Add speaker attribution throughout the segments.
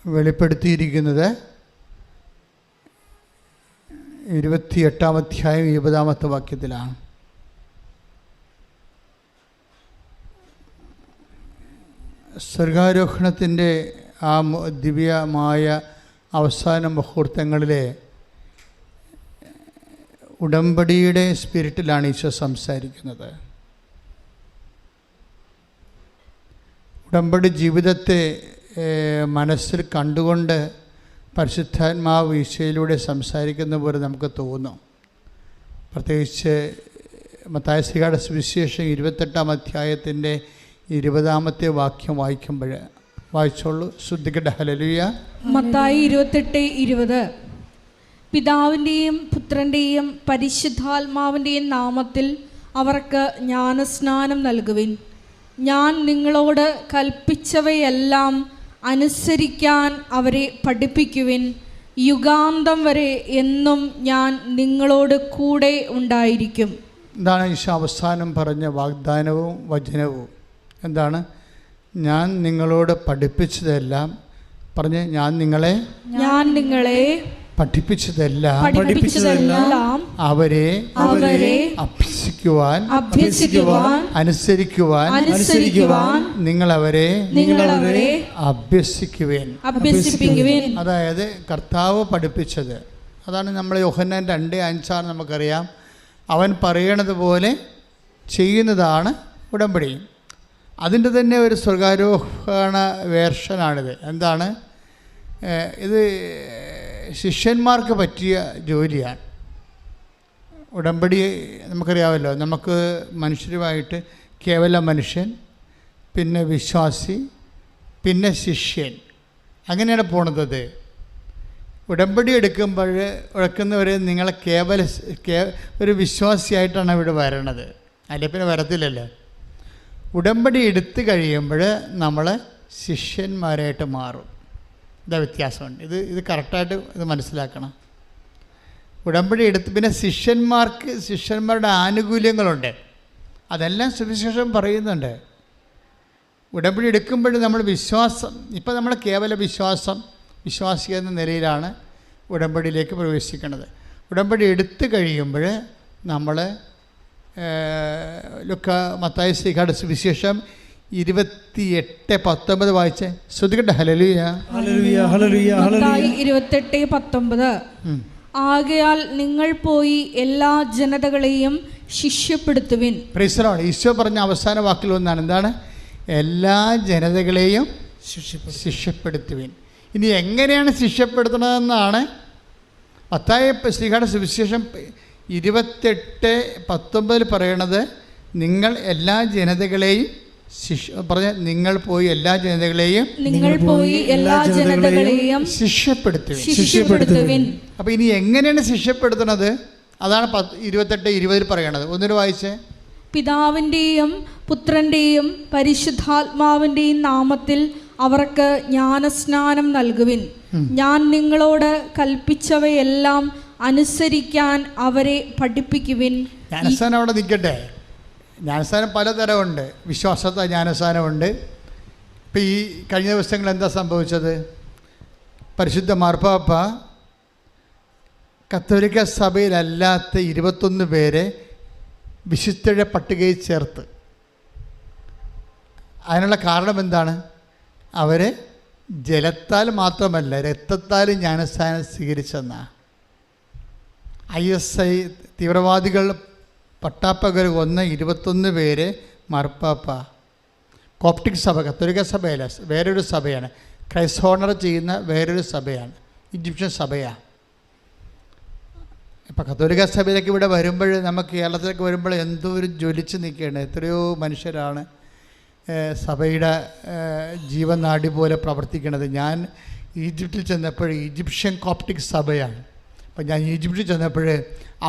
Speaker 1: വെളിപ്പെടുത്തിയിരിക്കുന്നത് 28-ാം അധ്യായം 20-ാമത്തെ വാക്യത്തിലാണ്. സ്വർഗാരോഹണത്തിൻ്റെ ആ ദിവ്യമായ അവസാന മുഹൂർത്തങ്ങളിലെ ഉടമ്പടിയുടെ സ്പിരിറ്റിലാണ് ഈശോ സംസാരിക്കുന്നത്. ഉടമ്പടി ജീവിതത്തെ മനസ്സിൽ കണ്ടുകൊണ്ട് പരിശുദ്ധാത്മാവ് ഈശോയിലൂടെ സംസാരിക്കുന്ന പോലെ നമുക്ക് തോന്നും. പ്രത്യേകിച്ച് മത്തായി ശ്ലീഹായുടെ സുവിശേഷം 28-ാം അധ്യായത്തിൻ്റെ 20-ാമത്തെ വാക്യം വായിക്കുമ്പോൾ വായിച്ചോളൂ. ശ്രദ്ധിക്കട്ടെ. ഹല്ലേലൂയ.
Speaker 2: മത്തായി 28:20 പിതാവിൻ്റെയും പുത്രൻ്റെയും പരിശുദ്ധാത്മാവിൻ്റെയും നാമത്തിൽ അവർക്ക് ജ്ഞാനസ്നാനം നൽകുവിൻ. ഞാൻ നിങ്ങളോട് കൽപ്പിച്ചവയെല്ലാം അനുസരിക്കാൻ അവരെ പഠിപ്പിക്കുവിൻ. യുഗാന്തം വരെ എന്നും ഞാൻ നിങ്ങളോട് കൂടെ ഉണ്ടായിരിക്കും.
Speaker 1: എന്താണ് ഈശോ അവസാനം പറഞ്ഞ വാഗ്ദാനവും വചനവും? എന്താണ്? ഞാൻ നിങ്ങളോട് പഠിപ്പിച്ചതെല്ലാം പറഞ്ഞ് ഞാൻ നിങ്ങളെ പഠിപ്പിച്ചതെല്ലാം അവരെ അഭ്യസിക്കുവാൻ അനുസരിക്കുവാൻ നിങ്ങളവരെ അഭ്യസിക്കുവേൻ. അതായത് കർത്താവ് പഠിപ്പിച്ചത് അതാണ്. നമ്മൾ യോഹന്നാൻ 2:5 നമുക്കറിയാം. അവൻ പറയണത് പോലെ ചെയ്യുന്നതാണ് ഉടമ്പടി. അതിൻ്റെ തന്നെ ഒരു സ്വർഗാരോഹണ വേർഷനാണിത്. എന്താണ് ഇത്? ശിഷ്യന്മാർക്ക് പറ്റിയ ജോലിയാണ് ഉടമ്പടി. നമുക്കറിയാമല്ലോ, നമുക്ക് മനുഷ്യരുമായിട്ട് കേവല മനുഷ്യൻ, പിന്നെ വിശ്വാസി, പിന്നെ ശിഷ്യൻ, അങ്ങനെയാണ് പോണത്. ഉടമ്പടി എടുക്കുന്നവർ നിങ്ങളെ ഒരു വിശ്വാസിയായിട്ടാണ് ഇവിടെ വരണത്, അല്ലെ പിന്നെ വരത്തില്ലല്ലോ. ഉടമ്പടി എടുത്തു കഴിയുമ്പോൾ നമ്മൾ ശിഷ്യന്മാരായിട്ട് മാറും. ഇതാ വ്യത്യാസമുണ്ട്. ഇത് കറക്റ്റായിട്ട് ഇത് മനസ്സിലാക്കണം. ഉടമ്പടി എടുത്ത് പിന്നെ ശിഷ്യന്മാരുടെ ആനുകൂല്യങ്ങളുണ്ട്. അതെല്ലാം സുവിശേഷം പറയുന്നുണ്ട്. ഉടമ്പടി എടുക്കുമ്പോൾ നമ്മൾ വിശ്വാസം, ഇപ്പം നമ്മൾ കേവല വിശ്വാസി എന്ന നിലയിലാണ് ഉടമ്പടിയിലേക്ക് പ്രവേശിക്കുന്നത്. ഉടമ്പടി എടുത്തു കഴിയുമ്പോൾ നമ്മൾ മത്തായി ശ്ലീഹായുടെ സുവിശേഷം 28:19 വായിച്ചേ. ശ്രദ്ധിക്കട്ടെ. ഹല്ലേലൂയ.
Speaker 2: 28:19 ആകയാൽ നിങ്ങൾ പോയി എല്ലാ ജനതകളെയും ശിഷ്യപ്പെടുത്തുവിൻ.
Speaker 1: Praise the lord. ഈശോ പറഞ്ഞ അവസാന വാക്കിൽ ഒന്നാണ്. എന്താണ്? എല്ലാ ജനതകളെയും ശിഷ്യപ്പെടുത്തുവിൻ. ഇനി എങ്ങനെയാണ് ശിഷ്യപ്പെടുത്തുന്നതെന്നാണ് മത്തായി ശ്ലീഹായുടെ സുവിശേഷം 28:19 പറയണത്. നിങ്ങൾ എല്ലാ ജനതകളെയും നിങ്ങൾ പോയി എല്ലാ ജനതകളെയും ശിഷ്യപ്പെടുത്തുവിൻ. അപ്പൊ ഇനി എങ്ങനെയാണ് ശിഷ്യപ്പെടുത്തുന്നത്? അതാണ് 28:20 പറയണത്. ഒന്നിനു വായിച്ചേ.
Speaker 2: പിതാവിൻ്റെയും പുത്രൻ്റെയും പരിശുദ്ധാത്മാവിൻ്റെയും നാമത്തിൽ അവർക്ക് ജ്ഞാനസ്നാനം നൽകുവിൻ. ഞാൻ നിങ്ങളോട് കൽപ്പിച്ചവയെല്ലാം അനുസരിക്കാൻ അവരെ പഠിപ്പിക്കുവിൻ.
Speaker 1: ജ്ഞാനസ്നാനം അവിടെ നിൽക്കട്ടെ. ജ്ഞാനസ്നാനം പലതരമുണ്ട്. വിശ്വാസത്തെ ജ്ഞാനസ്നാനമുണ്ട്. ഇപ്പം ഈ കഴിഞ്ഞ ദിവസങ്ങളിൽ എന്താ സംഭവിച്ചത്? പരിശുദ്ധ മാർപ്പാപ്പ കത്തോലിക്ക സഭയിലല്ലാത്ത 21 പേരെ വിശുദ്ധരുടെ പട്ടികയിൽ ചേർത്ത്. അതിനുള്ള കാരണം എന്താണ്? അവർ ജലത്താൽ മാത്രമല്ല രക്തത്താലും ജ്ഞാനസ്നാനം സ്വീകരിച്ചെന്നാണ്. ISI തീവ്രവാദികൾ പട്ടാപ്പകൽ കൊന്ന 21 പേര് മാർപ്പാപ്പ. കോപ്റ്റിക് സഭ, കത്തോലിക്ക സഭയല്ല, വേറൊരു സഭയാണ്. ക്രൈസ്റ്റ് ഹോണർ ചെയ്യുന്ന വേറൊരു സഭയാണ്, ഈജിപ്ഷ്യൻ സഭയാണ്. ഇപ്പം കത്തോലിക്ക സഭയിലേക്ക് ഇവിടെ വരുമ്പോൾ, നമുക്ക് കേരളത്തിലേക്ക് വരുമ്പോൾ എന്തോ ഒരു ജ്വലിച്ച് നിൽക്കുകയാണ്. എത്രയോ മനുഷ്യരാണ് സഭയുടെ ജീവനാടി പോലെ പ്രവർത്തിക്കുന്നത്. ഞാൻ ഈജിപ്തിൽ ചെന്നപ്പോൾ ഈജിപ്ഷ്യൻ കോപ്റ്റിക് സഭയാണ്. അപ്പം ഞാൻ ഈജിപ്തിൽ ചെന്നപ്പോൾ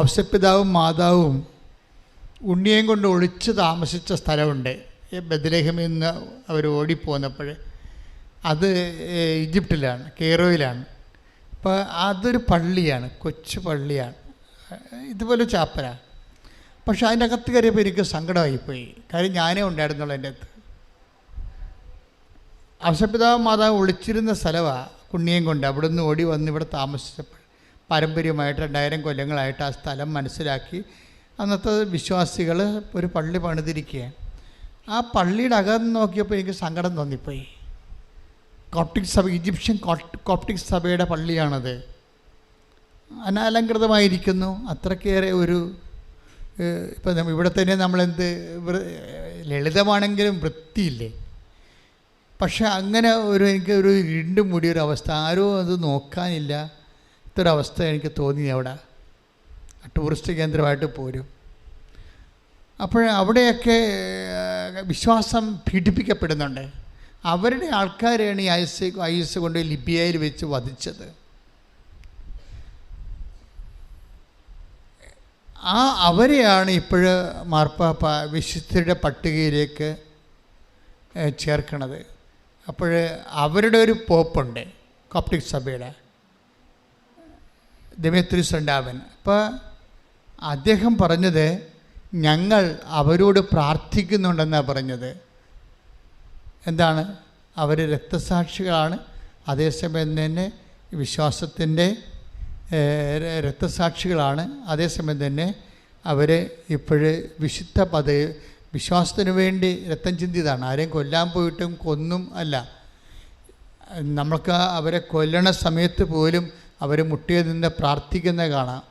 Speaker 1: ഔസപിതാവും മാതാവും ഉണ്ണിയേയും കൊണ്ട് ഒളിച്ച് താമസിച്ച സ്ഥലമുണ്ട്. ബെത്ലഹേമിൽ നിന്ന് അവർ ഓടിപ്പോന്നപ്പോൾ അത് ഈജിപ്തിലാണ്, കെയ്റോയിലാണ്. അപ്പോൾ അതൊരു പള്ളിയാണ്, കൊച്ചു പള്ളിയാണ്, ഇതുപോലെ ചാപ്പലാണ്. പക്ഷെ അതിൻ്റെ അകത്ത് കയറിയപ്പോൾ എനിക്ക് സങ്കടമായിപ്പോയി. കാര്യം ഞാനേ ഉണ്ടായിരുന്നുള്ളൂ എൻ്റെ അകത്ത്. ഔസപിതാവ് മാതാവ് ഒളിച്ചിരുന്ന സ്ഥലമാണ് കുണ്ണിയം കൊണ്ട്. അവിടെ നിന്ന് ഓടി വന്ന് ഇവിടെ താമസിച്ചപ്പോൾ പാരമ്പര്യമായിട്ട് 2000 കൊല്ലങ്ങളായിട്ട് ആ സ്ഥലം മനസ്സിലാക്കി അന്നത്തെ വിശ്വാസികൾ ഒരു പള്ളി പണിതിരിക്കുകയാണ്. ആ പള്ളിയുടെ അകം നോക്കിയപ്പോൾ എനിക്ക് സങ്കടം തോന്നിപ്പോയി. കോപ്റ്റിക് സഭ, ഈജിപ്ഷ്യൻ കോപ്റ്റിക് സഭയുടെ പള്ളിയാണത്. അനാലങ്കൃതമായിരിക്കുന്നു. അത്രക്കേറെ ഒരു ഇപ്പം ഇവിടെ തന്നെ നമ്മളെന്ത് ലളിതമാണെങ്കിലും വൃത്തിയില്ലേ. പക്ഷെ അങ്ങനെ എനിക്ക് ഒരു ഇരുണ്ട് മൂടിയൊരവസ്ഥ, ആരോ അത് നോക്കാനില്ല, ഇത്രൊരവസ്ഥ എനിക്ക് തോന്നി. അവിടെ ടൂറിസ്റ്റ് കേന്ദ്രമായിട്ട് പോരും. അപ്പോൾ അവിടെയൊക്കെ വിശ്വാസം പീഡിപ്പിക്കപ്പെടുന്നുണ്ട്. അവരുടെ ആൾക്കാരെയാണ് ഈ ഐസ് കൊണ്ട് ലിബിയയിൽ വെച്ച് വധിച്ചത്. അവരെയാണ് ഇപ്പോൾ മാർപ്പാപ്പ വിശുദ്ധരുടെ പട്ടികയിലേക്ക് ചേർക്കണത്. അപ്പോൾ അവരുടെ ഒരു പോപ്പുണ്ട് കോപ്റ്റിക് സഭയുടെ, ദിമിത്രിയോസ് രണ്ടാമൻ. അപ്പോൾ അദ്ദേഹം പറഞ്ഞത് ഞങ്ങൾ അവരോട് പ്രാർത്ഥിക്കുന്നുണ്ടെന്നാണ് പറഞ്ഞത്. എന്താണ്? അവർ രക്തസാക്ഷികളാണ്, അതേസമയം തന്നെ വിശ്വാസത്തിൻ്റെ രക്തസാക്ഷികളാണ്, അതേസമയം തന്നെ അവർ ഇപ്പോഴ് വിശുദ്ധ വിശ്വാസത്തിന് വേണ്ടി രക്തം ചിന്തിയതാണ്. ആരെയും കൊല്ലാൻ പോയിട്ടും കൊന്നും അല്ല. നമ്മൾക്ക് അവരെ കൊല്ലണ സമയത്ത് പോലും അവർ മുട്ടിയെ നിന്ന് പ്രാർത്ഥിക്കുന്നത് കാണാം.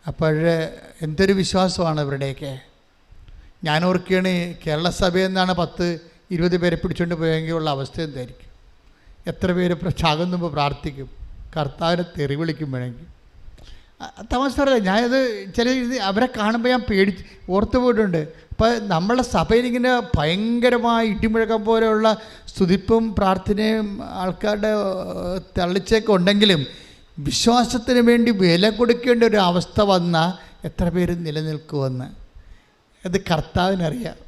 Speaker 1: അപ്പോൾ എന്തൊരു വിശ്വാസമാണ് ഇവരുടെയൊക്കെ. ഞാൻ ഓർക്കുകയാണ്, കേരള സഭയിൽ നിന്നാണ് 10-20 പേരെ പിടിച്ചുകൊണ്ട് പോയെങ്കിലുള്ള അവസ്ഥ എന്തായിരിക്കും? എത്ര പേര് ചാകുന്നുമ്പോൾ പ്രാർത്ഥിക്കും, കർത്താവിനെ തെറി വിളിക്കും വേണമെങ്കിൽ. തമാശ പറയില്ല, ഞാനത് അവരെ കാണുമ്പോൾ ഞാൻ ഓർത്തു പോയിട്ടുണ്ട്. അപ്പോൾ നമ്മളെ സഭയിലിങ്ങനെ ഭയങ്കരമായ ഇടിമുഴക്കം പോലെയുള്ള സ്തുതിപ്പും പ്രാർത്ഥനയും ആൾക്കാരുടെ തള്ളിച്ചൊക്കെ ഉണ്ടെങ്കിലും വിശ്വാസത്തിന് വേണ്ടി വില കൊടുക്കേണ്ട ഒരു അവസ്ഥ വന്നാൽ എത്ര പേര് നിലനിൽക്കുമെന്ന് അത് കർത്താവിനറിയാം.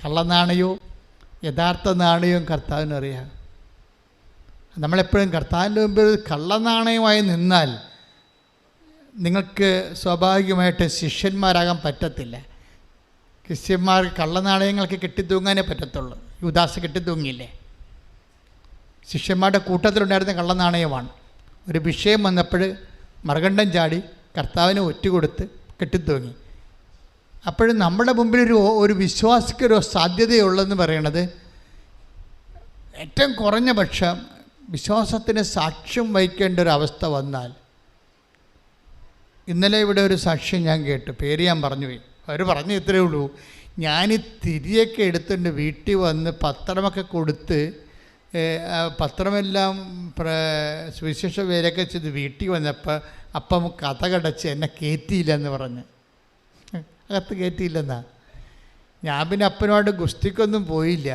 Speaker 1: കള്ളനാണയവും യഥാർത്ഥ നാണയവും കർത്താവിനറിയാം. നമ്മളെപ്പോഴും കർത്താവിൻ്റെ മുമ്പിൽ കള്ളനാണയമായി നിന്നാൽ നിങ്ങൾക്ക് സ്വാഭാവികമായിട്ട് ശിഷ്യന്മാരാകാൻ പറ്റത്തില്ല. ക്രിസ്ത്യന്മാർ കള്ളനാണയങ്ങൾക്ക് കെട്ടിത്തൂങ്ങാനേ പറ്റത്തുള്ളൂ. യൂദാസ് കെട്ടിത്തൂങ്ങിയില്ലേ? ശിഷ്യന്മാരുടെ കൂട്ടത്തിലുണ്ടായിരുന്ന കള്ളനാണയമാണ്. ഒരു വിഷയം വന്നപ്പോൾ മറുകണ്ഠം ചാടി കർത്താവിനെ ഒറ്റുകൊടുത്ത് കെട്ടിത്തൂങ്ങി. അപ്പോഴും നമ്മുടെ മുമ്പിൽ ഒരു വിശ്വാസിക്കൊരു സാധ്യതയുള്ളതെന്ന് പറയണത് ഏറ്റവും കുറഞ്ഞ പക്ഷം വിശ്വാസത്തിന് സാക്ഷ്യം വഹിക്കേണ്ട ഒരു അവസ്ഥ വന്നാൽ. ഇന്നലെ ഇവിടെ ഒരു സാക്ഷ്യം ഞാൻ കേട്ടു, പേര് ഞാൻ പറഞ്ഞുപോയി. അവർ പറഞ്ഞു ഇത്രയേ ഉള്ളൂ, ഞാൻ തിരിയൊക്കെ എടുത്തുകൊണ്ട് വീട്ടിൽ വന്ന് പത്രമൊക്കെ കൊടുത്ത് പത്രമെല്ലാം സുവിശേഷ വേലൊക്കെ ചെയ്ത് വീട്ടിൽ വന്നപ്പോൾ അപ്പം കഥ കടച്ച് എന്നെ കയറ്റിയില്ലെന്ന് പറഞ്ഞ്, അകത്ത് കയറ്റിയില്ലെന്നാ. ഞാൻ പിന്നെ അപ്പനോട് ഗുസ്തിക്കൊന്നും പോയില്ല.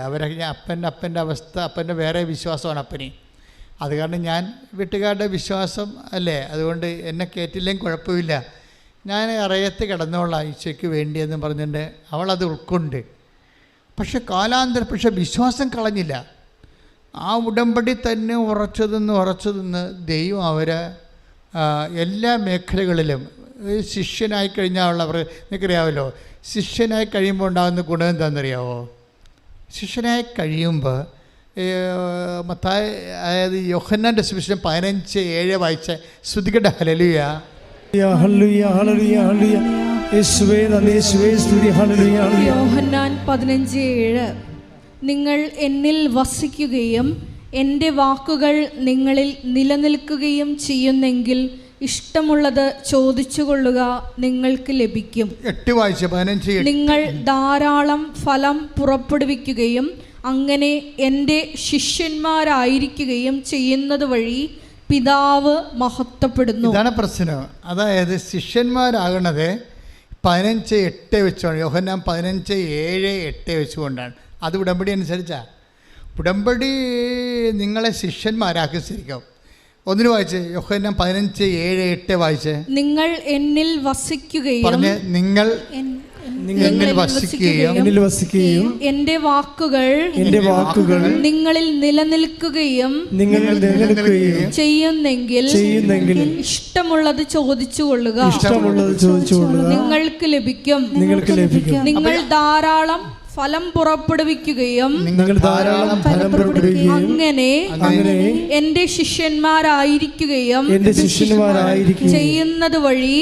Speaker 1: അപ്പൻ്റെ അവസ്ഥ, അപ്പൻ്റെ വേറെ വിശ്വാസമാണ് അപ്പന്. അത് കാരണം ഞാൻ വീട്ടുകാരുടെ വിശ്വാസം അല്ലേ, അതുകൊണ്ട് എന്നെ കയറ്റില്ലെങ്കിൽ കുഴപ്പമില്ല, ഞാൻ അറയത്ത് കിടന്നോളാം ഈശോയ്ക്ക് വേണ്ടിയെന്ന് പറഞ്ഞിട്ട് അവളത് ഉൾക്കൊണ്ട്. പക്ഷെ കാലാന്തരം വിശ്വാസം കളഞ്ഞില്ല. ആ ഉടമ്പടി തന്നെ ഉറച്ചു നിന്ന് ദൈവം അവരെ എല്ലാ മേഖലകളിലും ശിഷ്യനായി കഴിഞ്ഞാൽ നിങ്ങൾക്കറിയാമല്ലോ, ശിഷ്യനായി കഴിയുമ്പോൾ ഉണ്ടാകുന്ന ഗുണം എന്താണെന്നറിയാമോ? ശിഷ്യനായി കഴിയുമ്പോൾ മത്തായി, അതായത് യോഹന്നാൻ്റെ സുവിശേഷം 15:7 വായിച്ച ശ്രുതികട ഹല്ലേലൂയ.
Speaker 2: യോഹന്നാൻ 15:7 നിങ്ങൾ എന്നിൽ വസിക്കുകയും എൻ്റെ വാക്കുകൾ നിങ്ങളിൽ നിലനിൽക്കുകയും ചെയ്യുന്നെങ്കിൽ ഇഷ്ടമുള്ളത് ചോദിച്ചുകൊള്ളുക, നിങ്ങൾക്ക് ലഭിക്കും.
Speaker 1: 8 വായിച്ച 15.
Speaker 2: നിങ്ങൾ ധാരാളം ഫലം പുറപ്പെടുവിക്കുകയും അങ്ങനെ എൻ്റെ ശിഷ്യന്മാരായിരിക്കുകയും ചെയ്യുന്നത് വഴി പിതാവ് മഹത്വപ്പെടുന്നു.
Speaker 1: ഇതാണ് പ്രശ്നം. അതായത് ശിഷ്യന്മാരാകണത് 15:8 വെച്ചുകൊണ്ട്, യോഹന്നാൻ 15:7-8 വെച്ചുകൊണ്ടാണ്. അത് ഉടമ്പടി അനുസരിച്ചാണ്. ഉടമ്പടി നിങ്ങളെ ശിഷ്യന്മാരാക്കി ശരിക്കും. ഒന്നിന് വായിച്ച് യോഹന്നാൻ 15:7-8 വായിച്ച്.
Speaker 2: നിങ്ങൾ എന്നിൽ വസിക്കുകയും
Speaker 1: പറഞ്ഞ് നിങ്ങൾ എന്നിൽ വസിക്കുകയും
Speaker 2: എൻ്റെ വാക്കുകൾ നിങ്ങളിൽ നിലനിൽക്കുകയും ചെയ്യുന്നെങ്കിൽ ഇഷ്ടമുള്ളത് ചോദിച്ചുകൊള്ളുക, നിങ്ങൾക്ക് ലഭിക്കും. നിങ്ങൾ ധാരാളം ഫലം പുറപ്പെടുവിക്കുകയും
Speaker 3: നിങ്ങൾ ധാരാളം ഫലം പുറപ്പെടുവിക്കുകയും
Speaker 2: അങ്ങനെ എന്റെ ശിഷ്യന്മാരായിരിക്കുകയും ചെയ്യുന്നത് വഴി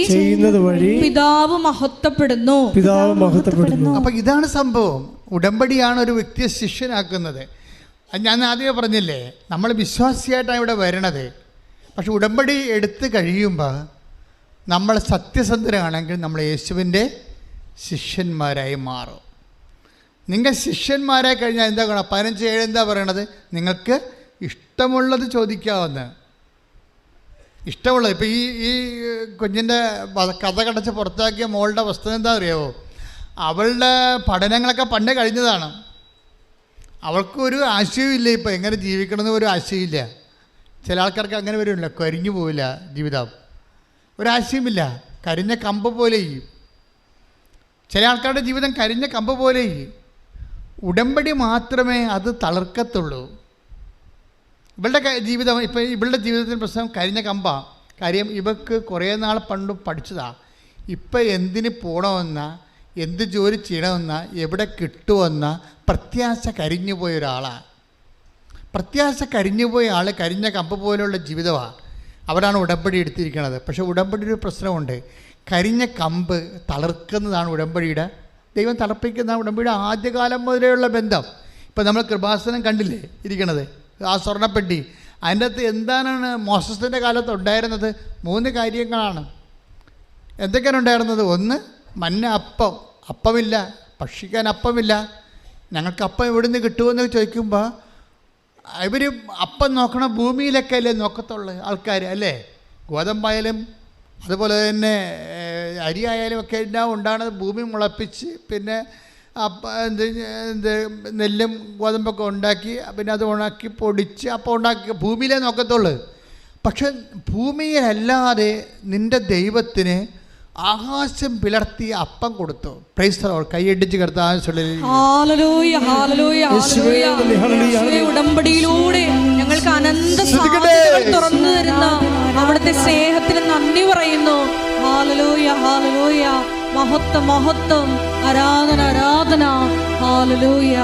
Speaker 2: പിതാവ് മഹത്വപ്പെടുന്നു.
Speaker 1: അപ്പൊ ഇതാണ് സംഭവം. ഉടമ്പടിയാണ് ഒരു വ്യക്തിയെ ശിഷ്യനാക്കുന്നത്. ഞാൻ ആദ്യമേ പറഞ്ഞില്ലേ, നമ്മൾ വിശ്വാസിയായിട്ടാണ് ഇവിടെ വരണത്. പക്ഷെ ഉടമ്പടി എടുത്ത് കഴിയുമ്പോൾ നമ്മൾ സത്യസന്ധരാണെങ്കിൽ നമ്മൾ യേശുവിൻ്റെ ശിഷ്യന്മാരായി മാറും. നിങ്ങൾ ശിഷ്യന്മാരായി കഴിഞ്ഞാൽ എന്താ കാണാം? 15:7 എന്താ പറയണത്? നിങ്ങൾക്ക് ഇഷ്ടമുള്ളത് ചോദിക്കാവുന്ന, ഇഷ്ടമുള്ളത്. ഇപ്പോൾ ഈ കുഞ്ഞിൻ്റെ കഥ കടച്ച് പുറത്താക്കിയ മോളുടെ അവസ്ഥ എന്താ അറിയാമോ? അവളുടെ പഠനങ്ങളൊക്കെ പണ്ടേ കഴിഞ്ഞതാണ്. അവൾക്കൊരു ആശയമില്ല, ഇപ്പോൾ എങ്ങനെ ജീവിക്കണമെന്ന് ഒരു ആശയമില്ല. ചില ആൾക്കാർക്ക് അങ്ങനെ വരുമില്ല, കരിഞ്ഞു പോവില്ല ജീവിതം, ഒരാശയമില്ല, കരിഞ്ഞ കമ്പ് പോലെ. ചില ആൾക്കാരുടെ ജീവിതം കരിഞ്ഞ കമ്പ് പോലെ. ഉടമ്പടി മാത്രമേ അത് തളർക്കത്തുള്ളൂ. ഇവളുടെ ജീവിതം, ഇപ്പം ഇവളുടെ ജീവിതത്തിന് പ്രശ്നം കരിഞ്ഞ കമ്പാണ്. കാര്യം ഇവൾക്ക് കുറേ നാൾ പണ്ട് പഠിച്ചതാണ്. ഇപ്പം എന്തിന് പോകണമെന്ന, എന്ത് ജോലി ചെയ്യണമെന്ന, എവിടെ കിട്ടുമെന്ന പ്രത്യാശ കരിഞ്ഞു പോയ ഒരാളാണ്. പ്രത്യാശ കരിഞ്ഞുപോയ ആൾ കരിഞ്ഞ കമ്പ് പോലെയുള്ള ജീവിതമാണ്. അവിടാണ് ഉടമ്പടി എടുത്തിരിക്കുന്നത്. പക്ഷേ ഉടമ്പടി ഒരു പ്രശ്നമുണ്ട്. കരിഞ്ഞ കമ്പ് തളർക്കുന്നതാണ് ഉടമ്പടിയുടെ, ദൈവം തളർപ്പിക്കുന്നതാണ് ഉടമ്പടിയുടെ ആദ്യകാലം മുതലേയുള്ള ബന്ധം. ഇപ്പം നമ്മൾ കൃപാസനം കണ്ടില്ലേ ഇരിക്കണത്, ആ സ്വർണ്ണപ്പെട്ടി. അതിൻ്റെ അകത്ത് എന്താണ് മോസസിൻ്റെ കാലത്ത് ഉണ്ടായിരുന്നത്? 3 കാര്യങ്ങളാണ്. എന്തൊക്കെയാണ് ഉണ്ടായിരുന്നത്? 1, മന്ന അപ്പം. അപ്പമില്ല, ഭക്ഷിക്കാൻ അപ്പമില്ല. ഞങ്ങൾക്ക് അപ്പം എവിടെ നിന്ന് കിട്ടുമെന്ന് ചോദിക്കുമ്പോൾ ഇവർ അപ്പം നോക്കണം ഭൂമിയിലൊക്കെ അല്ലേ നോക്കത്തുള്ളു ആൾക്കാർ, അല്ലേ? ഗോതമ്പായാലും അതുപോലെ തന്നെ അരി ആയാലും ഒക്കെ എല്ലാം ഉണ്ടാകുന്നത് ഭൂമി മുളപ്പിച്ച്, പിന്നെ നെല്ലും ഗോതമ്പൊക്കെ ഉണ്ടാക്കി, പിന്നെ അത് ഉണക്കി പൊടിച്ച് അപ്പം ഉണ്ടാക്കി ഭൂമിയിലേ നോക്കത്തുള്ളു. പക്ഷെ ഭൂമിയിലല്ലാതെ നിൻ്റെ ദൈവത്തിന് ആകാശം പിളർത്തി അപ്പം കൊടുത്തു. Price the Lord. കൈയടിച്ച്
Speaker 2: ഉടമ്പടിയിലൂടെ ഞങ്ങൾക്ക് അനന്ത സാധ്യതകൾ തുറന്നു തരുന്ന അവിടുത്തെ സ്നേഹത്തിന് നന്ദി പറയുന്നു. ഹല്ലേലൂയ, ഹല്ലേലൂയ, മഹത്വം, മഹത്വം, ആരാധന, ആരാധന. ഹല്ലേലൂയ,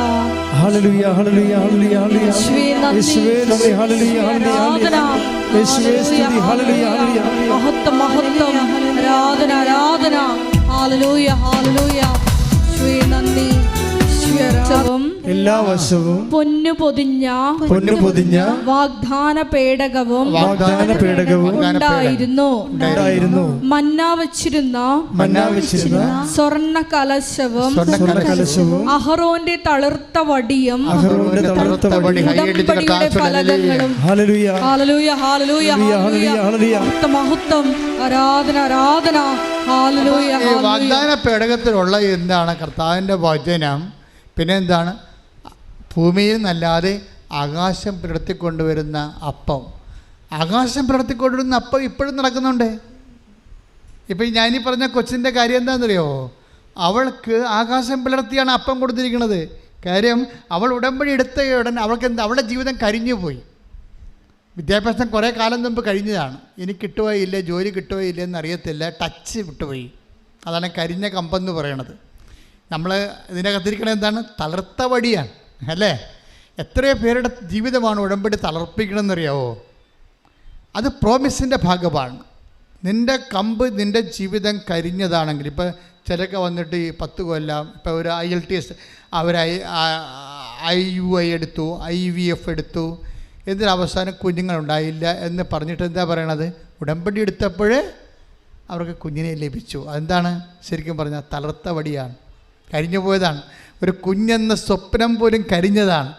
Speaker 3: ഹല്ലേലൂയ, ഹല്ലേലൂയ, ഹല്ലേലൂയ, യേശുവേ നന്ദി, ഹല്ലേലൂയ, ആരാധന, യേശുവേ സ്തുതി, ഹല്ലേലൂയ,
Speaker 2: മഹത്വം, മഹത്വം, ആരാധന, ആരാധന. ഹല്ലേലൂയ, ഹല്ലേലൂയ, യേശുവേ നന്ദി.
Speaker 3: എല്ലാ വശവും
Speaker 2: പൊന്നു പൊതിഞ്ഞ വാഗ്ദാന പേടകവും ഉണ്ടായിരുന്നു. മന്ന വച്ചിരുന്ന സ്വർണ്ണ കലശവും അഹറോന്റെ തളിർത്ത വടിയും ഉടമ്പടിയുടെ ഫലകങ്ങളും. ഹല്ലേലൂയ, ഹല്ലേലൂയ, മഹത്വം, ആരാധന, ആരാധന. ഹല്ലേലൂയ.
Speaker 1: വാഗ്ദാന പേടകത്തിലുള്ള എന്താണ്? കർത്താവിൻ്റെ വചനം. പിന്നെ എന്താണ്? ഭൂമിയിൽ നിന്നല്ലാതെ ആകാശം പിളർത്തിക്കൊണ്ടുവരുന്ന അപ്പം. ആകാശം പിളർത്തിക്കൊണ്ടുവരുന്ന അപ്പം ഇപ്പോഴും നടക്കുന്നുണ്ട്. ഇപ്പം ഞാനീ പറഞ്ഞ കൊച്ചിൻ്റെ കാര്യം എന്താണെന്നറിയോ? അവൾക്ക് ആകാശം പിളർത്തിയാണ് അപ്പം കൊടുത്തിരിക്കുന്നത്. കാര്യം അവൾ ഉടമ്പടി എടുത്ത ഉടനെ അവൾക്ക് എന്താ, അവളുടെ ജീവിതം കരിഞ്ഞു പോയി. വിദ്യാഭ്യാസം കുറേ കാലം മുമ്പ് കഴിഞ്ഞതാണ്. ഇനി കിട്ടുകയോ ഇല്ല, ജോലി കിട്ടുകയോ ഇല്ല എന്നറിയത്തില്ല, ടച്ച് വിട്ടുപോയി. അതാണ് കരിഞ്ഞ കമ്പെന്ന് പറയണത്. നമ്മൾ ഇതിനകത്തിരിക്കണത് എന്താണ്? തളർത്ത വടിയാണ്, അല്ലേ? എത്രയോ പേരുടെ ജീവിതമാണ് ഉടമ്പടി തളർപ്പിക്കണമെന്നറിയാവോ? അത് പ്രോമിസിൻ്റെ ഭാഗമാണ്. നിൻ്റെ കമ്പ്, നിൻ്റെ ജീവിതം കരിഞ്ഞതാണെങ്കിൽ, ഇപ്പോൾ ചിലരൊക്കെ വന്നിട്ട് ഈ 10 കൊല്ലം, ഇപ്പോൾ ഒരു IELTS അവർ IUI എടുത്തു, IVF എടുത്തു, എന്തിനവസാനം കുഞ്ഞുങ്ങളുണ്ടായില്ല എന്ന് പറഞ്ഞിട്ട് എന്താ പറയണത്? ഉടമ്പടി എടുത്തപ്പോൾ അവർക്ക് കുഞ്ഞിനെ ലഭിച്ചു. അതെന്താണ്? ശരിക്കും പറഞ്ഞാൽ തളർത്ത വടിയാണ്, കരിഞ്ഞു പോയതാണ്. ഒരു കുഞ്ഞെന്ന സ്വപ്നം പോലും കരിഞ്ഞതാണ്.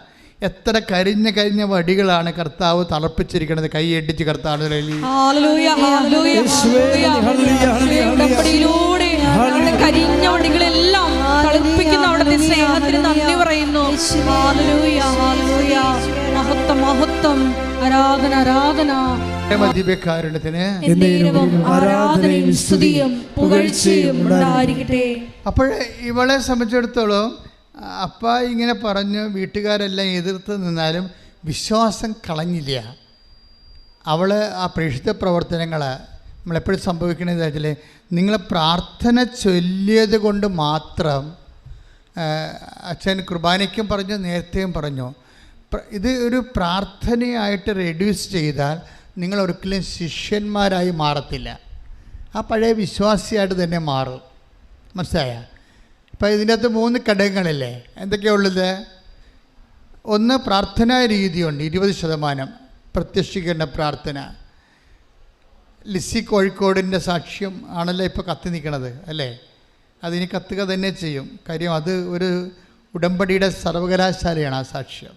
Speaker 1: എത്ര കരിഞ്ഞ വടികളാണ് കർത്താവ് തളർപ്പിച്ചിരിക്കുന്നത്. കൈയടിച്ച് കർത്താവ്
Speaker 2: കരിഞ്ഞ വടികളെല്ലാം തളർപ്പിക്കുന്ന അവിടുത്തെ സ്നേഹത്തിന് നന്ദി പറയുന്നു. മഹത്വം, മഹത്വം, ആരാധന, ആരാധന.
Speaker 1: മദ്യപക്കാരുണ്യത്തിന്
Speaker 2: ആരാധനയും സ്തുതിയും പുകഴ്ചയും ഉണ്ടായിരിക്കട്ടെ.
Speaker 1: അപ്പോൾ ഇവളെ സംബന്ധിച്ചിടത്തോളം അപ്പ ഇങ്ങനെ പറഞ്ഞു, വീട്ടുകാരെല്ലാം എതിർത്ത് നിന്നാലും വിശ്വാസം കളഞ്ഞില്ല. അവൾ ആ പ്രേക്ഷിത പ്രവർത്തനങ്ങൾ നമ്മളെപ്പോഴും സംഭവിക്കണമെന്ന് വെച്ചാൽ, നിങ്ങൾ പ്രാർത്ഥന ചൊല്ലിയത് കൊണ്ട് മാത്രം അച്ഛൻ കുർബാനയ്ക്കും പറഞ്ഞു, നേരത്തെയും പറഞ്ഞു. ഇത് ഒരു പ്രാർത്ഥനയായിട്ട് റെഡ്യൂസ് ചെയ്താൽ നിങ്ങൾ ഒരിക്കലും ശിഷ്യന്മാരായി മാറത്തില്ല. ആ പഴയ വിശ്വാസിയായിട്ട് തന്നെ മാറും. മനസ്സിലായ? ഇപ്പം ഇതിൻ്റെ അകത്ത് 3 ഘടകങ്ങളില്ലേ? എന്തൊക്കെയാണ് ഉള്ളത്? ഒന്ന്, പ്രാർത്ഥനാ രീതിയുണ്ട്. 20% പ്രത്യക്ഷീകരണ പ്രാർത്ഥന. ലിസി കോഴിക്കോടിൻ്റെ സാക്ഷ്യം ആണല്ലോ ഇപ്പോൾ കത്തി നിൽക്കണത് അല്ലേ? അതിന് കത്തുക തന്നെ ചെയ്യും. കാര്യം അത് ഒരു ഉടമ്പടിയുടെ സർവകലാശാലയാണ് ആ സാക്ഷ്യം.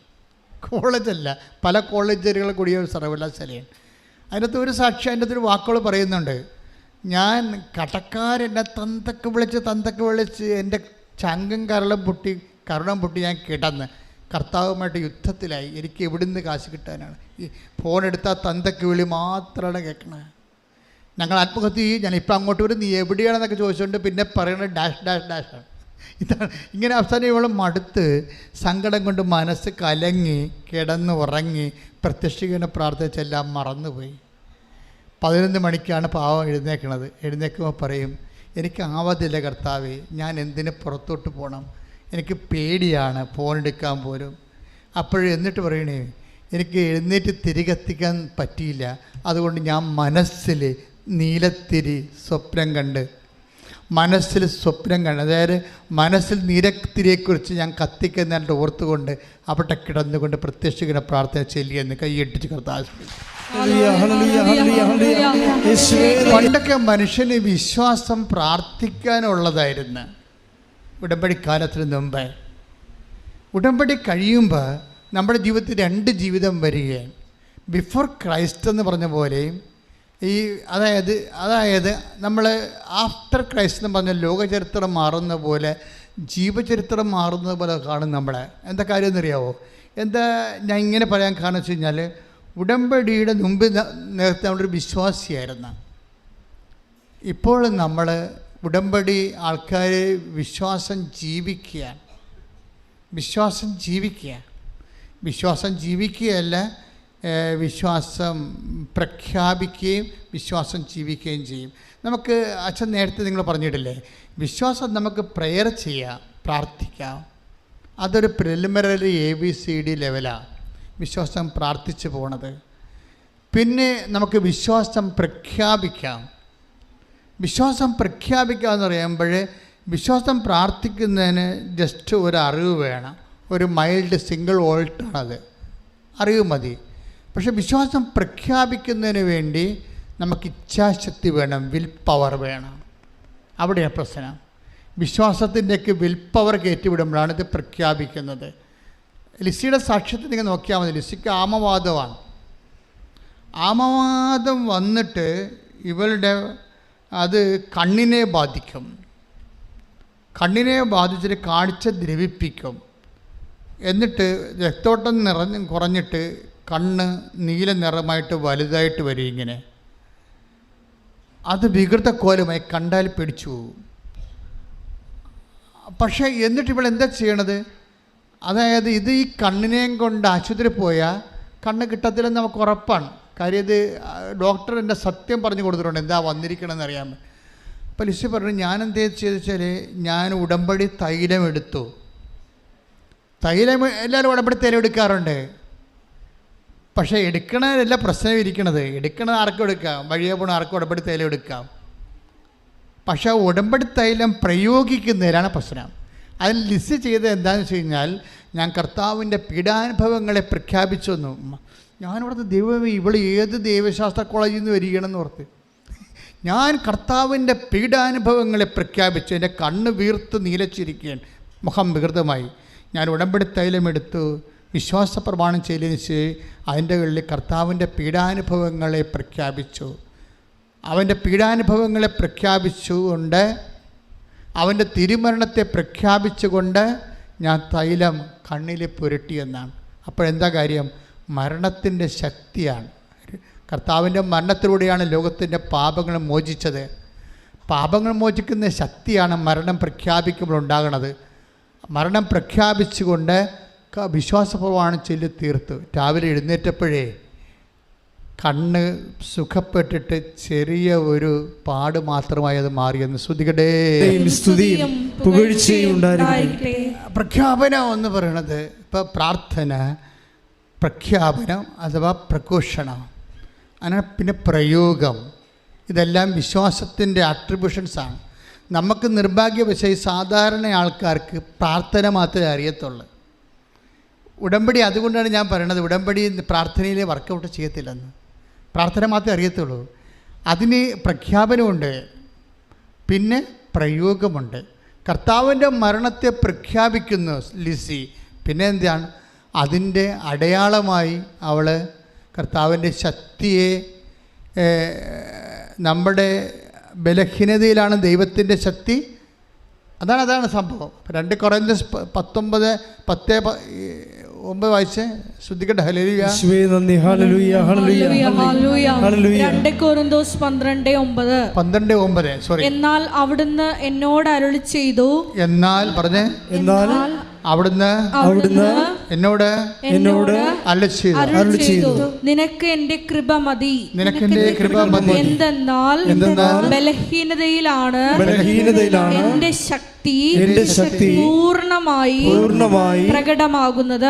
Speaker 1: കോളേജല്ല, പല കോളേജുകൾ കൂടിയ ഒരു സർവകലാശാലയാണ്. അതിനകത്ത് ഒരു സാക്ഷ്യം, അതിൻ്റെ അകത്തൊരു വാക്കുകൾ പറയുന്നുണ്ട്. ഞാൻ കടക്കാരെന്നെ തന്തക്ക് വിളിച്ച് എൻ്റെ ചങ്കും കരുണം പൊട്ടി ഞാൻ കിടന്ന് കർത്താവുമായിട്ട് യുദ്ധത്തിലായി. എനിക്ക് എവിടുന്ന് കാശ് കിട്ടാനാണ്? ഈ ഫോണെടുത്താൽ തന്തക്ക് വിളി മാത്രമാണ് കേൾക്കണത്. ഞങ്ങൾ ആത്മഹത്യ ചെയ്യും, ഞാനിപ്പോൾ അങ്ങോട്ട് വരും, നീ എവിടെയാണെന്നൊക്കെ ചോദിച്ചുകൊണ്ട് പിന്നെ പറയുന്നത് ഡാഷാണ്. ഇതാണ്. ഇങ്ങനെ അവസാനം ഇവൾ മടുത്ത് സങ്കടം കൊണ്ട് മനസ്സ് കലങ്ങി കിടന്ന് ഉറങ്ങി പ്രത്യക്ഷീകരണ പ്രാർത്ഥിച്ചെല്ലാം മറന്നുപോയി. 11 മണിക്കാണ് പാവം എഴുന്നേക്കണത്. എഴുന്നേക്കുമ്പോൾ പറയും, എനിക്ക് ആവതില്ല കർത്താവേ, ഞാൻ എന്തിന് പുറത്തോട്ട് പോകണം, എനിക്ക് പേടിയാണ് ഫോൺ എടുക്കാൻ പോലും. അപ്പോഴും എന്നിട്ട് പറയണേ, എനിക്ക് എഴുന്നേറ്റ് തിരികെത്തിക്കാൻ പറ്റിയില്ല, അതുകൊണ്ട് ഞാൻ മനസ്സിൽ നീലത്തിരി സ്വപ്നം കണ്ട്, അതായത് മനസ്സിൽ നീലത്തിരിയെക്കുറിച്ച് ഞാൻ കത്തിക്കുന്നതിൻ്റെ ഓർത്തുകൊണ്ട് അവിടെ കിടന്നുകൊണ്ട് പ്രത്യക്ഷീകരണ പ്രാർത്ഥന ചൊല്ലിയെന്ന് കൈയിട്ടിട്ട് കർത്താവ്. പണ്ടൊക്കെ മനുഷ്യന് വിശ്വാസം പ്രാർത്ഥിക്കാനുള്ളതായിരുന്നു. ഉടമ്പടി കാലത്തിന് മുമ്പേ. ഉടമ്പടി കഴിയുമ്പോൾ നമ്മുടെ ജീവിതത്തിൽ 2 ജീവിതം വരികയാണ്. ബിഫോർ ക്രൈസ്റ്റ് എന്ന് പറഞ്ഞ പോലെ അതായത് നമ്മൾ ആഫ്റ്റർ ക്രൈസ്റ്റ് എന്ന് പറഞ്ഞ ലോകചരിത്രം മാറുന്ന പോലെ ജീവചരിത്രം മാറുന്നത് പോലെ കാണും നമ്മളെ. എന്താ കാര്യം എന്നറിയാവോ? എന്താ ഞാൻ ഇങ്ങനെ പറയാൻ കാരണം വെച്ച് കഴിഞ്ഞാൽ, ഉടമ്പടിയുടെ മുമ്പ് നേരത്തെ നമ്മളൊരു വിശ്വാസിയായിരുന്നു. ഇപ്പോൾ നമ്മൾ ഉടമ്പടി ആൾക്കാർ വിശ്വാസം ജീവിക്കുകയല്ല, വിശ്വാസം പ്രഖ്യാപിക്കുകയും വിശ്വാസം ജീവിക്കുകയും ചെയ്യും. നമുക്ക് അച്ഛൻ നേരത്തെ നിങ്ങൾ പറഞ്ഞിട്ടില്ലേ, വിശ്വാസം നമുക്ക് പ്രെയർ ചെയ്യാം, പ്രാർത്ഥിക്കാം. അതൊരു പ്രിലിമിനറി ABCD ലെവലാണ് വിശ്വാസം പ്രാർത്ഥിച്ചു പോണത്. പിന്നെ നമുക്ക് വിശ്വാസം പ്രഖ്യാപിക്കാം. വിശ്വാസം പ്രഖ്യാപിക്കാമെന്ന് പറയുമ്പോൾ വിശ്വാസം പ്രാർത്ഥിക്കുന്നതിന് ജസ്റ്റ് ഒരു അറിവ് വേണം. ഒരു മൈൽഡ് സിംഗിൾ വോൾട്ടാണത്, അറിവ് മതി. പക്ഷെ വിശ്വാസം പ്രഖ്യാപിക്കുന്നതിന് വേണ്ടി നമുക്ക് ഇച്ഛാശക്തി വേണം, വിൽ പവർ വേണം. അവിടെയാണ് പ്രശ്നം. വിശ്വാസത്തിൻ്റെയൊക്കെ വിൽ പവർ കയറ്റിവിടുമ്പോഴാണ് ഇത് പ്രഖ്യാപിക്കുന്നത്. ലിസിയുടെ സാക്ഷ്യത്തിൽ നിങ്ങൾ നോക്കിയാൽ മതി. ലിസിക്ക് ആമവാദമാണ്. ആമവാദം വന്നിട്ട് ഇവളുടെ അത് കണ്ണിനെ ബാധിക്കും. കണ്ണിനെ ബാധിച്ചിട്ട് കാഴ്ച ദ്രവിപ്പിക്കും. എന്നിട്ട് രക്തോട്ടം കുറഞ്ഞിട്ട് കണ്ണ് നീല നിറമായിട്ട് വലുതായിട്ട് വരും. ഇങ്ങനെ അത് വികൃത കോലമായി കണ്ടാൽ പിടിച്ചു പോകും. പക്ഷേ എന്നിട്ട് ഇവൾ എന്താ ചെയ്യണത്? അതായത് ഇത് ഈ കണ്ണിനെയും കൊണ്ട് ആശുപത്രി പോയാൽ കണ്ണ് കിട്ടത്തില്ലെന്ന് നമുക്ക് ഉറപ്പാണ്. കാര്യം ഇത് ഡോക്ടർ എൻ്റെ സത്യം പറഞ്ഞു കൊടുത്തിട്ടുണ്ട് എന്താ വന്നിരിക്കണമെന്ന് അറിയാൻ. അപ്പോൾ ലിസി പറഞ്ഞു, ഞാനെന്താ ചെയ്തെന്ന് വെച്ചാൽ ഞാൻ ഉടമ്പടി തൈലം എടുത്തു. തൈലം എല്ലാവരും ഉടമ്പടി തൈലം എടുക്കാറുണ്ട്. പക്ഷേ എടുക്കണതല്ല പ്രശ്നം ഇരിക്കണത്. എടുക്കണത് ആർക്കും എടുക്കാം, വഴിയെ പോണ ആർക്കും ഉടമ്പടി തൈലം എടുക്കാം. പക്ഷേ ഉടമ്പടി തൈലം പ്രയോഗിക്കുന്നതിലാണ് പ്രശ്നം. അതിൽ ലിസ്റ്റ് ചെയ്തത് എന്താണെന്ന് വെച്ച് കഴിഞ്ഞാൽ, ഞാൻ കർത്താവിൻ്റെ പീഡാനുഭവങ്ങളെ പ്രഖ്യാപിച്ചു വന്നു. ഞാനിവിടുത്തെ ദൈവമേ, ഇവൾ ഏത് ദൈവശാസ്ത്ര കോളേജിൽ നിന്ന് വരികയാണെന്ന് ഓർത്ത് ഞാൻ കർത്താവിൻ്റെ പീഡാനുഭവങ്ങളെ പ്രഖ്യാപിച്ചു. എൻ്റെ കണ്ണ് വീർത്ത് നീലച്ചിരിക്കുകയാണ്, മുഖം വികൃതമായി. ഞാൻ ഉടമ്പടി തൈലമെടുത്തു, വിശ്വാസ പ്രമാണം ചെയ്യിച്ച് അതിൻ്റെ ഉള്ളിൽ കർത്താവിൻ്റെ പീഡാനുഭവങ്ങളെ പ്രഖ്യാപിച്ചു. അവൻ്റെ പീഡാനുഭവങ്ങളെ പ്രഖ്യാപിച്ചുകൊണ്ട്, അവൻ്റെ തിരുമരണത്തെ പ്രഖ്യാപിച്ചുകൊണ്ട് ഞാൻ തൈലം കണ്ണിൽ പുരട്ടിയെന്നാണ്. അപ്പോഴെന്താ കാര്യം? മരണത്തിൻ്റെ ശക്തിയാണ്. കർത്താവിൻ്റെ മരണത്തിലൂടെയാണ് ലോകത്തിൻ്റെ പാപങ്ങൾ മോചിച്ചത്. പാപങ്ങൾ മോചിക്കുന്ന ശക്തിയാണ് മരണം പ്രഖ്യാപിക്കുമ്പോൾ ഉണ്ടാകുന്നത്. മരണം പ്രഖ്യാപിച്ചുകൊണ്ട് വിശ്വാസപ്രമാണം ചൊല്ലി തീർത്തു. രാവിലെ എഴുന്നേറ്റപ്പോഴേ കണ്ണ് സുഖപ്പെട്ടിട്ട് ചെറിയ ഒരു പാട് മാത്രമായി അത് മാറിയെന്ന് സ്തുതിക്കട്ടെ.
Speaker 3: സ്തുതിയും പുകഴ്ചയും ഉണ്ടായിരിക്കട്ടെ.
Speaker 1: പ്രഖ്യാപനം എന്ന് പറയുന്നത് ഇപ്പോൾ പ്രാർത്ഥന, പ്രഖ്യാപനം അഥവാ പ്രഘോഷണം, അങ്ങനെ പിന്നെ പ്രയോഗം, ഇതെല്ലാം വിശ്വാസത്തിൻ്റെ ആട്രിബ്യൂഷൻസാണ്. നമുക്ക് നിർഭാഗ്യവശായി സാധാരണ ആൾക്കാർക്ക് പ്രാർത്ഥന മാത്രമേ അറിയത്തുള്ളൂ. ഉടമ്പടി, അതുകൊണ്ടാണ് ഞാൻ പറയണത് ഉടമ്പടി പ്രാർത്ഥനയിൽ വർക്കൗട്ട് ചെയ്യത്തില്ലെന്ന്. പ്രാർത്ഥന മാത്രമേ അറിയത്തുള്ളൂ. അതിന് പ്രഖ്യാപനമുണ്ട്, പിന്നെ പ്രയോഗമുണ്ട്. കർത്താവിൻ്റെ മരണത്തെ പ്രഖ്യാപിക്കുന്നു ലിസി. പിന്നെ എന്താണ് അതിൻ്റെ അടയാളമായി അവൾ കർത്താവിൻ്റെ ശക്തിയെ, നമ്മുടെ ബലഹീനതയിലാണ് ദൈവത്തിൻ്റെ ശക്തി. അതാണ് സംഭവം. 2 കൊരിന്ത്യർ 19:10-9 വായിച്ച് ശ്രദ്ധിക്കട്ടെ. ഹല്ലേലൂയ.
Speaker 3: യേശുവേ നന്ദി. ഹല്ലേലൂയ ഹല്ലേലൂയ ഹല്ലേലൂയ.
Speaker 2: 2 കൊരിന്ത്യർ 12:9.
Speaker 1: സോറി.
Speaker 2: എന്നാൽ അവിടുന്ന് എന്നോട് അരുളി ചെയ്തു.
Speaker 1: എന്നാൽ പറഞ്ഞേ.
Speaker 3: എന്നാൽ
Speaker 1: അവിടുന്ന് എന്നോട് അരുളി ചെയ്തു,
Speaker 2: നിനക്ക് എൻ്റെ കൃപ മതി. എന്തെന്നാൽ ബലഹീനതയിലാണ് എൻ്റെ ശക്തി പൂർണ്ണമായി പ്രകടമാകുന്നത്.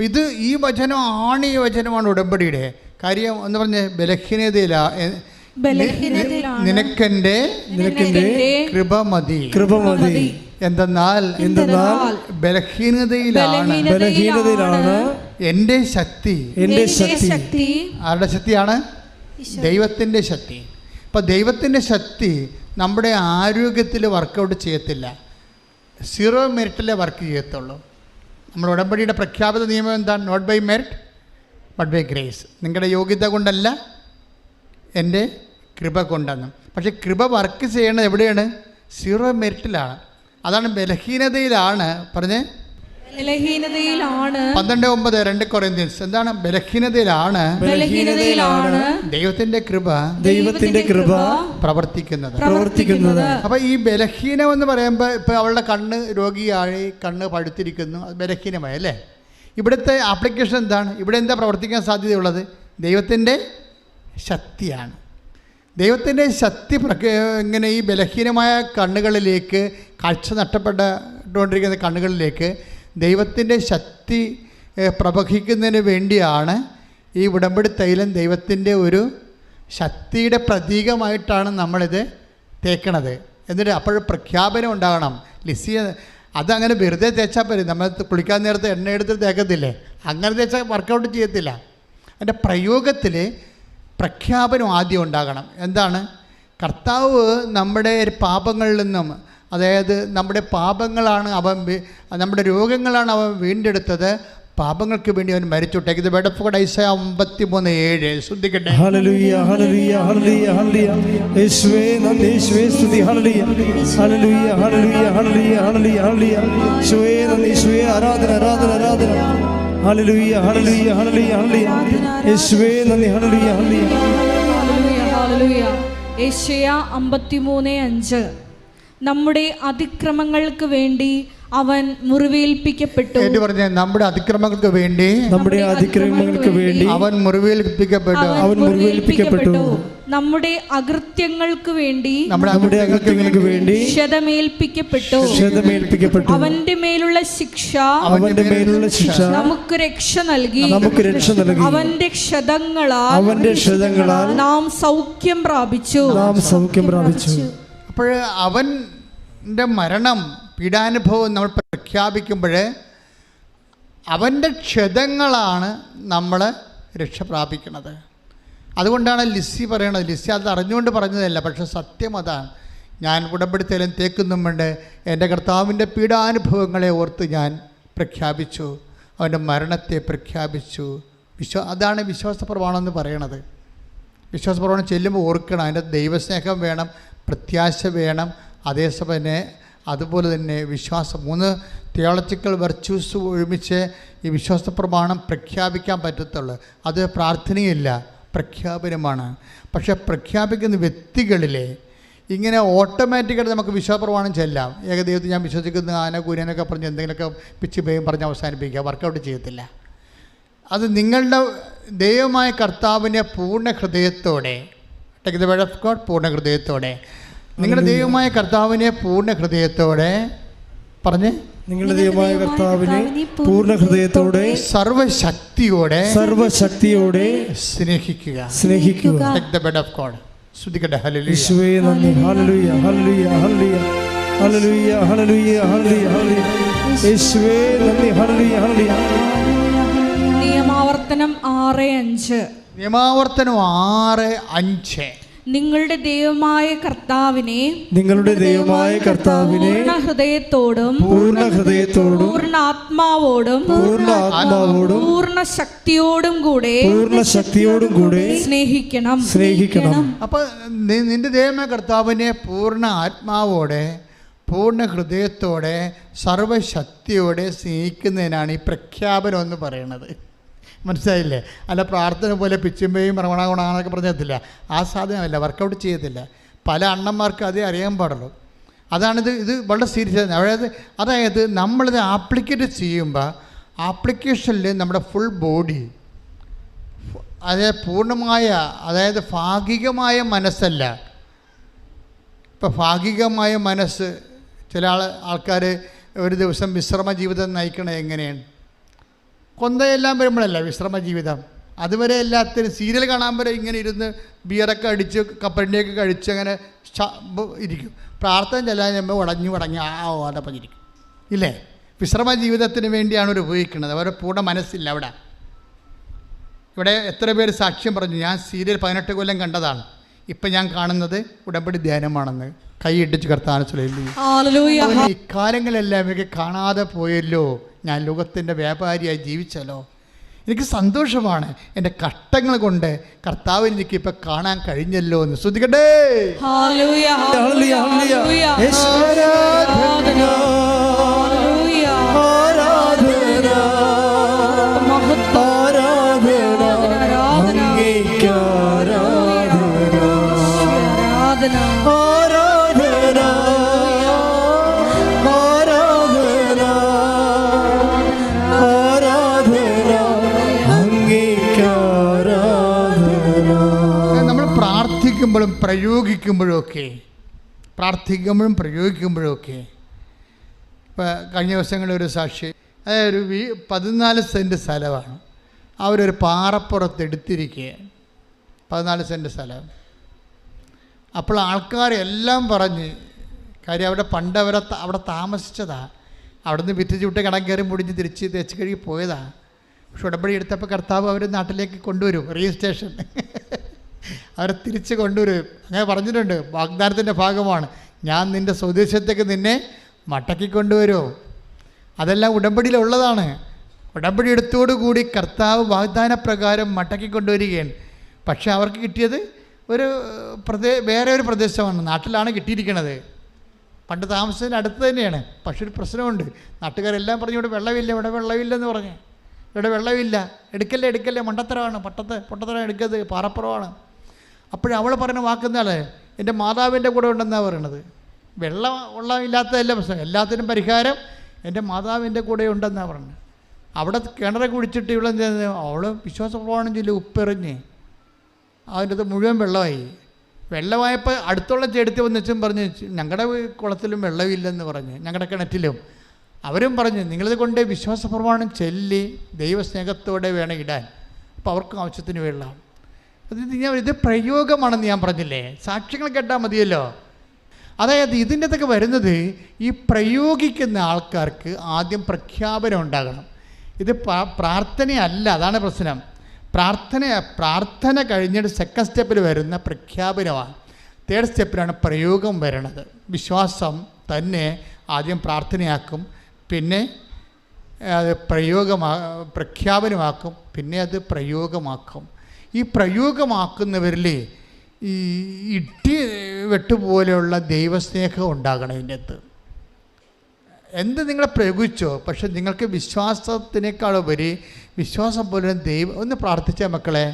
Speaker 1: ഇത് ഈ വചനം ആണ്, ഈ വചനമാണ് ഉടമ്പടിയുടെ കാര്യം എന്ന് പറഞ്ഞ് ബലഹീനതയിലാണ് നിനക്കെന്റെ കൃപ മതി. എന്തെന്നാൽ ബലഹീനതയിലാണ് എൻ്റെ ശക്തി. ആരുടെ ശക്തിയാണ്? ദൈവത്തിൻ്റെ ശക്തി. അപ്പം ദൈവത്തിൻ്റെ ശക്തി നമ്മുടെ ആരോഗ്യത്തിൽ വർക്കൗട്ട് ചെയ്യത്തില്ല, 0 മെറിറ്റിലെ വർക്ക് ചെയ്യത്തുള്ളൂ. നമ്മൾ ഉടമ്പടിയുടെ പ്രഖ്യാപിത നിയമം എന്താണ്? Not by merit but by grace. നിങ്ങളുടെ യോഗ്യത കൊണ്ടല്ല, എൻ്റെ കൃപ കൊണ്ടെന്ന്. പക്ഷേ കൃപ വർക്ക് ചെയ്യേണ്ടത് എവിടെയാണ്? 0 മെറിറ്റിലാണ്. അതാണ് ബലഹീനതയിലാണ്. പറഞ്ഞേ. 12:9 2 കൊരിന്ത്യൻസ്. എന്താണ് ബലഹീനതയിലാണ് ദൈവത്തിന്റെ കൃപ പ്രവർത്തിക്കുന്നത്. അപ്പൊ ഈ ബലഹീനം എന്ന് പറയുമ്പോൾ ഇപ്പൊ അവളുടെ കണ്ണ് രോഗിയായി, കണ്ണ് പഴുത്തിരിക്കുന്നു, അത് ബലഹീനമായി അല്ലേ? ഇവിടുത്തെ ആപ്ലിക്കേഷൻ എന്താണ്? ഇവിടെ എന്താ പ്രവർത്തിക്കാൻ സാധ്യതയുള്ളത്? ദൈവത്തിൻ്റെ ശക്തിയാണ്. ദൈവത്തിൻ്റെ ശക്തി ഇങ്ങനെ ഈ ബലഹീനമായ കണ്ണുകളിലേക്ക്, കാഴ്ച നഷ്ടപ്പെട്ടുകൊണ്ടിരിക്കുന്ന കണ്ണുകളിലേക്ക് ദൈവത്തിൻ്റെ ശക്തി പ്രവഹിക്കുന്നതിന് വേണ്ടിയാണ് ഈ ഉടമ്പടി തൈലം ദൈവത്തിൻ്റെ ഒരു ശക്തിയുടെ പ്രതീകമായിട്ടാണ് നമ്മളിത് തേക്കണത്. എന്നിട്ട് അപ്പോൾ പ്രഖ്യാപനം ഉണ്ടാകണം. ലിസിയ അതങ്ങനെ വെറുതെ തേച്ചാൽ പോലും, നമ്മൾ കുളിക്കാൻ നേരത്തെ എണ്ണ എടുത്ത് തേക്കത്തില്ലേ, അങ്ങനെ തേച്ചാൽ വർക്കൗട്ട് ചെയ്യത്തില്ല. അതിൻ്റെ പ്രയോഗത്തിൽ പ്രഖ്യാപനം ആദ്യം ഉണ്ടാകണം. എന്താണ്? കർത്താവ് നമ്മുടെ പാപങ്ങളിൽ നിന്നും, അതായത് നമ്മുടെ പാപങ്ങളാണ് അവൻ, നമ്മുടെ രോഗങ്ങളാണ് അവൻ വീണ്ടെടുത്തത്, പാപങ്ങൾക്ക് വേണ്ടി അവൻ മരിച്ചു. Take the word of God, Isaiah 53:7. ശ്രദ്ധിക്കട്ടെ.
Speaker 3: ഹല്ലേലൂയ ഹല്ലേലൂയ ഹല്ലേലൂയ ഹല്ലേലൂയ. യേശുവേ നന്ദി, യേശുവേ സ്തുതി. ഹല്ലേലൂയ ഹല്ലേലൂയ ഹല്ലേലൂയ ഹല്ലേലൂയ ഹല്ലേലൂയ ഹല്ലേലൂയ. യേശുവേ നന്ദി, യേശുവേ ആരാധന ആരാധന ആരാധന. ഹല്ലേലൂയ ഹല്ലേലൂയ ഹല്ലേലൂയ ഹല്ലേലൂയ. യേശുവേ നന്ദി. ഹല്ലേലൂയ ഹല്ലേലൂയ
Speaker 2: ഹല്ലേലൂയ. യെശയ്യ 53:5. നമ്മുടെ അതിക്രമങ്ങൾക്ക് വേണ്ടി അവൻ മുറിവേൽപ്പിക്കപ്പെട്ടു.
Speaker 1: നമ്മുടെ അതിക്രമങ്ങൾക്ക് വേണ്ടി
Speaker 2: അവൻ മുറിവേൽപ്പിക്കപ്പെട്ടു. നമ്മുടെ അകൃത്യങ്ങൾക്ക് വേണ്ടി ക്ഷതമേൽപ്പിക്കപ്പെട്ടു. അവന്റെ മേലുള്ള ശിക്ഷ നമുക്ക് രക്ഷ നൽകി. അവന്റെ ക്ഷതങ്ങളാൽ നാം സൗഖ്യം പ്രാപിച്ചു.
Speaker 1: അപ്പോൾ അവൻ്റെ മരണം, പീഡാനുഭവം നമ്മൾ പ്രഖ്യാപിക്കുമ്പോൾ അവൻ്റെ ക്ഷതങ്ങളാണ് നമ്മൾ രക്ഷ പ്രാപിക്കുന്നത്. അതുകൊണ്ടാണ് ലിസി പറയണത്. ലിസി അത് അറിഞ്ഞുകൊണ്ട് പറഞ്ഞതല്ല, പക്ഷെ സത്യം അതാണ്. ഞാൻ ഉടമ്പടിത്തേലും തേക്കുന്നും വേണ്ട എൻ്റെ കർത്താവിൻ്റെ പീഡാനുഭവങ്ങളെ ഓർത്ത് ഞാൻ പ്രഖ്യാപിച്ചു, അവൻ്റെ മരണത്തെ പ്രഖ്യാപിച്ചു. അതാണ് വിശ്വാസപ്രമാണം എന്ന് പറയണത്. വിശ്വാസപ്രമാണം ചെല്ലുമ്പോൾ ഓർക്കണം, അതിൻ്റെ ദൈവസ്നേഹം വേണം, പ്രത്യാശ വേണം, അതേസമയം അതുപോലെ തന്നെ വിശ്വാസം. 3 തിയോളജിക്കൽ വെർച്യൂസ് ഒരുമിച്ച് ഈ വിശ്വാസ പ്രമാണം പ്രഖ്യാപിക്കാൻ പറ്റത്തുള്ളൂ. അത് പ്രാർത്ഥനയില്ല, പ്രഖ്യാപനമാണ്. പക്ഷേ പ്രഖ്യാപിക്കുന്ന വ്യക്തികളിലെ ഇങ്ങനെ ഓട്ടോമാറ്റിക്കായിട്ട് നമുക്ക് വിശ്വാസ പ്രമാണം ചെല്ലാം. ഏകദൈവത്തിൽ ഞാൻ വിശ്വസിക്കുന്ന ആന കൂരനൊക്കെ പറഞ്ഞ് എന്തെങ്കിലുമൊക്കെ പിച്ച് പേയും പറഞ്ഞ് അവസാനിപ്പിക്കുക, വർക്കൗട്ട് ചെയ്യത്തില്ല. അത് നിങ്ങളുടെ ദൈവമായ കർത്താവിനെ പൂർണ്ണ ഹൃദയത്തോടെ, take the word of God, പൂർണ്ണ ഹൃദയത്തോടെ, നിങ്ങളുടെ ദൈവമായ കർത്താവിനെ പൂർണ്ണ ഹൃദയത്തോടെ പറഞ്ഞ്,
Speaker 3: നിങ്ങളുടെ ദൈവമായ കർത്താവിനെ പൂർണ്ണ ഹൃദയത്തോടെ
Speaker 1: സർവശക്തിയോടെ സ്നേഹിക്കുക. Take the word of God. സ്തുതിക്കട്ടെ. ഹല്ലേലൂയ.
Speaker 3: യേശുവേ നന്ദി. ഹല്ലേലൂയ ഹല്ലേലൂയ ഹല്ലേലൂയ ഹല്ലേലൂയ ഹല്ലേലൂയ ഹല്ലേലൂയ ഹല്ലേലൂയ. യേശുവേ നന്ദി. ഹല്ലേലൂയ ഹല്ലേലൂയ.
Speaker 2: നിയമാവർത്തനം 6:5.
Speaker 1: നിയമാവർത്തനം 6:5.
Speaker 2: നിങ്ങളുടെ ദൈവമായ കർത്താവിനെ
Speaker 3: പൂർണ്ണ
Speaker 2: ഹൃദയത്തോടും
Speaker 3: പൂർണ്ണ
Speaker 2: ആത്മാവോടും പൂർണ്ണ ശക്തിയോടും കൂടെ സ്നേഹിക്കണം.
Speaker 1: അപ്പൊ നിന്റെ ദൈവമായ കർത്താവിനെ പൂർണ്ണ ആത്മാവോടെ, പൂർണ്ണ ഹൃദയത്തോടെ, സർവശക്തിയോടെ സ്നേഹിക്കുന്നതിനാണ് ഈ പ്രഖ്യാപനം എന്ന് പറയുന്നത്. മനസ്സിലായില്ലേ? അല്ല പ്രാർത്ഥന പോലെ പിച്ചുമ്പയും റമണഗുണാന്നൊക്കെ പറഞ്ഞില്ല. ആ സാധനമല്ല, വർക്കൗട്ട് ചെയ്യത്തില്ല. പല അണ്ണന്മാർക്ക് അതേ അറിയാൻ പാടുള്ളൂ. അതാണിത്. ഇത് വളരെ സീരിയസ്. അതായത് നമ്മളിത് ആപ്ലിക്കേറ്റ് ചെയ്യുമ്പോൾ ആപ്ലിക്കേഷനിൽ നമ്മുടെ ഫുൾ ബോഡി, അതായത് പൂർണ്ണമായ, അതായത് ഭാഗികമായ മനസ്സല്ല. ഇപ്പോൾ ഭാഗികമായ മനസ്സ്, ചില ആൾക്കാർ ഒരു ദിവസം വിശ്രമ ജീവിതം നയിക്കണത് എങ്ങനെയാണ്? കൊന്തയെല്ലാം വരുമ്പോഴല്ല വിശ്രമ ജീവിതം. അതുവരെ എല്ലാത്തിനും സീരിയൽ കാണാൻ വരെ ഇങ്ങനെ ഇരുന്ന് ബിയറൊക്കെ അടിച്ച് കപ്പലിൻ്റെയൊക്കെ കഴിച്ച് അങ്ങനെ ഇരിക്കും. പ്രാർത്ഥന ചെല്ലാൻ ചെല്ലുമ്പോൾ ഉടഞ്ഞ് അതപ്പം ഇരിക്കും. ഇല്ലേ? വിശ്രമ ജീവിതത്തിന് വേണ്ടിയാണ് അവർ ഉപയോഗിക്കുന്നത്. അവരുടെ പൂർണ്ണ മനസ്സില്ല അവിടെ. ഇവിടെ എത്ര പേര് സാക്ഷ്യം പറഞ്ഞു, ഞാൻ സീരിയൽ 18 കൊല്ലം കണ്ടതാണ്, ഇപ്പം ഞാൻ കാണുന്നത് ഉടമ്പടി ധ്യാനമാണെന്ന്. കൈയിട്ടിച്ച് കർത്താവിനെ സ്തുതിക്കുന്നു. ഇക്കാര്യങ്ങളെല്ലാം എനിക്ക് കാണാതെ പോയല്ലോ, ഞാൻ ലോകത്തിൻ്റെ വ്യാപാരിയായി ജീവിച്ചല്ലോ. എനിക്ക് സന്തോഷമാണ്, എൻ്റെ കഷ്ടങ്ങൾ കൊണ്ട് കർത്താവിന് എനിക്കിപ്പോൾ കാണാൻ കഴിഞ്ഞല്ലോ എന്ന്. ശ്രദ്ധിക്കട്ടെ. പ്രാർത്ഥിക്കുമ്പോഴും പ്രയോഗിക്കുമ്പോഴൊക്കെ ഇപ്പോൾ കഴിഞ്ഞ ദിവസങ്ങളിൽ ഒരു സാക്ഷി, അതായത് ഒരു 14 സെൻറ്റ് സ്ഥലമാണ് അവരൊരു പാറപ്പുറത്ത് എടുത്തിരിക്കുക. 14 സെൻറ്റ് സ്ഥലം. അപ്പോൾ ആൾക്കാരെല്ലാം പറഞ്ഞ്, കാര്യം അവിടെ പണ്ട് അവിടെ താമസിച്ചതാണ്, അവിടെ നിന്ന് വിറ്റ് ചുട്ട് കടം കയറി മുടിഞ്ഞ് തിരിച്ച് തേച്ച് കഴുകി പോയതാണ്. പക്ഷെ ഉടമ്പടി എടുത്തപ്പോൾ കർത്താവ് അവർ നാട്ടിലേക്ക് കൊണ്ടുവരും, രജിസ്ട്രേഷൻ അവരെ തിരിച്ച് കൊണ്ടുവരും. അങ്ങനെ പറഞ്ഞിട്ടുണ്ട്, വാഗ്ദാനത്തിൻ്റെ ഭാഗമാണ്, ഞാൻ നിൻ്റെ സ്വദേശത്തേക്ക് നിന്നെ മടക്കിക്കൊണ്ടുവരും. അതെല്ലാം ഉടമ്പടിയിലുള്ളതാണ്. ഉടമ്പടി എടുത്തോടുകൂടി കർത്താവ് വാഗ്ദാനപ്രകാരം മടക്കിക്കൊണ്ടുവരികയാണ്. പക്ഷെ അവർക്ക് കിട്ടിയത് വേറെ ഒരു പ്രദേശമാണ്, നാട്ടിലാണ് കിട്ടിയിരിക്കുന്നത്. പണ്ട് താമസിച്ചതിന് അടുത്ത് തന്നെയാണ്. പക്ഷെ ഒരു പ്രശ്നമുണ്ട്, നാട്ടുകാരെല്ലാം പറഞ്ഞു ഇവിടെ വെള്ളമില്ലെന്ന് പറഞ്ഞു. ഇവിടെ വെള്ളമില്ല, എടുക്കല്ലേ, മണ്ടത്തരമാണ്, പൊട്ടത്തരം എടുക്കരുത്, പാറപ്പുറമാണ്. അപ്പോഴവൾ പറയുന്ന വാക്കെന്നാണ്, എൻ്റെ മാതാവിൻ്റെ കൂടെ ഉണ്ടെന്നാണ് പറയണത്. വെള്ളം ഇല്ലാത്തതല്ല പ്രശ്നം, എല്ലാത്തിനും പരിഹാരം എൻ്റെ മാതാവിൻ്റെ കൂടെ ഉണ്ടെന്നാണ് പറഞ്ഞത്. അവിടെ കിണറെ കുടിച്ചിട്ട് ഇവിടെ അവൾ വിശ്വാസപ്രമാണം ചൊല്ലി ഉപ്പെറിഞ്ഞ് അതിൻ്റെ മുഴുവൻ വെള്ളമായി. വെള്ളമായപ്പോൾ അടുത്തുള്ള ചെടുത്ത് വന്നിച്ചും പറഞ്ഞ് ഞങ്ങളുടെ കുളത്തിലും വെള്ളമില്ലെന്ന് പറഞ്ഞ്, ഞങ്ങളുടെ കിണറ്റിലും. അവരും പറഞ്ഞ് നിങ്ങളിത് കൊണ്ട് വിശ്വാസപ്രമാണം ചൊല്ലി ദൈവസ്നേഹത്തോടെ വേണം ഇടാൻ. അപ്പോൾ അവർക്കും ആവശ്യത്തിന് വെള്ളം. ഇത് പ്രയോഗമാണെന്ന് ഞാൻ പറഞ്ഞില്ലേ, സാക്ഷ്യങ്ങൾ കേട്ടാൽ മതിയല്ലോ. അതായത് ഇതിൻ്റെ അകത്തൊക്കെ വരുന്നത് ഈ പ്രയോഗിക്കുന്ന ആൾക്കാർക്ക് ആദ്യം പ്രഖ്യാപനം ഉണ്ടാകണം. ഇത് പ്രാർത്ഥനയല്ല, അതാണ് പ്രശ്നം. പ്രാർത്ഥന കഴിഞ്ഞിട്ട് സെക്കൻഡ് സ്റ്റെപ്പിൽ വരുന്ന പ്രഖ്യാപനമാണ്. തേർഡ് സ്റ്റെപ്പിലാണ് പ്രയോഗം വരണത്. വിശ്വാസം തന്നെ ആദ്യം പ്രാർത്ഥനയാക്കും, പിന്നെ അത് പ്രഖ്യാപനമാക്കും, പിന്നെ അത് പ്രയോഗമാക്കും. ഈ പ്രയോഗമാക്കുന്നവരിൽ ഈ ഇട്ടി വെട്ടുപോലെയുള്ള ദൈവസ്നേഹം ഉണ്ടാകണം ഇതിൻ്റെ അകത്ത്. എന്ത് നിങ്ങളെ പ്രയോഗിച്ചോ, പക്ഷെ നിങ്ങൾക്ക് വിശ്വാസത്തിനേക്കാളുപരി വിശ്വാസം പോലെ ദൈവം ഒന്ന് പ്രാർത്ഥിച്ച മക്കളെ,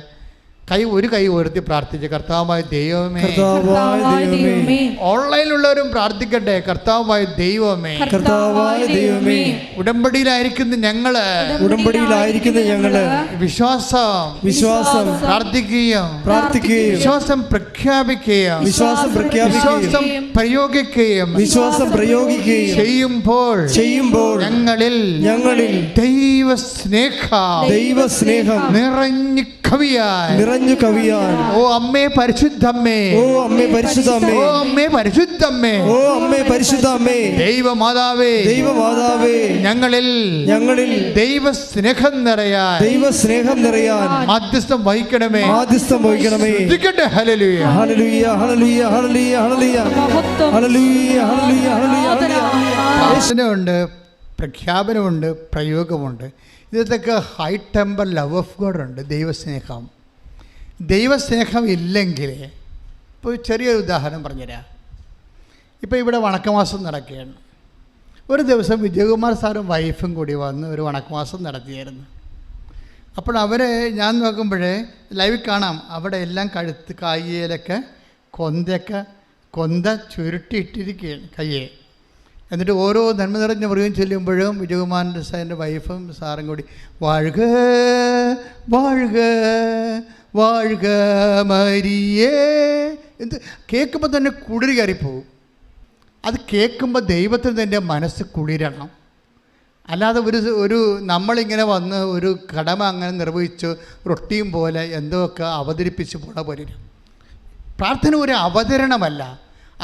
Speaker 1: ഒരു കൈ ഉയർത്തി പ്രാർത്ഥിച്ച്, കർത്താവായ ദൈവമേ.
Speaker 2: കർത്താവായ ദൈവമേ.
Speaker 1: ഓൺലൈനിലുള്ളവരും പ്രാർത്ഥിക്കട്ടെ, കർത്താവായ ദൈവമേ.
Speaker 2: കർത്താവായ ദൈവമേ.
Speaker 1: ഉടമ്പടിയിലായിരിക്കുന്ന ഞങ്ങള് വിശ്വാസം പ്രാർത്ഥിക്കുകയും വിശ്വാസം പ്രഖ്യാപിക്കുകയും വിശ്വാസം പ്രയോഗിക്കുകയും ചെയ്യുമ്പോൾ ഞങ്ങളിൽ ദൈവസ്നേഹം നിറഞ്ഞു കവിയാൻ ഓ അമ്മേ പരിശുദ്ധമ്മേ,
Speaker 3: ഓ അമ്മേ പരിശുദ്ധമ്മേ,
Speaker 1: ഓ അമ്മേ പരിശുദ്ധമ്മേ,
Speaker 3: ഓ അമ്മേ പരിശുദ്ധമ്മേ,
Speaker 1: ദൈവമാതാവേ, ഞങ്ങളിൽ ദൈവസ്നേഹം നിറയാൻ മധ്യസ്ഥം വഹിക്കണമേ. ശ്രദ്ധിക്കട്ടെ. ഹല്ലേലൂയ,
Speaker 3: ഹല്ലേലൂയ, ഹല്ലേലൂയ, ഹല്ലേലൂയ, ഹല്ലേലൂയ, ഹല്ലേലൂയ, ഹല്ലേലൂയ.
Speaker 1: പ്രാർത്ഥനയുണ്ട്, പ്രഖ്യാപനമുണ്ട്, പ്രയോഗമുണ്ട്. ഇതിലൊക്കെ high temper love of God ഉണ്ട്. ദൈവസ്നേഹം ഇല്ലെങ്കിൽ, ഇപ്പോൾ ചെറിയൊരു ഉദാഹരണം പറഞ്ഞുതരാം. ഇപ്പോൾ ഇവിടെ വണക്കമാസം നടക്കുകയാണ്. ഒരു ദിവസം വിജയകുമാർ സാറും വൈഫും കൂടി വന്ന് ഒരു വണക്കമാസം നടത്തിയായിരുന്നു. അപ്പോൾ ഞാൻ നോക്കുമ്പോഴേ ലൈവിൽ കാണാം, അവിടെ എല്ലാം കഴുത്ത് കയ്യിലൊക്കെ കൊന്ത ചുരുട്ടിയിട്ടിരിക്കുകയാണ് കയ്യെ. എന്നിട്ട് ഓരോ നന്മ നിറഞ്ഞ മൃഗം ചെല്ലുമ്പോഴും വിജയകുമാറിൻ്റെ സാറിൻ്റെ വൈഫും സാറും കൂടി വാഴുക വാഴുക വാഴുക മരിയേ എന്ത് കേൾക്കുമ്പോൾ തന്നെ കുളിര് കയറിപ്പോവും. അത് കേൾക്കുമ്പോൾ ദൈവത്തിന് തന്നെ മനസ്സ് കുളിരണം. അല്ലാതെ ഒരു നമ്മളിങ്ങനെ വന്ന് ഒരു കടമ അങ്ങനെ നിർവഹിച്ച് റൊട്ടിയും പോലെ എന്തൊക്കെ അവതരിപ്പിച്ച് പോണ പോലെ. പ്രാർത്ഥന ഒരു അവതരണമല്ല,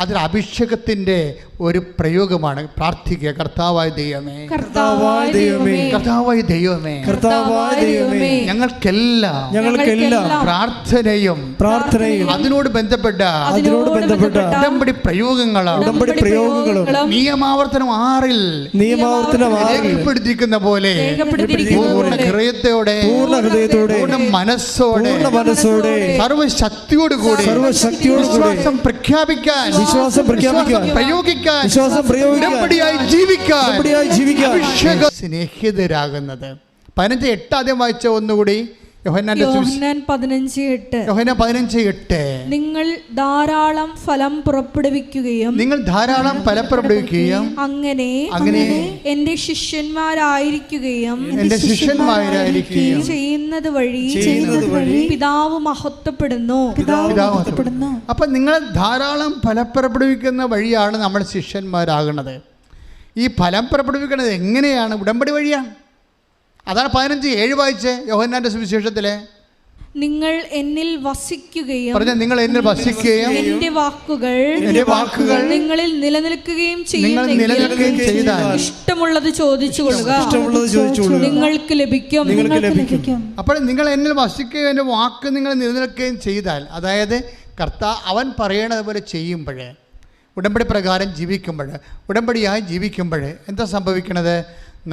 Speaker 1: അതൊരു അഭിഷേകത്തിൻ്റെ ഒരു പ്രയോഗമാണ്. പ്രാർത്ഥിക്കുക, കർത്താവായ ദൈവമേ,
Speaker 2: കർത്താവായ ദൈവമേ,
Speaker 1: കർത്താവായ ദൈവമേ,
Speaker 2: കർത്താവായ ദൈവമേ,
Speaker 1: ഞങ്ങൾക്കെല്ലാം പ്രാർത്ഥനയും അതിനോട് ബന്ധപ്പെട്ട ഉടമ്പടി പ്രയോഗങ്ങളും നിയമാവർത്തനം 6 രേഖപ്പെടുത്തിയിരിക്കുന്ന പോലെ പൂർണ്ണ ഹൃദയത്തോടെ പൂർണ്ണ മനസ്സോടെ സർവശക്തിയോടുകൂടി വിശ്വാസം പ്രഖ്യാപിക്കാൻ, പ്രയോഗിക്കാൻ, ഉടമ്പടിയായി ജീവിക്കാൻ സ്നേഹിതരാകുന്നത്. 15:8 വായിച്ച ഒന്നുകൂടി. യോഹന്നാൻ 15:8.
Speaker 2: നിങ്ങൾ ധാരാളം ഫലം പുറപ്പെടുവിക്കുകയും അങ്ങനെ എന്റെ ശിഷ്യന്മാരായിരിക്കുകയും ചെയ്യുന്നത് വഴി പിതാവ് മഹത്വപ്പെടുന്നു.
Speaker 1: അപ്പം നിങ്ങൾ ധാരാളം ഫലം പുറപ്പെടുവിക്കുന്ന വഴിയാണ് നമ്മൾ ശിഷ്യന്മാരാകുന്നത്. ഈ ഫലം പുറപ്പെടുവിക്കുന്നത് എങ്ങനെയാണ്? ഉടമ്പടി വഴിയാണ്. അതാണ് 15:7 വായിച്ചേ യോഹന്നാന്റെ സുവിശേഷത്തിലെ.
Speaker 2: നിങ്ങൾ എന്നിൽ വസിക്കുകയും
Speaker 1: എന്റെ വാക്കുകൾ
Speaker 2: നിങ്ങളിൽ നിലനിൽക്കുകയും ചെയ്താൽ ഇഷ്ടമുള്ളത് ചോദിച്ചുകൊള്ളുക, നിങ്ങൾക്ക് ലഭിക്കും.
Speaker 1: അപ്പോൾ നിങ്ങൾ എന്നിൽ വസിക്കുകയും എൻ്റെ വാക്ക് നിങ്ങൾ നിലനിൽക്കുകയും ചെയ്താൽ, അതായത് അവൻ പറയണത് പോലെ ചെയ്യുമ്പോൾ, ഉടമ്പടി പ്രകാരം ഉടമ്പടിയായി ജീവിക്കുമ്പോൾ എന്താ സംഭവിക്കണത്?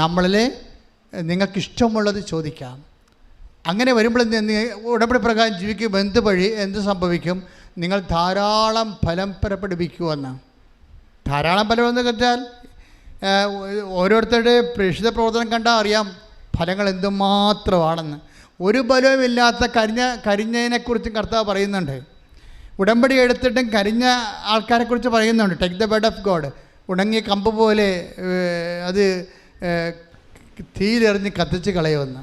Speaker 1: നമ്മളിൽ നിങ്ങൾക്കിഷ്ടമുള്ളത് ചോദിക്കാം. അങ്ങനെ വരുമ്പോൾ ഉടമ്പടി പ്രകാരം ജീവിക്കുമ്പോൾ എന്ത് സംഭവിക്കും? നിങ്ങൾ ധാരാളം ഫലം പുറപ്പെടുവിക്കുമെന്ന്. ധാരാളം ഫലം എന്ന് വെച്ചാൽ ഓരോരുത്തരുടെ പ്രേക്ഷിത പ്രവർത്തനം കണ്ടാൽ അറിയാം ഫലങ്ങൾ എന്തുമാത്രമാണെന്ന്. ഒരു ഫലവുമില്ലാത്ത കരിഞ്ഞതിനെക്കുറിച്ചും കർത്താവ് പറയുന്നുണ്ട്. ഉടമ്പടി എടുത്തിട്ടും കരിഞ്ഞ ആൾക്കാരെക്കുറിച്ച് പറയുന്നുണ്ട്. Take the word of God. ഉണങ്ങിയ കമ്പ് പോലെ അത് തീയിലെറിഞ്ഞ് കത്തിച്ച് കളയുമെന്ന്.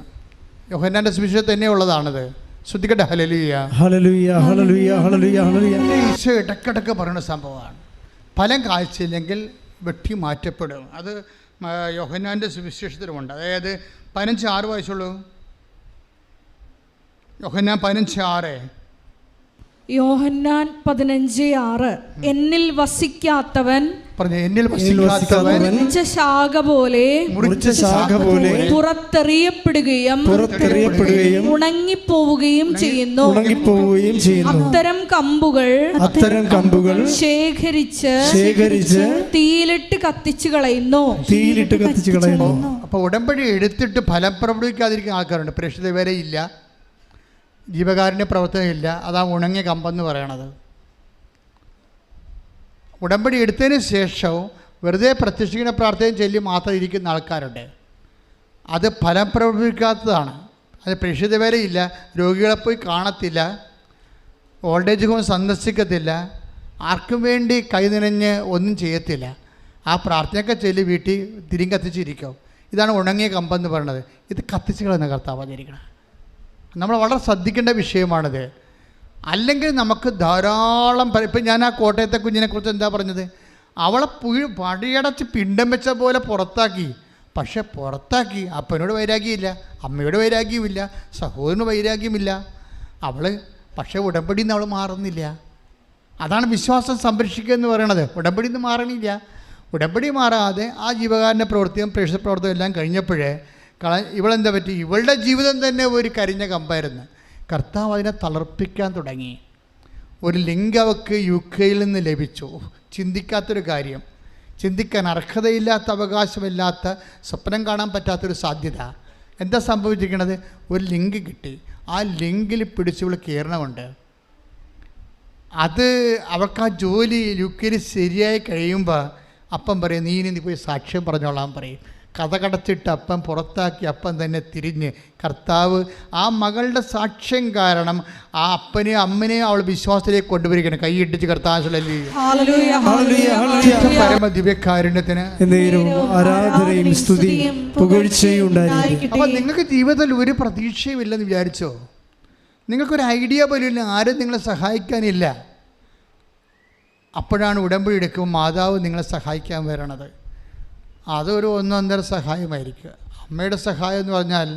Speaker 1: യോഹന്നാന്റെ സുവിശേഷം തന്നെയുള്ളതാണത്. ശ്രദ്ധിക്കട്ടെ. ഹല്ലേലൂയ,
Speaker 3: ഹല്ലേലൂയ, ഹല്ലേലൂയ, ഹല്ലേലൂയ, ഹല്ലേലൂയ.
Speaker 1: ഈശോ ഇടയ്ക്കിടയ്ക്ക് പറയുന്ന സംഭവമാണ്. ഫലം കാഴ്ചയില്ലെങ്കിൽ വെട്ടി മാറ്റപ്പെടും. അത് യോഹന്നാന്റെ സുവിശേഷത്തിലുമുണ്ട്. അതായത് 15:6 വായിച്ചുള്ളൂ. യോഹന്നാൻ 15:6.
Speaker 2: യോഹന്നാൻ 15:6. എന്നിൽ വസിക്കാത്തവൻ മുറിച്ച ശാഖ പോലെ പുറത്തെറിയപ്പെടുകയും ഉണങ്ങിപ്പോവുകയും ചെയ്യുന്നു. അത്തരം കമ്പുകൾ ശേഖരിച്ച് തീയിലിട്ട് കത്തിച്ചു കളയുന്നു.
Speaker 1: അപ്പോൾ ഉടമ്പടി എടുത്തിട്ട് ഫലം പുറപ്പെടുവിക്കാതിരിക്കുന്ന ആൾക്കാരുണ്ട്. പ്രേക്ഷിത വരെ ഇല്ല, ജീവകാരുണ്യ പ്രവർത്തനമില്ല. അതാ ഉണങ്ങിയ കമ്പെന്ന് പറയണത്. ഉടമ്പടി എടുത്തതിന് ശേഷവും വെറുതെ പ്രത്യക്ഷിക്കുന്ന പ്രാർത്ഥനയും ചൊല്ലി മാത്രം ഇരിക്കുന്ന ആൾക്കാരുണ്ട്. അത് ഫലം പ്രവർത്തിക്കാത്തതാണ്. അത് പ്രേക്ഷിത വേലയില്ല, രോഗികളെ പോയി കാണത്തില്ല, ഓൾഡ് ഏജ് ഹോം സന്ദർശിക്കത്തില്ല, ആർക്കും വേണ്ടി കൈനിറഞ്ഞ് ഒന്നും ചെയ്യത്തില്ല. ആ പ്രാർത്ഥനയൊക്കെ ചൊല്ലി വീട്ടിൽ തിരിം കത്തിച്ചിരിക്കും. ഇതാണ് ഉണങ്ങിയ കമ്പെന്ന് പറയുന്നത്. ഇത് കത്തിച്ച് കളയുന്ന കർത്താവ് വന്നിരിക്കണം. നമ്മൾ വളരെ ശ്രദ്ധിക്കേണ്ട വിഷയമാണിത്. അല്ലെങ്കിൽ നമുക്ക് ധാരാളം ഇപ്പം ഞാൻ ആ കോട്ടയത്തെ കുഞ്ഞിനെക്കുറിച്ച് എന്താ പറഞ്ഞത്, അവളെ പടിയടച്ച് പിണ്ടം വെച്ച പോലെ പുറത്താക്കി. പക്ഷെ പുറത്താക്കി അപ്പനോട് വൈരാഗ്യമില്ല, അമ്മയോട് വൈരാഗ്യമില്ല, സഹോദരന് വൈരാഗ്യമില്ല. അവൾ പക്ഷേ ഉടമ്പടിയിൽ നിന്ന് അവൾ മാറുന്നില്ല. അതാണ് വിശ്വാസം സംരക്ഷിക്കുക എന്ന് പറയണത്. ഉടമ്പടിയിൽ നിന്ന് മാറണില്ല. ഉടമ്പടി മാറാതെ ആ ജീവകാരുണ്യ പ്രവൃത്തിയും പ്രേക്ഷിത പ്രവർത്തനം എല്ലാം കഴിഞ്ഞപ്പോഴേ ഇവളെന്താ പറ്റി, ഇവളുടെ ജീവിതം തന്നെ ഒരു കരിഞ്ഞ കമ്പായിരുന്നു. കർത്താവ് അതിനെ തളർപ്പിക്കാൻ തുടങ്ങി. ഒരു ലിങ്ക് അവൾക്ക് UK നിന്ന് ലഭിച്ചു. ചിന്തിക്കാത്തൊരു കാര്യം, ചിന്തിക്കാൻ അർഹതയില്ലാത്ത, അവകാശമില്ലാത്ത, സ്വപ്നം കാണാൻ പറ്റാത്തൊരു സാധ്യത. എന്താ സംഭവിച്ചിരിക്കണത്? ഒരു ലിങ്ക് കിട്ടി. ആ ലിങ്കിൽ പിടിച്ച് ഇവൾ കയറണമുണ്ട്. അത് അവൾക്ക് ആ ജോലി UK ശരിയായി കഴിയുമ്പോൾ അപ്പം പറയും, നീ പോയി സാക്ഷ്യം പറഞ്ഞോളാൻ പറയും. കഥ കടച്ചിട്ട് അപ്പം പുറത്താക്കി അപ്പം തന്നെ തിരിഞ്ഞ് കർത്താവ് ആ മകളുടെ സാക്ഷ്യം കാരണം ആ അപ്പനെയും അമ്മനെയും അവൾ വിശ്വാസത്തിലേക്ക് കൊണ്ടുവരികയാണ്. കൈയിട്ടിച്ച് കർത്താവ് പരമ ദിവ്യകാരുണ്യത്തിന്
Speaker 3: ആരാധനയും സ്തുതിയും പുകഴ്ചയും ഉണ്ടായിരിക്കട്ടെ.
Speaker 1: അപ്പം നിങ്ങൾക്ക് ജീവിതത്തിൽ ഒരു പ്രതീക്ഷയും ഇല്ലെന്ന് വിചാരിച്ചോ? നിങ്ങൾക്കൊരു ഐഡിയ പോലും ഇല്ല, ആരും നിങ്ങളെ സഹായിക്കാനില്ല. അപ്പോഴാണ് ഉടമ്പടി എടുക്കുമ്പോൾ മാതാവ് നിങ്ങളെ സഹായിക്കാൻ വരണത്. അതൊരു ഒന്നൊന്നര സഹായമായിരിക്കും. അമ്മയുടെ സഹായം എന്ന് പറഞ്ഞാൽ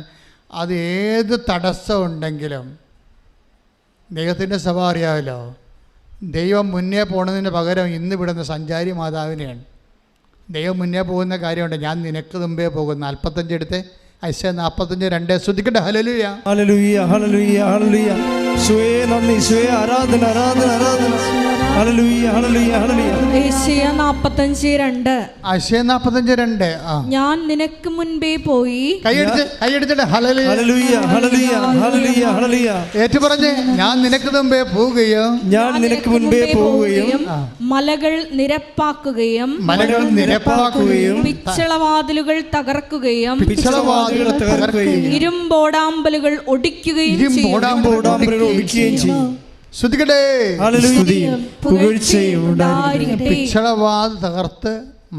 Speaker 1: അത് ഏത് തടസ്സം ഉണ്ടെങ്കിലും, ദൈവത്തിൻ്റെ സ്വഭാവം അറിയാമല്ലോ, ദൈവം മുന്നേ പോണതിന് പകരം ഇന്ന് വിടുന്ന സഞ്ചാരി മാതാവിനെയാണ്. ദൈവം മുന്നേ പോകുന്ന കാര്യമുണ്ട്. ഞാൻ നിനക്ക് മുമ്പേ പോകുന്നു. 45 എടുത്ത് ഐശ 45:2 ശ്രദ്ധിക്കട്ടെ. ഹല്ലേലൂയ
Speaker 3: ഹല്ലേലൂയ ഹല്ലേലൂയ ഹല്ലേലൂയ. യേശുവേ നന്ദി, യേശുവേ ആരാധന ആരാധന ആരാധന. ഹല്ലേലൂയ ഹല്ലേലൂയ ഹല്ലേലൂയ.
Speaker 2: യേശയ്യ 45:2.
Speaker 1: ഐശയ 45:2.
Speaker 2: ഞാൻ നിനക്ക് മുൻപേ പോയി.
Speaker 1: കൈയടിച്ചിട്ട് ഹല്ലേലൂയ
Speaker 3: ഹല്ലേലൂയ ഹല്ലേലൂയ ഹല്ലേലൂയ ഹല്ലേലൂയ.
Speaker 1: ഏറ്റു പറഞ്ഞ്, ഞാൻ നിനക്ക് മുമ്പേ പോവുകയും
Speaker 3: ഞാൻ നിനക്ക് മുൻപേ പോവുകയും
Speaker 2: മലകൾ നിരപ്പാക്കുകയും പിച്ചളവാതിലുകൾ തകർക്കുകയും ഇരുമ്പോടാമ്പലുകൾ ഒടിക്കുകയും ചെയ്യും.
Speaker 1: ശ്രദ്ധിക്കട്ടെ. പിച്ചളവാതിൽ തകർത്ത്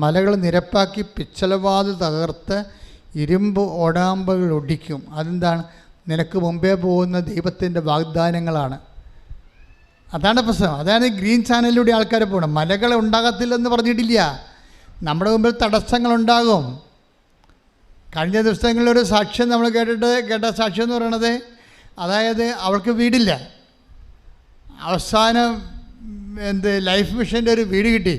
Speaker 1: മലകൾ നിരപ്പാക്കി പിച്ചളവാതിൽ തകർത്ത് ഇരുമ്പ് ഓടാമ്പലുകൾ ഒടിക്കും. അതെന്താണ്? നിനക്ക് മുമ്പേ പോകുന്ന ദൈവത്തിൻ്റെ വാഗ്ദാനങ്ങളാണ്. അതാണ് പ്രശ്നം. അതാണ് ഗ്രീൻ ചാനലിലൂടെ ആൾക്കാർ പോകണം. മലകൾ ഉണ്ടാകത്തില്ലെന്ന് പറഞ്ഞിട്ടില്ല, നമ്മുടെ മുമ്പിൽ തടസ്സങ്ങളുണ്ടാകും. കഴിഞ്ഞ ദിവസങ്ങളിലൊരു സാക്ഷ്യം നമ്മൾ കേട്ട സാക്ഷ്യം എന്ന് പറയണത്, അതായത് അവൾക്ക് വീടില്ല. അവസാനം ലൈഫ് മിഷൻ്റെ ഒരു വീട് കിട്ടി.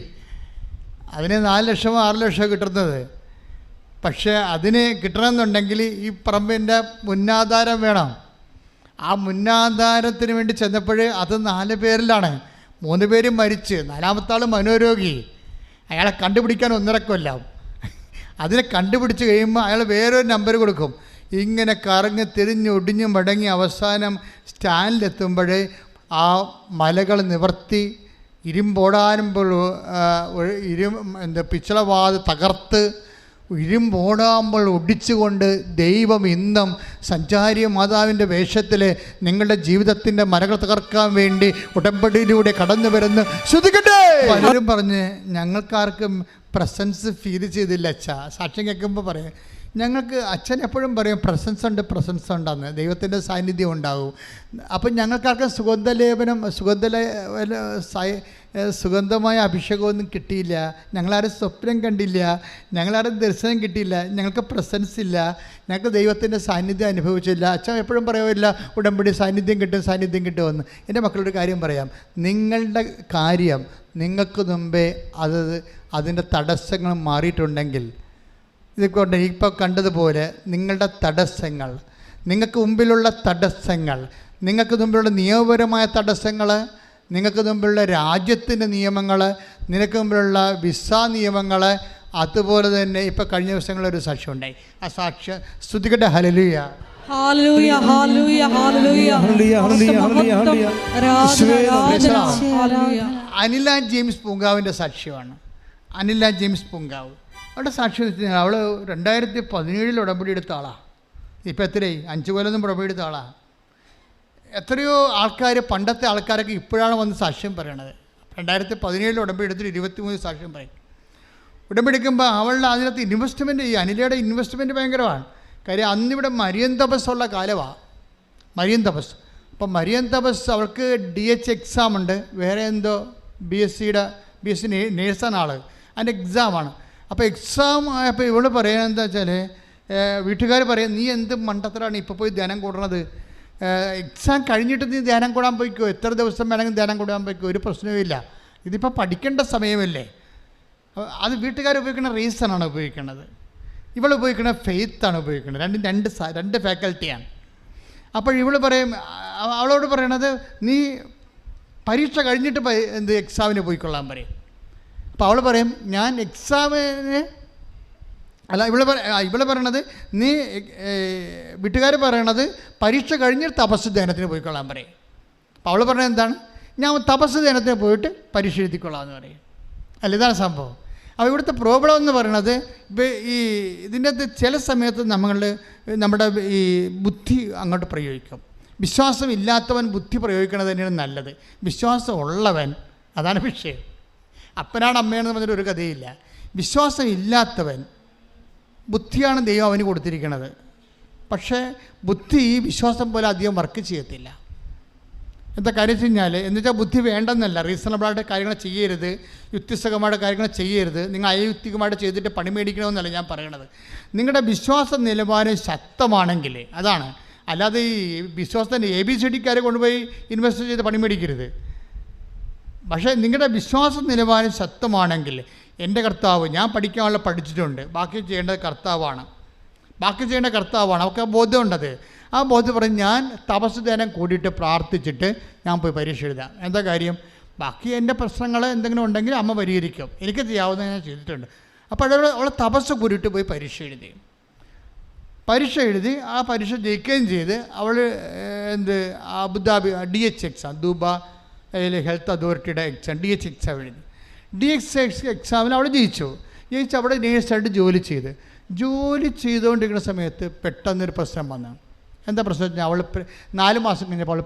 Speaker 1: അതിന് 4 ലക്ഷമോ 6 ലക്ഷമോ കിട്ടുന്നത്. പക്ഷേ അതിന് കിട്ടണമെന്നുണ്ടെങ്കിൽ ഈ പറമ്പിൻ്റെ മുന്നാധാരം വേണം. ആ മുന്നാധാരത്തിന് വേണ്ടി ചെന്നപ്പോൾ അത് 4 പേരിലാണ്. 3 പേരും മരിച്ച്, 4-ാമത്തെ ആൾ മനോരോഗി. അയാളെ കണ്ടുപിടിക്കാൻ 1.5 കൊല്ലം. അതിനെ കണ്ടുപിടിച്ച് കഴിയുമ്പോൾ അയാൾ വേറൊരു നമ്പർ കൊടുക്കും. ഇങ്ങനെ കറങ്ങി തിരിഞ്ഞ് ഒടിഞ്ഞ് മടങ്ങി അവസാനം സ്റ്റാൻഡിലെത്തുമ്പോൾ ആ മലകൾ നിവർത്തി ഇരുമ്പോടാനുമ്പോൾ പിച്ചളവാത് തകർത്ത് ഇരുമ്പോടാകുമ്പോൾ ഒടിച്ചുകൊണ്ട് ദൈവം ഇന്നും സഞ്ചാരി മാതാവിൻ്റെ വേഷത്തിൽ നിങ്ങളുടെ ജീവിതത്തിൻ്റെ മലകൾ തകർക്കാൻ വേണ്ടി ഉടമ്പടിയിലൂടെ കടന്നു വരുന്നു. ശ്രദ്ധിക്കട്ടെ. പലരും പറഞ്ഞ് ഞങ്ങൾക്കാർക്കും പ്രസൻസ് ഫീൽ ചെയ്തില്ല അച്ഛാ. സാക്ഷ്യം കേൾക്കുമ്പോൾ പറയും, ഞങ്ങൾക്ക് അച്ഛൻ എപ്പോഴും പറയും പ്രസൻസ് ഉണ്ടെന്ന്, ദൈവത്തിൻ്റെ സാന്നിധ്യം ഉണ്ടാകും. അപ്പം ഞങ്ങൾക്കാർക്കും സുഗന്ധമായ അഭിഷേകമൊന്നും കിട്ടിയില്ല, ഞങ്ങളാരും സ്വപ്നം കണ്ടില്ല, ഞങ്ങളാരും ദർശനം കിട്ടിയില്ല, ഞങ്ങൾക്ക് പ്രസൻസ് ഇല്ല, ഞങ്ങൾക്ക് ദൈവത്തിൻ്റെ സാന്നിധ്യം അനുഭവിച്ചില്ല. അച്ഛൻ എപ്പോഴും പറയുമില്ല ഉടമ്പടി സാന്നിധ്യം കിട്ടുമെന്ന്. എൻ്റെ മക്കളൊരു കാര്യം പറയാം, നിങ്ങളുടെ കാര്യം നിങ്ങൾക്ക് മുമ്പേ അതിൻ്റെ തടസ്സങ്ങൾ മാറിയിട്ടുണ്ടെങ്കിൽ, ഇതുകൊണ്ട് ഇപ്പോൾ കണ്ടതുപോലെ നിങ്ങളുടെ തടസ്സങ്ങൾ, നിങ്ങൾക്ക് മുമ്പിലുള്ള തടസ്സങ്ങൾ, നിങ്ങൾക്ക് മുമ്പിലുള്ള നിയമപരമായ തടസ്സങ്ങൾ, നിങ്ങൾക്ക് മുമ്പിലുള്ള രാജ്യത്തിൻ്റെ നിയമങ്ങൾ, നിനക്ക് മുമ്പിലുള്ള വിസ നിയമങ്ങൾ, അതുപോലെ തന്നെ ഇപ്പോൾ കഴിഞ്ഞ ദിവസങ്ങളൊരു സാക്ഷ്യം ഉണ്ടായി. ആ സാക്ഷ്യം സ്തുതിക്കട്ടെ. ഹല്ലേലൂയ
Speaker 2: ഹല്ലേലൂയ ഹല്ലേലൂയ ഹല്ലേലൂയ ഹല്ലേലൂയ.
Speaker 1: അനില ജെയിംസ് പൂങ്കാവിൻ്റെ സാക്ഷ്യമാണ്. അനില ജെയിംസ് പൂങ്കാവ് അവളുടെ സാക്ഷ്യം വെച്ച് കഴിഞ്ഞാൽ അവൾ 2017 ഉടമ്പടി എടുത്ത ആളാണ്. ഇപ്പം എത്രയായി? 5 കൊല്ലമൊന്നും പുറപ്പെടുത്ത ആളാണ്. എത്രയോ ആൾക്കാർ, പണ്ടത്തെ ആൾക്കാരൊക്കെ ഇപ്പോഴാണ് വന്ന് സാക്ഷ്യം പറയണത്. 2017 ഉടമ്പടി എടുത്തിട്ട് 23 സാക്ഷ്യം പറയും. ഉടമ്പടിക്കുമ്പോൾ അവളുടെ അതിനകത്ത് ഇൻവെസ്റ്റ്മെൻറ്റ്, ഈ അനിലയുടെ ഇൻവെസ്റ്റ്മെൻറ്റ് ഭയങ്കരമാണ്. കാര്യം അന്നിവിടെ മരിയൻ തപസ്സുള്ള കാലമാണ്, മരിയൻ തപസ്. അപ്പം മരിയൻ തപസ് അവൾക്ക് DH എക്സാം ഉണ്ട്, വേറെ എന്തോ BSc നേഴ്സാണ് ആൾ, അതിൻ്റെ എക്സാമാണ്. അപ്പോൾ എക്സാം ആയപ്പോൾ ഇവള് പറയുന്നത് എന്താ വെച്ചാൽ, വീട്ടുകാർ പറയും നീ എന്ത് മണ്ടത്തരാണ് ഇപ്പോൾ പോയി ധ്യാനം കൂടണത്, എക്സാം കഴിഞ്ഞിട്ട് നീ ധ്യാനം കൂടാൻ പോയിക്കോ, എത്ര ദിവസം വേണമെങ്കിൽ ധ്യാനം കൂടാൻ പോയിക്കോ, ഒരു പ്രശ്നവുമില്ല, ഇതിപ്പോൾ പഠിക്കേണ്ട സമയമല്ലേ. അത് വീട്ടുകാർ ഉപയോഗിക്കുന്ന റീസണാണ് ഉപയോഗിക്കുന്നത്, ഇവൾ ഉപയോഗിക്കുന്ന ഫെയ്ത്താണ് ഉപയോഗിക്കുന്നത്. രണ്ട് ഫാക്കൽറ്റിയാണ്. അപ്പോൾ ഇവൾ പറയും, അവളോട് പറയണത് നീ പരീക്ഷ കഴിഞ്ഞിട്ട് എക്സാമിന് പോയിക്കൊള്ളാൻ പറയും. അപ്പോൾ അവൾ പറയും ഞാൻ എക്സാമിന് അല്ല, ഇവള് പറയണത് നീ, വീട്ടുകാർ പറയണത് പരീക്ഷ കഴിഞ്ഞ് തപസ് ധ്യാനത്തിന് പോയിക്കൊള്ളാൻ പറയും. അപ്പോൾ അവൾ പറഞ്ഞത് എന്താണ്, ഞാൻ തപസ് ധ്യാനത്തിന് പോയിട്ട് പരീക്ഷ എഴുതിക്കൊള്ളാം എന്ന് പറയും. അല്ല, ഇതാണ് സംഭവം. അപ്പോൾ ഇവിടുത്തെ പ്രോബ്ലം എന്ന് പറയുന്നത്, ഇപ്പോൾ ഇതിൻ്റെ അകത്ത് ചില സമയത്ത് നമ്മുടെ ഈ ബുദ്ധി അങ്ങോട്ട് പ്രയോഗിക്കും. വിശ്വാസം ഇല്ലാത്തവൻ ബുദ്ധി പ്രയോഗിക്കുന്നത് തന്നെയാണ് നല്ലത്. വിശ്വാസം ഉള്ളവൻ, അതാണ് വിഷയം. അപ്പനാണ് അമ്മയാണെന്ന് പറഞ്ഞിട്ട് ഒരു കഥയില്ല. വിശ്വാസം ഇല്ലാത്തവൻ ബുദ്ധിയാണ് ദൈവം അവന് കൊടുത്തിരിക്കുന്നത്. പക്ഷേ ബുദ്ധി വിശ്വാസം പോലെ അധികം വർക്ക് ചെയ്യത്തില്ല. എന്താ കാര്യം വെച്ച് കഴിഞ്ഞാൽ, എന്ന് വെച്ചാൽ ബുദ്ധി വേണ്ടെന്നല്ല, റീസണബിളായിട്ട് കാര്യങ്ങൾ ചെയ്യരുത്, യുക്തിസഹമായിട്ട് കാര്യങ്ങൾ ചെയ്യരുത്, നിങ്ങൾ അയുക്തികമായിട്ട് ചെയ്തിട്ട് പണി മേടിക്കണമെന്നല്ല ഞാൻ പറയണത്. നിങ്ങളുടെ വിശ്വാസ നിലവാരം ശക്തമാണെങ്കിൽ അതാണ്. അല്ലാതെ ഈ വിശ്വാസത്തിൻ്റെ ABCDക്കാരെ കൊണ്ടുപോയി ഇൻവെസ്റ്റ് ചെയ്ത് പണി മേടിക്കരുത്. പക്ഷേ നിങ്ങളുടെ വിശ്വാസ നിലവാരം ശക്തമാണെങ്കിൽ, എൻ്റെ കർത്താവ്, ഞാൻ പഠിക്കാനുള്ള പഠിച്ചിട്ടുണ്ട്, ബാക്കി ചെയ്യേണ്ടത് കർത്താവാണ്, അവർക്ക് ആ ബോധ്യമുണ്ടത്. ആ ബോധ്യം പറഞ്ഞ് ഞാൻ തപസ് ധ്യാനം കൂടിയിട്ട് പ്രാർത്ഥിച്ചിട്ട് ഞാൻ പോയി പരീക്ഷ എഴുതാം. എന്താ കാര്യം, ബാക്കി എൻ്റെ പ്രശ്നങ്ങൾ എന്തെങ്കിലും ഉണ്ടെങ്കിൽ അമ്മ പരിഹരിക്കും, എനിക്ക് ചെയ്യാവുന്ന ഞാൻ ചെയ്തിട്ടുണ്ട്. അപ്പോൾ അവൾ തപസ് കൂടിയിട്ട് പോയി പരീക്ഷ എഴുതി ആ പരീക്ഷ ജയിക്കുകയും ചെയ്ത് അവൾ Abu Dhabi DH exam, Dubai health അതോറിറ്റിയുടെ എക്സാം DH എക്സാം എഴുതി. DH എക്സാമിൽ അവൾ ജയിച്ചു അവിടെ നേഴ്സായിട്ട് ജോലി ചെയ്തുകൊണ്ടിരിക്കുന്ന സമയത്ത് പെട്ടെന്നൊരു പ്രശ്നം വന്നു. എന്താ പ്രശ്നം വെച്ചാൽ, അവൾ 4 മാസം കഴിഞ്ഞപ്പോൾ അവൾ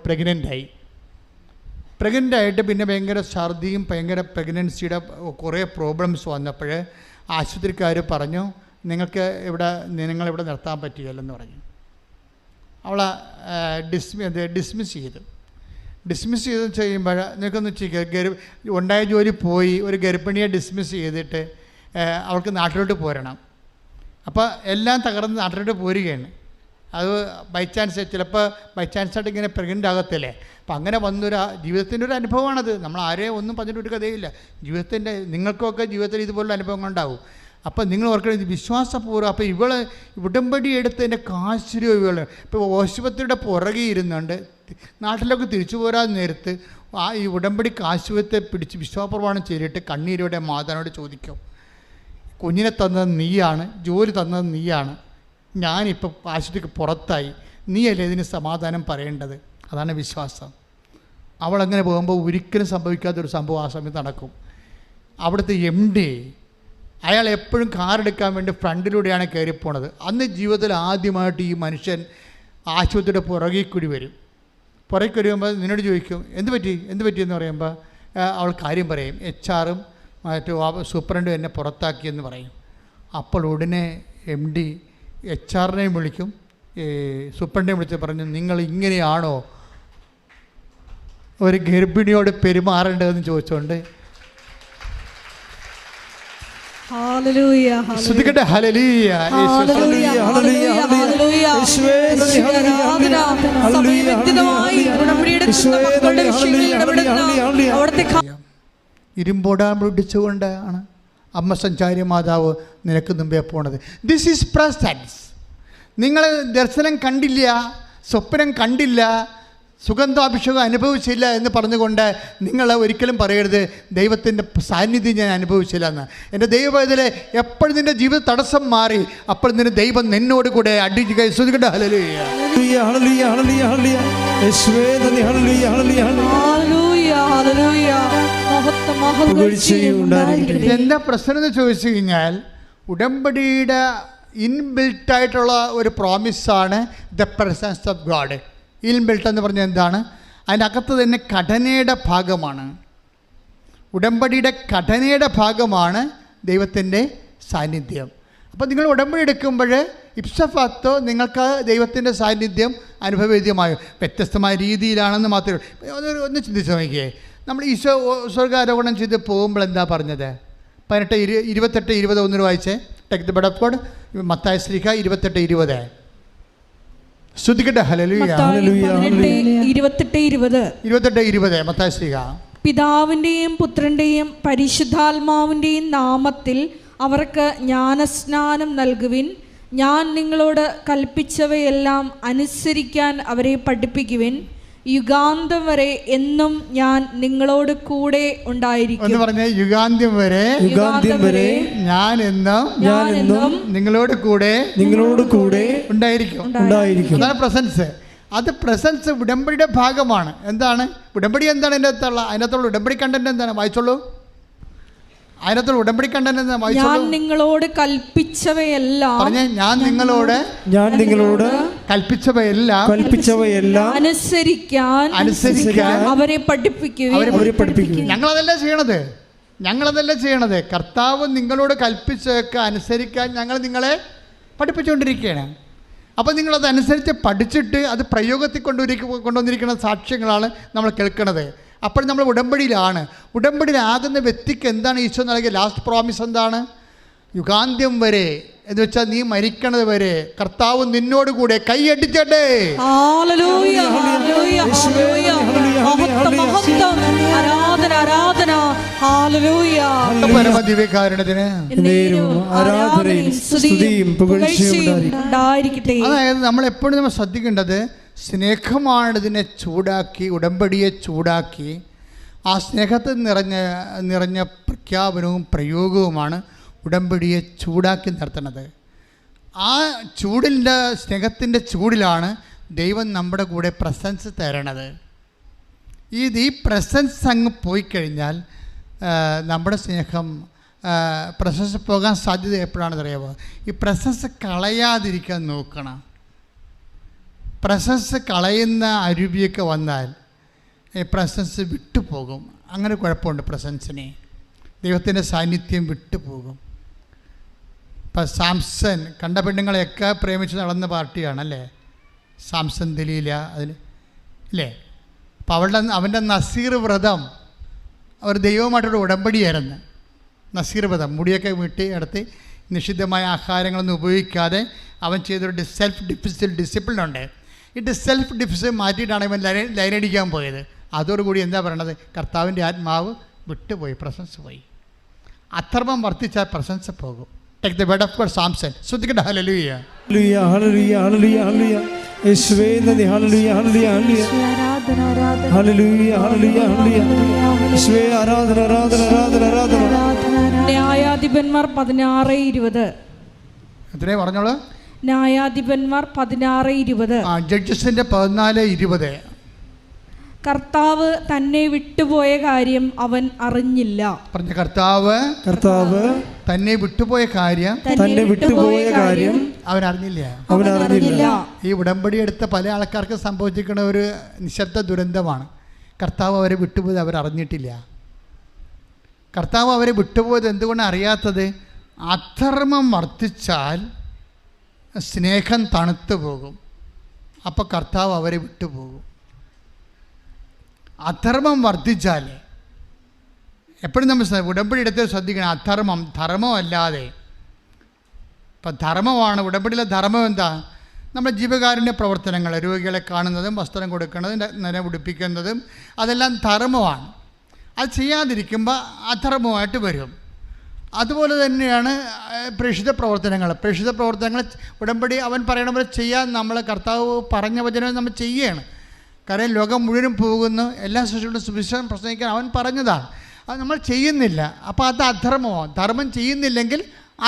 Speaker 1: പ്രഗ്നൻ്റായിട്ട് പിന്നെ ഭയങ്കര ഛർദിയും ഭയങ്കര പ്രഗ്നൻസിയുടെ കുറേ പ്രോബ്ലംസ് വന്നപ്പോൾ ആശുപത്രിക്കാർ പറഞ്ഞു നിങ്ങളിവിടെ നിർത്താൻ പറ്റുകയില്ലെന്ന് പറഞ്ഞു. അവളെ ഡിസ്മിസ് ചെയ്ത് ചെയ്യുമ്പോൾ നിങ്ങൾക്കൊന്ന് ഉണ്ടായ ജോലി പോയി, ഒരു ഗർഭിണിയെ ഡിസ്മിസ് ചെയ്തിട്ട് അവൾക്ക് നാട്ടിലോട്ട് പോരണം. അപ്പോൾ എല്ലാം തകർന്ന് നാട്ടിലോട്ട് പോരുകയാണ്. അത് ചിലപ്പോൾ ബൈ ചാൻസായിട്ട് ഇങ്ങനെ പ്രഗ്നൻ്റ് ആകത്തില്ലേ. അപ്പം അങ്ങനെ വന്നൊരു ജീവിതത്തിൻ്റെ ഒരു അനുഭവമാണത്. നമ്മൾ ആരെയും ഒന്നും പറഞ്ഞിട്ടൊരു കഥയില്ല. നിങ്ങൾക്കൊക്കെ ജീവിതത്തിൽ ഇതുപോലുള്ള അനുഭവങ്ങളുണ്ടാവും. അപ്പം നിങ്ങൾ ഓർക്കണം, വിശ്വാസപൂർവ്വം. അപ്പോൾ ഉടമ്പടി എടുത്തതിൻ്റെ കാശുരൂപ ഇപ്പോൾ ആശുപത്രിയുടെ പുറകെ ഇരുന്നുണ്ട് നാട്ടിലൊക്കെ തിരിച്ചു പോരാൻ നേരത്ത് ഈ ഉടമ്പടി കാശുപത്രിയെ പിടിച്ച് വിശ്വാസപ്രമാണം ചെയ്തിട്ട് കണ്ണീരോടെ മാതാവിനോട് ചോദിക്കും, കുഞ്ഞിനെ തന്നത് നീയാണ്, ജോലി തന്നത് നീയാണ്, ഞാനിപ്പോൾ ആശുപത്രിക്ക് പുറത്തായി, നീയല്ലേ ഇതിന് സമാധാനം പറയേണ്ടത്. അതാണ് വിശ്വാസം. അവളങ്ങനെ പോകുമ്പോൾ ഒരിക്കലും സംഭവിക്കാത്തൊരു സംഭവം ആ സമയത്ത് നടക്കും. അവിടുത്തെ MD അയാൾ എപ്പോഴും കാറെടുക്കാൻ വേണ്ടി ഫ്രണ്ടിലൂടെയാണ് കയറിപ്പോണത്. അന്ന് ജീവിതത്തിൽ ആദ്യമായിട്ട് ഈ മനുഷ്യൻ ആശുപത്രിയുടെ പുറകെ കൂടി വരുമ്പോൾ നിന്നോട് ചോദിക്കും എന്ത് പറ്റി എന്ന് പറയുമ്പോൾ അവൾ കാര്യം പറയും, HR-ഉം സൂപ്രണ്ടും എന്നെ പുറത്താക്കിയെന്ന് പറയും. അപ്പോൾ ഉടനെ MD HR-നെയും വിളിക്കും, സൂപ്രണ്ടിനെയും വിളിച്ച് പറഞ്ഞു, നിങ്ങൾ ഇങ്ങനെയാണോ ഒരു ഗർഭിണിയോട് പെരുമാറേണ്ടതെന്ന് ചോദിച്ചുകൊണ്ട് ഇരുമ്പോടാൻ പിടിച്ചുകൊണ്ടാണ് അമ്മ സഞ്ചാരി മാതാവ് നിനക്ക് മുമ്പേ പോണത്. This is presence. നിങ്ങൾ ദർശനം കണ്ടില്ല, സ്വപ്നം കണ്ടില്ല, സുഗന്ധാഭിഷേകം അനുഭവിച്ചില്ല എന്ന് പറഞ്ഞുകൊണ്ട് നിങ്ങൾ ഒരിക്കലും പറയരുത് ദൈവത്തിൻ്റെ സാന്നിധ്യം ഞാൻ അനുഭവിച്ചില്ല എന്ന്. എൻ്റെ ദൈവത്തിലെ എപ്പോഴും നിൻ്റെ ജീവിത തടസ്സം മാറി അപ്പോൾ നിന്റെ ദൈവം നിന്നോട് കൂടെ അടിക്കുക. ശ്രുതികട്ടെ ഹല്ലേലൂയ. എന്താ പ്രശ്നം എന്ന് ചോദിച്ചു കഴിഞ്ഞാൽ, ഉടമ്പടിയുടെ ഇൻബിൽട്ടായിട്ടുള്ള ഒരു പ്രോമിസാണ് the presence of God. Inbuilt എന്ന് പറഞ്ഞാൽ എന്താണ്? അതിൻ്റെ അകത്ത് തന്നെ ഘടനയുടെ ഭാഗമാണ്, ഉടമ്പടിയുടെ ഘടനയുടെ ഭാഗമാണ് ദൈവത്തിൻ്റെ സാന്നിധ്യം. അപ്പോൾ നിങ്ങൾ ഉടമ്പടി എടുക്കുമ്പോൾ ഇപ്സഫാത്തോ നിങ്ങൾക്ക് ദൈവത്തിൻ്റെ സാന്നിധ്യം അനുഭവവേദ്യമായോ വ്യത്യസ്തമായ രീതിയിലാണെന്ന് മാത്രമേ ഒന്ന് ചിന്തിച്ച് നോക്കിയേ. നമ്മൾ ഈശോ സ്വർഗാരോഹണം ചെയ്ത് പോകുമ്പോൾ എന്താ പറഞ്ഞത്? 28-20 ഒന്നിന് വായിച്ചേ. Take the word of God. മത്തായി ശ്ലീഹ 28-20. സ്തുതിക്കട്ടെ. ഹല്ലേലൂയ. 28-20 മത്തായി ശ്ലീഹ.
Speaker 2: പിതാവിൻ്റെയും പുത്രൻ്റെയും പരിശുദ്ധാത്മാവിൻ്റെയും നാമത്തിൽ അവർക്ക് ജ്ഞാനസ്നാനം നൽകുവിൻ. ഞാൻ നിങ്ങളോട് കൽപ്പിച്ചവയെല്ലാം അനുസരിക്കാൻ അവരെ പഠിപ്പിക്കുവിൻ. യുഗാന്തം വരെ എന്നും ഞാൻ നിങ്ങളോട് കൂടെ ഉണ്ടായിരിക്കും.
Speaker 1: എന്ന് പറഞ്ഞ യുഗാന്ത്യം വരെ ഞാൻ എന്നും നിങ്ങളോട് കൂടെ ഉണ്ടായിരിക്കും. അതാണ് പ്രസൻസ്. അത് പ്രസൻസ് ഉടമ്പടിയുടെ ഭാഗമാണ്. എന്താണ് ഉടമ്പടി? എന്താണ് അതിനകത്തുള്ള ഉടമ്പടി കണ്ടന്റ്? എന്താണ്? വായിച്ചോളൂ. അതിനകത്തുള്ള ഉടമ്പടി കണ്ടന്റ് എന്താ? വായിച്ചോളൂ.
Speaker 2: ഞാൻ നിങ്ങളോട് കൽപ്പിച്ചവയെല്ലാം
Speaker 1: പറഞ്ഞേ. ഞാൻ നിങ്ങളോട് കൽപ്പിച്ചവയെല്ലാം അനുസരിക്കാൻ
Speaker 2: അവരെ പഠിപ്പിക്കും.
Speaker 1: ഞങ്ങളതല്ല ചെയ്യണത്. കർത്താവ് നിങ്ങളോട് കൽപ്പിച്ചൊക്കെ അനുസരിക്കാൻ ഞങ്ങൾ നിങ്ങളെ പഠിപ്പിച്ചുകൊണ്ടിരിക്കുകയാണ്. അപ്പോൾ നിങ്ങളത് അനുസരിച്ച് പഠിച്ചിട്ട് അത് പ്രയോഗത്തിൽ കൊണ്ടുവന്നിരിക്കുന്ന സാക്ഷ്യങ്ങളാണ് നമ്മൾ കേൾക്കുന്നത്. അപ്പോൾ നമ്മൾ ഉടമ്പടിയിലാകുന്ന വ്യക്തിക്ക് എന്താണ് ഈശോ നൽകിയ ലാസ്റ്റ് പ്രോമിസ്? എന്താണ്? യുഗാന്ത്യം വരെ എന്ന് വെച്ചാൽ നീ മരിക്കണത് വരെ കർത്താവ് നിന്നോട് കൂടെ. കൈയടിച്ചട്ടെ. പരമദിവ്യകാരുണ്യത്തിന്. അതായത് നമ്മൾ എപ്പോഴും ശ്രദ്ധിക്കേണ്ടത് സ്നേഹമാണ് ഇതിനെ ചൂടാക്കി, ഉടമ്പടിയെ ചൂടാക്കി ആ സ്നേഹത്തിൽ നിറഞ്ഞ പ്രഖ്യാപനവും പ്രയോഗവുമാണ് ഉടമ്പടിയെ ചൂടാക്കി നിർത്തുന്നത്. ആ സ്നേഹത്തിൻ്റെ ചൂടിലാണ് ദൈവം നമ്മുടെ കൂടെ പ്രസൻസ് തരണത്. ഈ പ്രസൻസ് അങ്ങ് പോയി കഴിഞ്ഞാൽ നമ്മുടെ സ്നേഹം പ്രസൻസ് പോകാൻ സാധ്യത എപ്പോഴാണെന്ന് അറിയാമോ? ഈ പ്രസൻസ് കളയാതിരിക്കാൻ നോക്കണം. പ്രസൻസ് കളയുന്ന അരൂപിയൊക്കെ വന്നാൽ പ്രസൻസ് വിട്ടുപോകും. അങ്ങനെ കുഴപ്പമുണ്ട് പ്രസൻസിനെ. ദൈവത്തിൻ്റെ സാന്നിധ്യം വിട്ടുപോകും. ഇപ്പം സാംസൺ കണ്ട പെണ്ണുങ്ങളെയൊക്കെ പ്രേമിച്ച് നടന്ന പാർട്ടിയാണല്ലേ സാംസൺ ദലീല. അതിന് അല്ലേ? അപ്പോൾ അവൻ്റെ നസീർ വ്രതം അവർ ദൈവമായിട്ടൊരു ഉടമ്പടിയായിരുന്നു. നസീർ വ്രതം മുടിയൊക്കെ വീട്ടി എടുത്ത് നിഷിദ്ധമായ ആഹാരങ്ങളൊന്നും ഉപയോഗിക്കാതെ അവൻ ചെയ്തൊരു സെൽഫ് ഡിസിപ്ലിൻ ഉണ്ട്. സെൽഫ് ഡിസിപ്ലിൻ മാറ്റിയിട്ടാണ് ഇവൻ ലൈനടിക്കാൻ പോയത്. അതോടുകൂടി എന്താ പറയണത്? കർത്താവിൻ്റെ ആത്മാവ് വിട്ടുപോയി, പ്രസൻസ് പോയി. അധർമ്മം വർദ്ധിച്ചാൽ പ്രസൻസ് പോകും. Take the word of God. Samson. ശ്രദ്ധിക്കട്ടെ. ഹല്ലേലൂയ.
Speaker 2: ന്യായാധിപന്മാർ 16:20.
Speaker 1: എത്രേ പറഞ്ഞോളൂ?
Speaker 2: ന്യായാധിപന്മാർ 16:20.
Speaker 1: ജഡ്ജസിന്റെ 14:20.
Speaker 2: കർത്താവ് തന്നെ വിട്ടുപോയ കാര്യം അവൻ അറിഞ്ഞില്ല.
Speaker 1: പറഞ്ഞ കർത്താവ് തന്നെ വിട്ടുപോയ കാര്യം അവൻ അറിഞ്ഞില്ല. ഈ ഉടമ്പടി എടുത്ത പല ആൾക്കാർക്ക് സംഭവിച്ചിരിക്കുന്ന ഒരു നിശബ്ദ ദുരന്തമാണ്. കർത്താവ് അവരെ വിട്ടുപോയത് അവരറിഞ്ഞിട്ടില്ല. കർത്താവ് അവരെ വിട്ടുപോയത് എന്തുകൊണ്ടാണ് അറിയാത്തത്? അധർമ്മം വർദ്ധിച്ചാൽ സ്നേഹം തണുത്തു പോകും. അപ്പോൾ കർത്താവ് അവരെ വിട്ടുപോകും. അധർമ്മം വർദ്ധിച്ചാൽ എപ്പോഴും നമ്മൾ ഉടമ്പടി എടുത്ത് ശ്രദ്ധിക്കണം. ധർമ്മമല്ലാതെ. ഇപ്പം ധർമ്മമാണ് ഉടമ്പടിയിലെ ധർമ്മം. എന്താ? നമ്മുടെ ജീവകാരുണ്യ പ്രവർത്തനങ്ങൾ, രോഗികളെ കാണുന്നതും വസ്ത്രം കൊടുക്കുന്നതും നന ഉടുപ്പിക്കുന്നതും അതെല്ലാം ധർമ്മമാണ്. അത് ചെയ്യാതിരിക്കുമ്പോൾ അധർമ്മമായിട്ട് വരും. അതുപോലെ തന്നെയാണ് പ്രേക്ഷിത പ്രവർത്തനങ്ങൾ. ഉടമ്പടി അവൻ പറയണ പോലെ ചെയ്യാൻ നമ്മൾ കർത്താവ് പറഞ്ഞ വചനം നമ്മൾ ചെയ്യുകയാണ്. കാരണം ലോകം മുഴുവനും പോകുന്നു, എല്ലാ സൃഷ്ടികളും സുവിശേഷം പ്രസംഗിക്കാൻ അവൻ പറഞ്ഞതാണ്. അത് നമ്മൾ ചെയ്യുന്നില്ല. അപ്പോൾ അത് അധർമ്മമാവും. ധർമ്മം ചെയ്യുന്നില്ലെങ്കിൽ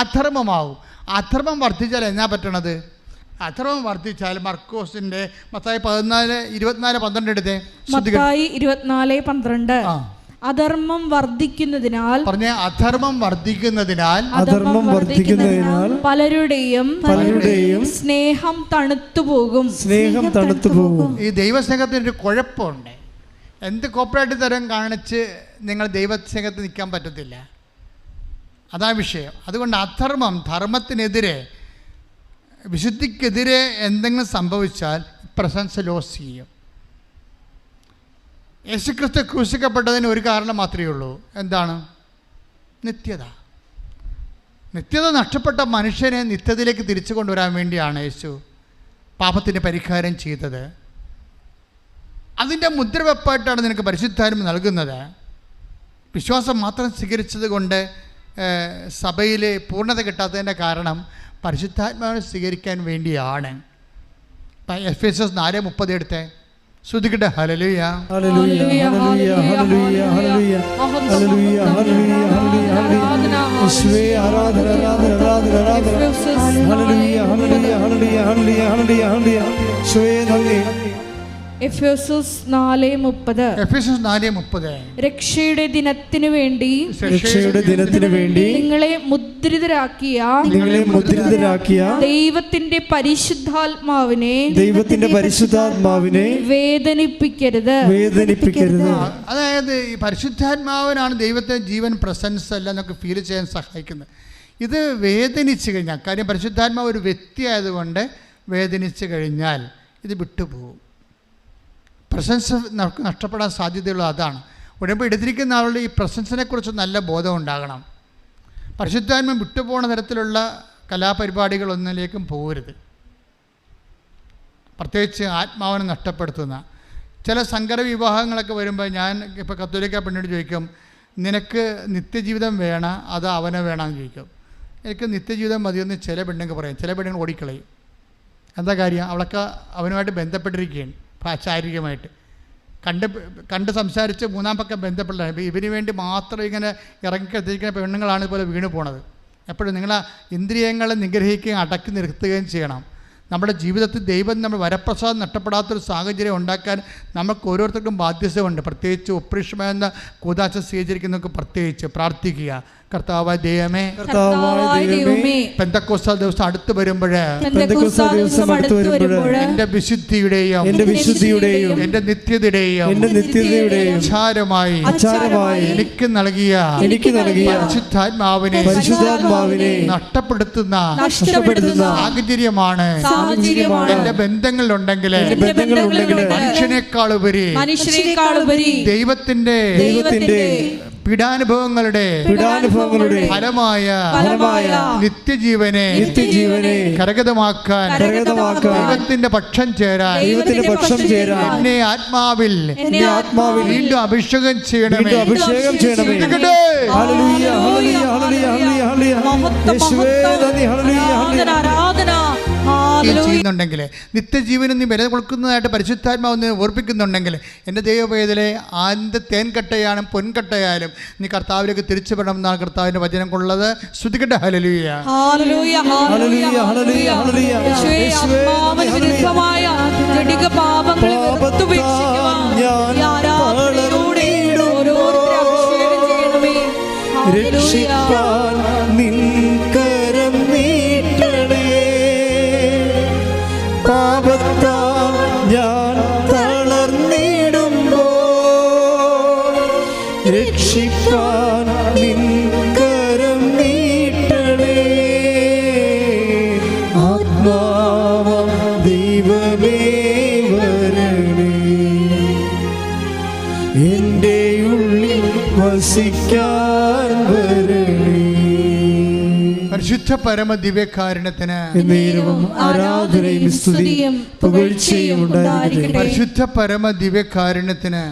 Speaker 1: അധർമ്മമാവും. അധർമ്മം വർദ്ധിച്ചാൽ എന്നാ പറ്റണത്? അധർമ്മം വർദ്ധിച്ചാൽ മർക്കോസിൻ്റെ മത്തായി 14:24-12 എടുത്തേ.
Speaker 2: മത്തായി 24:12. അധർമ്മം വർദ്ധിക്കുന്നതിനാൽ
Speaker 1: പറഞ്ഞ അധർമ്മം
Speaker 3: വർദ്ധിക്കുന്നതിനാൽ
Speaker 2: പലരുടെയും സ്നേഹം തണുത്തുപോകും.
Speaker 1: ഈ ദൈവസ്നേഹത്തിന് ഒരു കുഴപ്പമുണ്ട്. എന്ത് കോപ്പറേറ്റ് തരം കാണിച്ച് നിങ്ങൾ ദൈവസ്നേഹത്തിൽ നിൽക്കാൻ പറ്റത്തില്ല. അതാ വിഷയം. അതുകൊണ്ട് ധർമ്മത്തിനെതിരെ, വിശുദ്ധിക്കെതിരെ എന്തെങ്കിലും സംഭവിച്ചാൽ പ്രസൻസ് ലോസ് ചെയ്യും. യേശുക്രിസ്തു ക്രൂശിക്കപ്പെട്ടതിന് ഒരു കാരണം മാത്രമേ ഉള്ളൂ. എന്താണ്? നിത്യത നഷ്ടപ്പെട്ട മനുഷ്യനെ നിത്യതയിലേക്ക് തിരിച്ചു കൊണ്ടുവരാൻ വേണ്ടിയാണ് യേശു പാപത്തിന് പരിഹാരം ചെയ്തത്. അതിൻ്റെ മുദ്രവെപ്പായിട്ടാണ് നിനക്ക് പരിശുദ്ധാത്മ നൽകുന്നത്. വിശ്വാസം മാത്രം സ്വീകരിച്ചത് കൊണ്ട് സഭയിൽ പൂർണ്ണത കിട്ടാത്തതിൻ്റെ കാരണം പരിശുദ്ധാത്മാവിനെ സ്വീകരിക്കാൻ വേണ്ടിയാണ്. എഫേസ്യസ് 4:30 എടുത്തേ, ശ്രുതിക്കട്ടെ. ഹല്ലേലൂയ,
Speaker 3: ഹല്ലേലൂയ, ഹല്ലേലൂയ, ഹല്ലേലൂയ, ഹല്ലേലൂയ, ഹല്ലേലൂയ, ഹല്ലേലൂയ, ഹല്ലേലൂയ. യേശുവേ ആരാധന, ആരാധന, ആരാധന, ആരാധന. ഹല്ലേലൂയ, ഹല്ലേലൂയ, ഹല്ലേലൂയ, ഹല്ലേലൂയ, ഹല്ലേലൂയ, ഹല്ലേലൂയ. യേശുവേ നന്ദി.
Speaker 2: എഫേസ്യസ് 4:30 രക്ഷയുടെ ദിനത്തിനു വേണ്ടി നിങ്ങളെ മുദ്രിതരാക്കിയ ദൈവത്തിന്റെ പരിശുദ്ധാത്മാവിനെ വേദനിപ്പിക്കരുത്.
Speaker 1: അതായത് ഈ പരിശുദ്ധാത്മാവിനാണ് ദൈവത്തെ ജീവൻ പ്രസൻസ് അല്ല എന്നൊക്കെ ഫീൽ ചെയ്യാൻ സഹായിക്കുന്നത്. ഇത് വേദനിച്ചു കഴിഞ്ഞാൽ, കാര്യം പരിശുദ്ധാത്മാവ് ഒരു വ്യക്തിയായതുകൊണ്ട് വേദനിച്ചു കഴിഞ്ഞാൽ ഇത് വിട്ടുപോകും. പ്രസൻസ് നമുക്ക് നഷ്ടപ്പെടാൻ സാധ്യതയുള്ളത് അതാണ്. ഉടമ്പടി എടുത്തിരിക്കുന്ന ആളുടെ ഈ പ്രസൻസിനെ കുറിച്ച് നല്ല ബോധം ഉണ്ടാകണം. പരിശുദ്ധാത്മ വിട്ടുപോകുന്ന തരത്തിലുള്ള കലാപരിപാടികളൊന്നിലേക്കും പോകരുത്. പ്രത്യേകിച്ച് ആത്മാവിനെ നഷ്ടപ്പെടുത്തുന്ന ചില സങ്കര വിവാഹങ്ങളൊക്കെ വരുമ്പോൾ ഞാൻ ഇപ്പോൾ കത്തോലിക്ക പെണ്ണോട് ചോദിക്കും, നിനക്ക് നിത്യജീവിതം വേണം അതോ അവനെ വേണമെന്ന് ചോദിക്കും. എനിക്ക് നിത്യജീവിതം മതിയെന്ന് ചില പെണ്ണുങ്ങൾ പറയും, ചില പെണ്ണുങ്ങൾ ഓടിക്കളയും. എന്താ കാര്യം? അവളൊക്കെ അവനുമായിട്ട് ബന്ധപ്പെട്ടിരിക്കുകയാണ് ശാരീരികമായിട്ട്. കണ്ട് സംസാരിച്ച് മൂന്നാം പക്കം ബന്ധപ്പെട്ടില്ല. ഇവന് വേണ്ടി മാത്രം ഇങ്ങനെ ഇറങ്ങിക്കെത്തിക്കുന്ന പെണ്ണുങ്ങളാണ് ഇതുപോലെ വീണ് പോണത്. എപ്പോഴും നിങ്ങൾ ഇന്ദ്രിയങ്ങളെ നിഗ്രഹിക്കുകയും അടക്കി നിർത്തുകയും ചെയ്യണം. നമ്മുടെ ജീവിതത്തിൽ ദൈവം നമ്മൾ വരപ്രസാദം നഷ്ടപ്പെടാത്തൊരു സാഹചര്യം ഉണ്ടാക്കാൻ നമുക്ക് ഓരോരുത്തർക്കും ബാധ്യതയുണ്ട്. പ്രത്യേകിച്ച് ഒപ്രീഷമെന്ന കൂദാശ സ്വീകരിക്കുന്നവർക്ക് പ്രത്യേകിച്ച് പ്രാർത്ഥിക്കുക. കർത്താവായ ദൈവമേ, പെന്തക്കോസ്താ ദിവസം അടുത്ത് വരുമ്പോൾ എന്റെ വിശുദ്ധിയുടെയും എന്റെ നിത്യതയുടെയും ആചാരമായി എനിക്ക് നൽകിയ പരിശുദ്ധാത്മാവിനെ നഷ്ടപ്പെടുത്തുന്ന സാഹചര്യമാണ് എന്റെ ബന്ധങ്ങളിലുണ്ടെങ്കിൽ മനുഷ്യനേക്കാളുപരി ദൈവത്തിന്റെ പീഡാനുഭവങ്ങളുടെ ഫലമായ നിത്യജീവനെ കരഗതമാക്കാൻ ദൈവത്തിന്റെ പക്ഷം ചേരാൻ എന്നെ ആത്മാവിൽ വീണ്ടും അഭിഷേകം ചെയ്യണമേ. ചെയ്യുന്നുണ്ടെങ്കിൽ, നിത്യജീവനും നീ വില കൊടുക്കുന്നതായിട്ട് പരിശുദ്ധാത്മാവ് ഓർപ്പിക്കുന്നുണ്ടെങ്കിൽ, എൻ്റെ ദൈവവേദലെ ആദ്യ തേൻകട്ടയാലും പൊൻകട്ടയാലും നീ കർത്താവിലേക്ക് തിരിച്ചു വിടണമെന്നാണ് കർത്താവിന്റെ വചനം കൊള്ളത്. ശ്രുതിക്കട്ടെ. ഹല്ലേലൂയ,
Speaker 2: ഹല്ലേലൂയ, ഹല്ലേലൂയ, ഹല്ലേലൂയ, ഹല്ലേലൂയ. ആത്മാവിന് വിരുദ്ധമായ ജഡിക പാപങ്ങളെ വെറുത്തുപേക്ഷിക്കുവാൻ ആരാധനയോടെ ഓരോരുത്തരെ അഭിഷേകം ചെയ്യണമേ.
Speaker 3: രക്ഷിപ്പാൻ നിൻ കരം നീട്ടണേ. പാപത്താൽ ഞാൻ തളർന്നിടുമ്പോൾ രക്ഷിപ്പാൻ നിൻ കരം നീട്ടണേ. ആത്മാവാം ദൈവമേ വരണേ, എൻ്റെ ഉള്ളിൽ വസിക്കാൻ വരണേ.
Speaker 1: പരിശുദ്ധ പരമ ദിവ്യകാരുണ്യത്തിന്
Speaker 3: ആരാധനയും സ്തുതിയും പുകഴ്ചയും ഉണ്ടായിരിക്കട്ടെ.
Speaker 1: പരിശുദ്ധ പരമ ദിവ്യകാരുണ്യത്തിന്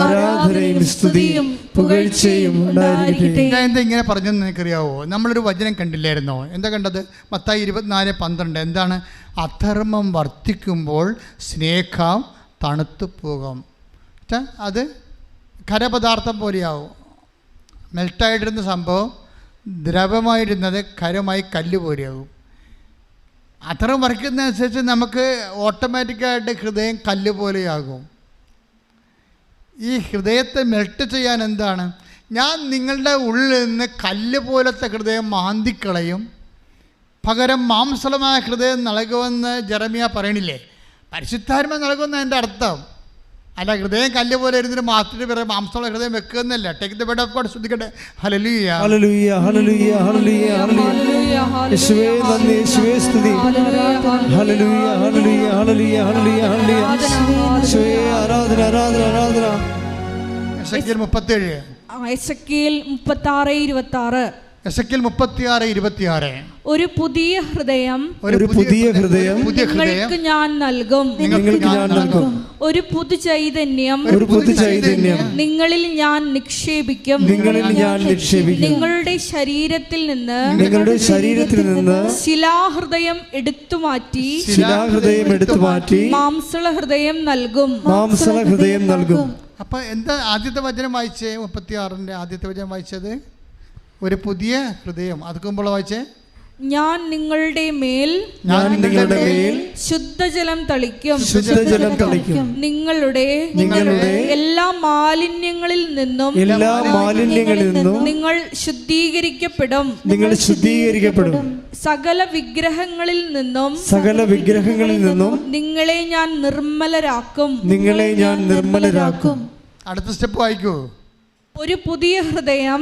Speaker 3: ആരാധനയും സ്തുതിയും പുകഴ്ചയും ഉണ്ടായിരിക്കട്ടെ.
Speaker 1: ഞാൻ എന്താ ഇങ്ങനെ പറഞ്ഞെന്ന് എനിക്കറിയാവോ? നമ്മളൊരു വചനം കണ്ടില്ലായിരുന്നോ? എന്താ കണ്ടത്? മത്തായി 24:12. എന്താണ്? അധർമ്മം വർദ്ധിക്കുമ്പോൾ സ്നേഹം തണുത്തു പോകും. അത് ഖരപദാർത്ഥം പോലെയാവും. മെൽട്ടായിട്ടിരുന്ന സംഭവം ദ്രവമായിരുന്നത് ഖരമായി കല്ല് പോലെയാകും. അധർമ്മം വർദ്ധിക്കുന്നതനുസരിച്ച് നമുക്ക് ഓട്ടോമാറ്റിക്കായിട്ട് ഹൃദയം കല്ല് പോലെയാകും. ഈ ഹൃദയത്തെ മെൽറ്റ് ചെയ്യാൻ എന്താണ്? ഞാൻ നിങ്ങളുടെ ഉള്ളിൽ നിന്ന് കല്ല് പോലത്തെ ഹൃദയം മാന്തിക്കളയും, പകരം മാംസളമായ ഹൃദയം നൽകുമെന്ന് ജെറമിയ പറയണില്ലേ? പരിശുദ്ധാത്മ നൽകുമെന്ന് എൻ്റെ അർത്ഥം. അല്ല, ഹൃദയം കല്ല് പോലെ ഇരുന്നിട്ട് മാത്രമേ പറയാം മാംസമുള്ള ഹൃദയം വെക്കുന്നല്ല. Take the word of God. ശ്രദ്ധിക്കട്ടെ. ഹല്ലേലൂയ,
Speaker 3: ഹല്ലേലൂയ, ഹല്ലേലൂയ, ഹല്ലേലൂയ, ഹല്ലേലൂയ. യേശുവേ നന്ദി, യേശുവേ സ്തുതി. ഹല്ലേലൂയ, ഹല്ലേലൂയ, ഹല്ലേലൂയ, ഹല്ലേലൂയ, ഹല്ലേലൂയ. യേശുവേ ആരാധന, ആരാധന, ആരാധന.
Speaker 1: എസെക്കിയേൽ 37.
Speaker 2: എസെക്കിയേൽ 36:26.
Speaker 1: എസെക്കിയേൽ 36:26.
Speaker 2: ഒരു പുതിയ ഹൃദയം നിങ്ങൾക്ക് ഞാൻ നൽകും, ഒരു പുതുചൈതന്യം നിങ്ങളിൽ ഞാൻ നിക്ഷേപിക്കും, നിങ്ങളുടെ ശരീരത്തിൽ നിന്ന് ശിലാഹൃദയം എടുത്തുമാറ്റി മാംസള ഹൃദയം നൽകും.
Speaker 1: അപ്പൊ എന്താ ആദ്യത്തെ വചനം വായിച്ചേ? 36 ആദ്യത്തെ വചനം വായിച്ചത് ഒരു പുതിയ ഹൃദയം. അതൊക്കെ മുമ്പ് വായിച്ചേ,
Speaker 2: ഞാൻ നിങ്ങളുടെ മേൽ ശുദ്ധജലം തളിക്കും, നിങ്ങളുടെ എല്ലാ മാലിന്യങ്ങളിൽ നിന്നും നിങ്ങൾ ശുദ്ധീകരിക്കപ്പെടും, സകല വിഗ്രഹങ്ങളിൽ നിന്നും നിങ്ങളെ ഞാൻ നിർമ്മലരാക്കും.
Speaker 1: അടുത്ത സ്റ്റെപ്പ് വായിക്കൂ.
Speaker 2: ഒരു പുതിയ ഹൃദയം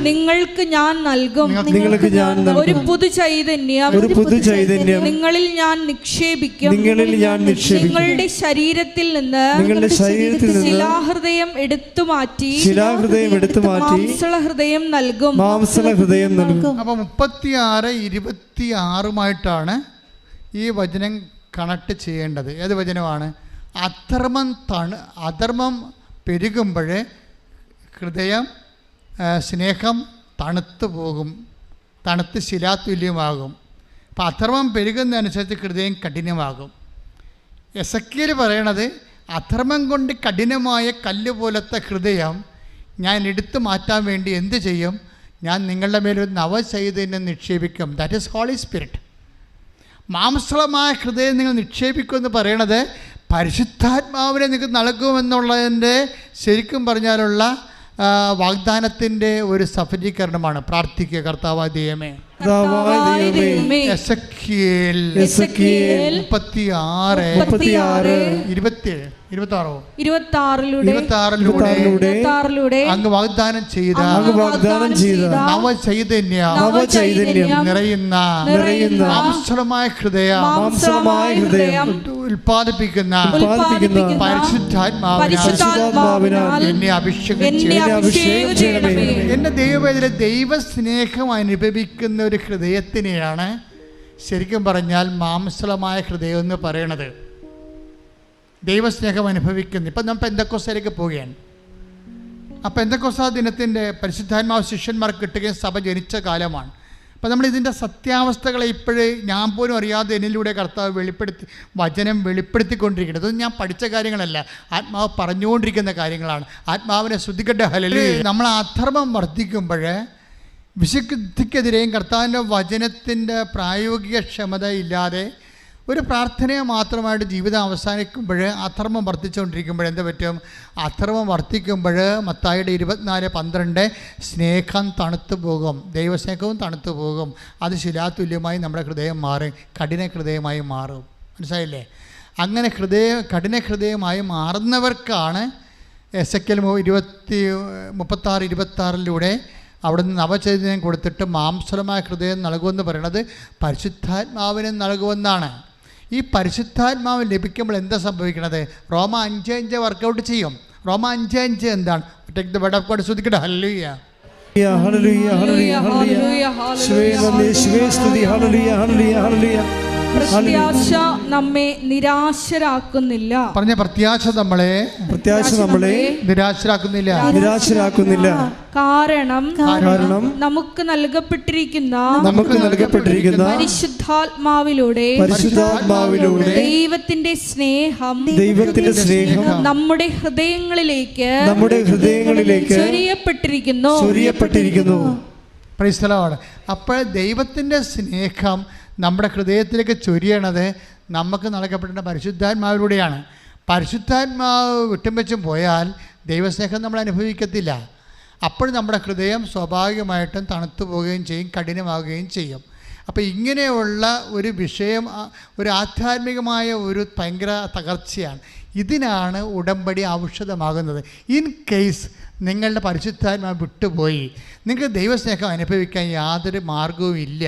Speaker 2: നിങ്ങൾക്ക് ഞാൻ നൽകും, ഒരു പുതുചൈതന്യം നിങ്ങളിൽ ഞാൻ നിക്ഷേപിക്കും, നിങ്ങളുടെ ശരീരത്തിൽ നിന്ന് ശിലാഹൃദയം എടുത്തുമാറ്റി മാംസള ഹൃദയം നൽകും.
Speaker 1: അപ്പൊ 36:26 ഈ വചനം കണക്ട് ചെയ്യേണ്ടത്. ഏത് വചനമാണ്? അധർമ്മം പെരുകുമ്പോൾ ഹൃദയം സ്നേഹം തണുത്തു പോകും, തണുത്ത് ശിലാതുല്യമാകും. അപ്പം അധർമ്മം പെരുകുന്നതനുസരിച്ച് ഹൃദയം കഠിനമാകും. എസെക്കിയേൽ പറയണത് അധർമ്മം കൊണ്ട് കഠിനമായ കല്ല് പോലത്തെ ഹൃദയം ഞാൻ എടുത്തു മാറ്റാൻ വേണ്ടി എന്ത് ചെയ്യും? ഞാൻ നിങ്ങളുടെ മേലൊരു നവചൈതന്യം നിക്ഷേപിക്കും. That is holy spirit. മാംസളമായ ഹൃദയം നിങ്ങൾ നിക്ഷേപിക്കുമെന്ന് പറയണത് പരിശുദ്ധാത്മാവിനെ നിങ്ങൾക്ക് നൽകുമെന്നുള്ളതിൻ്റെ ശരിക്കും പറഞ്ഞാലുള്ള വാഗ്ദാനത്തിൻ്റെ ഒരു സഫലീകരണമാണ്. പ്രാർത്ഥിക്കുക, കർത്താവായ ദൈവമേ. എസെക്കിയേൽ 36:26 അങ്ങ് വാഗ്ദാനം ചെയ്ത നവചൈതന്യം നിറയുന്ന മാംസളമായ ഹൃദയം ഉൽപ്പാദിപ്പിക്കുന്ന പരിശുദ്ധാത്മാവിനാൽ എന്നെ അഭിഷേകം ചെയ്യണമേ. എന്റെ ദൈവവേദന ദൈവസ്നേഹം അനുഭവിക്കുന്ന ഒരു ഹൃദയത്തിനെയാണ് ശരിക്കും പറഞ്ഞാൽ മാംസളമായ ഹൃദയം എന്ന് പറയണത്. ദൈവസ്നേഹം അനുഭവിക്കുന്നു. ഇപ്പം നമ്മൾ പെന്തക്കോസ്തിലേക്ക് പോവുകയാണ്. ആ പെന്തക്കോസ്താ ദിനത്തിൻ്റെ പരിശുദ്ധാത്മാവ് ശിഷ്യന്മാർക്ക് കിട്ടുകയും സഭ ജനിച്ച കാലമാണ്. അപ്പം നമ്മൾ ഇതിൻ്റെ സത്യാവസ്ഥകളെ ഇപ്പോഴേ ഞാൻ പോലും അറിയാതെ എന്നിലൂടെ കർത്താവ് വചനം വെളിപ്പെടുത്തിക്കൊണ്ടിരിക്കുന്നത്. ഇത് ഞാൻ പഠിച്ച കാര്യങ്ങളല്ല, ആത്മാവ് പറഞ്ഞുകൊണ്ടിരിക്കുന്ന കാര്യങ്ങളാണ്. ആത്മാവിനെ ശ്രദ്ധിക്കട്ടെ. ഹല്ലേലൂയ. നമ്മൾ അധർമ്മം വർദ്ധിക്കുമ്പോൾ വിശുദ്ധിക്കെതിരെയും കർത്താവിൻ്റെ വചനത്തിൻ്റെ പ്രായോഗിക ക്ഷമത ഇല്ലാതെ ഒരു പ്രാർത്ഥനയെ മാത്രമായിട്ട് ജീവിതം അവസാനിക്കുമ്പോൾ അധർമ്മം വർദ്ധിച്ചുകൊണ്ടിരിക്കുമ്പോൾ എന്ത് പറ്റും? അധർമ്മം വർദ്ധിക്കുമ്പോൾ മത്തായിയുടെ 24:12 സ്നേഹം തണുത്തു പോകും, ദൈവസ്നേഹവും തണുത്തു പോകും. അത് ശിലാതുല്യമായി നമ്മുടെ ഹൃദയം മാറും, കഠിന ഹൃദയമായി മാറും. മനസ്സിലായില്ലേ? അങ്ങനെ കഠിന ഹൃദയമായി മാറുന്നവർക്കാണ് എസെക്കിയേൽ 36:26 അവിടുന്ന് നവചൈതന്യം കൊടുത്തിട്ട് മാംസളമായ ഹൃദയം നൽകുമെന്ന് പറയുന്നത് പരിശുദ്ധാത്മാവിനെ നൽകുമെന്നാണ്. ഈ പരിശുദ്ധാത്മാവ് ലഭിക്കുമ്പോൾ എന്താ സംഭവിക്കണത്? റോമ 5:5 വർക്കൗട്ട് ചെയ്യും. റോമ 5:5 എന്താണ്? Take the word of God. ശ്രദ്ധിക്കട്ടെ. ഹല്ലേലൂയ,
Speaker 3: ഹല്ലേലൂയ, ഹല്ലേലൂയ, ഹല്ലേലൂയ.
Speaker 2: പ്രത്യാശ നമ്മെ നിരാശരാക്കുന്നില്ല.
Speaker 1: പറഞ്ഞ പ്രത്യാശ നമ്മളെ നിരാശരാക്കുന്നില്ല.
Speaker 2: കാരണം നമുക്ക് നൽകപ്പെട്ടിരിക്കുന്ന പരിശുദ്ധാത്മാവിലൂടെ ദൈവത്തിന്റെ സ്നേഹം നമ്മുടെ ഹൃദയങ്ങളിലേക്ക് ചൊരിയപ്പെട്ടിരിക്കുന്നു.
Speaker 1: Price the Lord. അപ്പോൾ ദൈവത്തിൻ്റെ സ്നേഹം നമ്മുടെ ഹൃദയത്തിലേക്ക് ചൊരിയണത് നമുക്ക് നൽകപ്പെടേണ്ട പരിശുദ്ധാത്മാവിലൂടെയാണ്. പരിശുദ്ധാത്മാവ് വിട്ടും വെച്ചും പോയാൽ ദൈവസ്നേഹം നമ്മൾ അനുഭവിക്കത്തില്ല. അപ്പോൾ നമ്മുടെ ഹൃദയം സ്വാഭാവികമായിട്ടും തണുത്തു പോവുകയും ചെയ്യും, കഠിനമാവുകയും ചെയ്യും. അപ്പോൾ ഇങ്ങനെയുള്ള ഒരു വിഷയം, ഒരു ആധ്യാത്മികമായ ഒരു ഭയങ്കര തകർച്ചയാണ്. ഇതിനാണ് ഉടമ്പടി ഔഷധമാകുന്നത്. ഇൻ കേസ് നിങ്ങളുടെ പരിശുദ്ധാത്മാവ് വിട്ടുപോയി, നിങ്ങൾക്ക് ദൈവസ്നേഹം അനുഭവിക്കാൻ യാതൊരു മാർഗവും ഇല്ല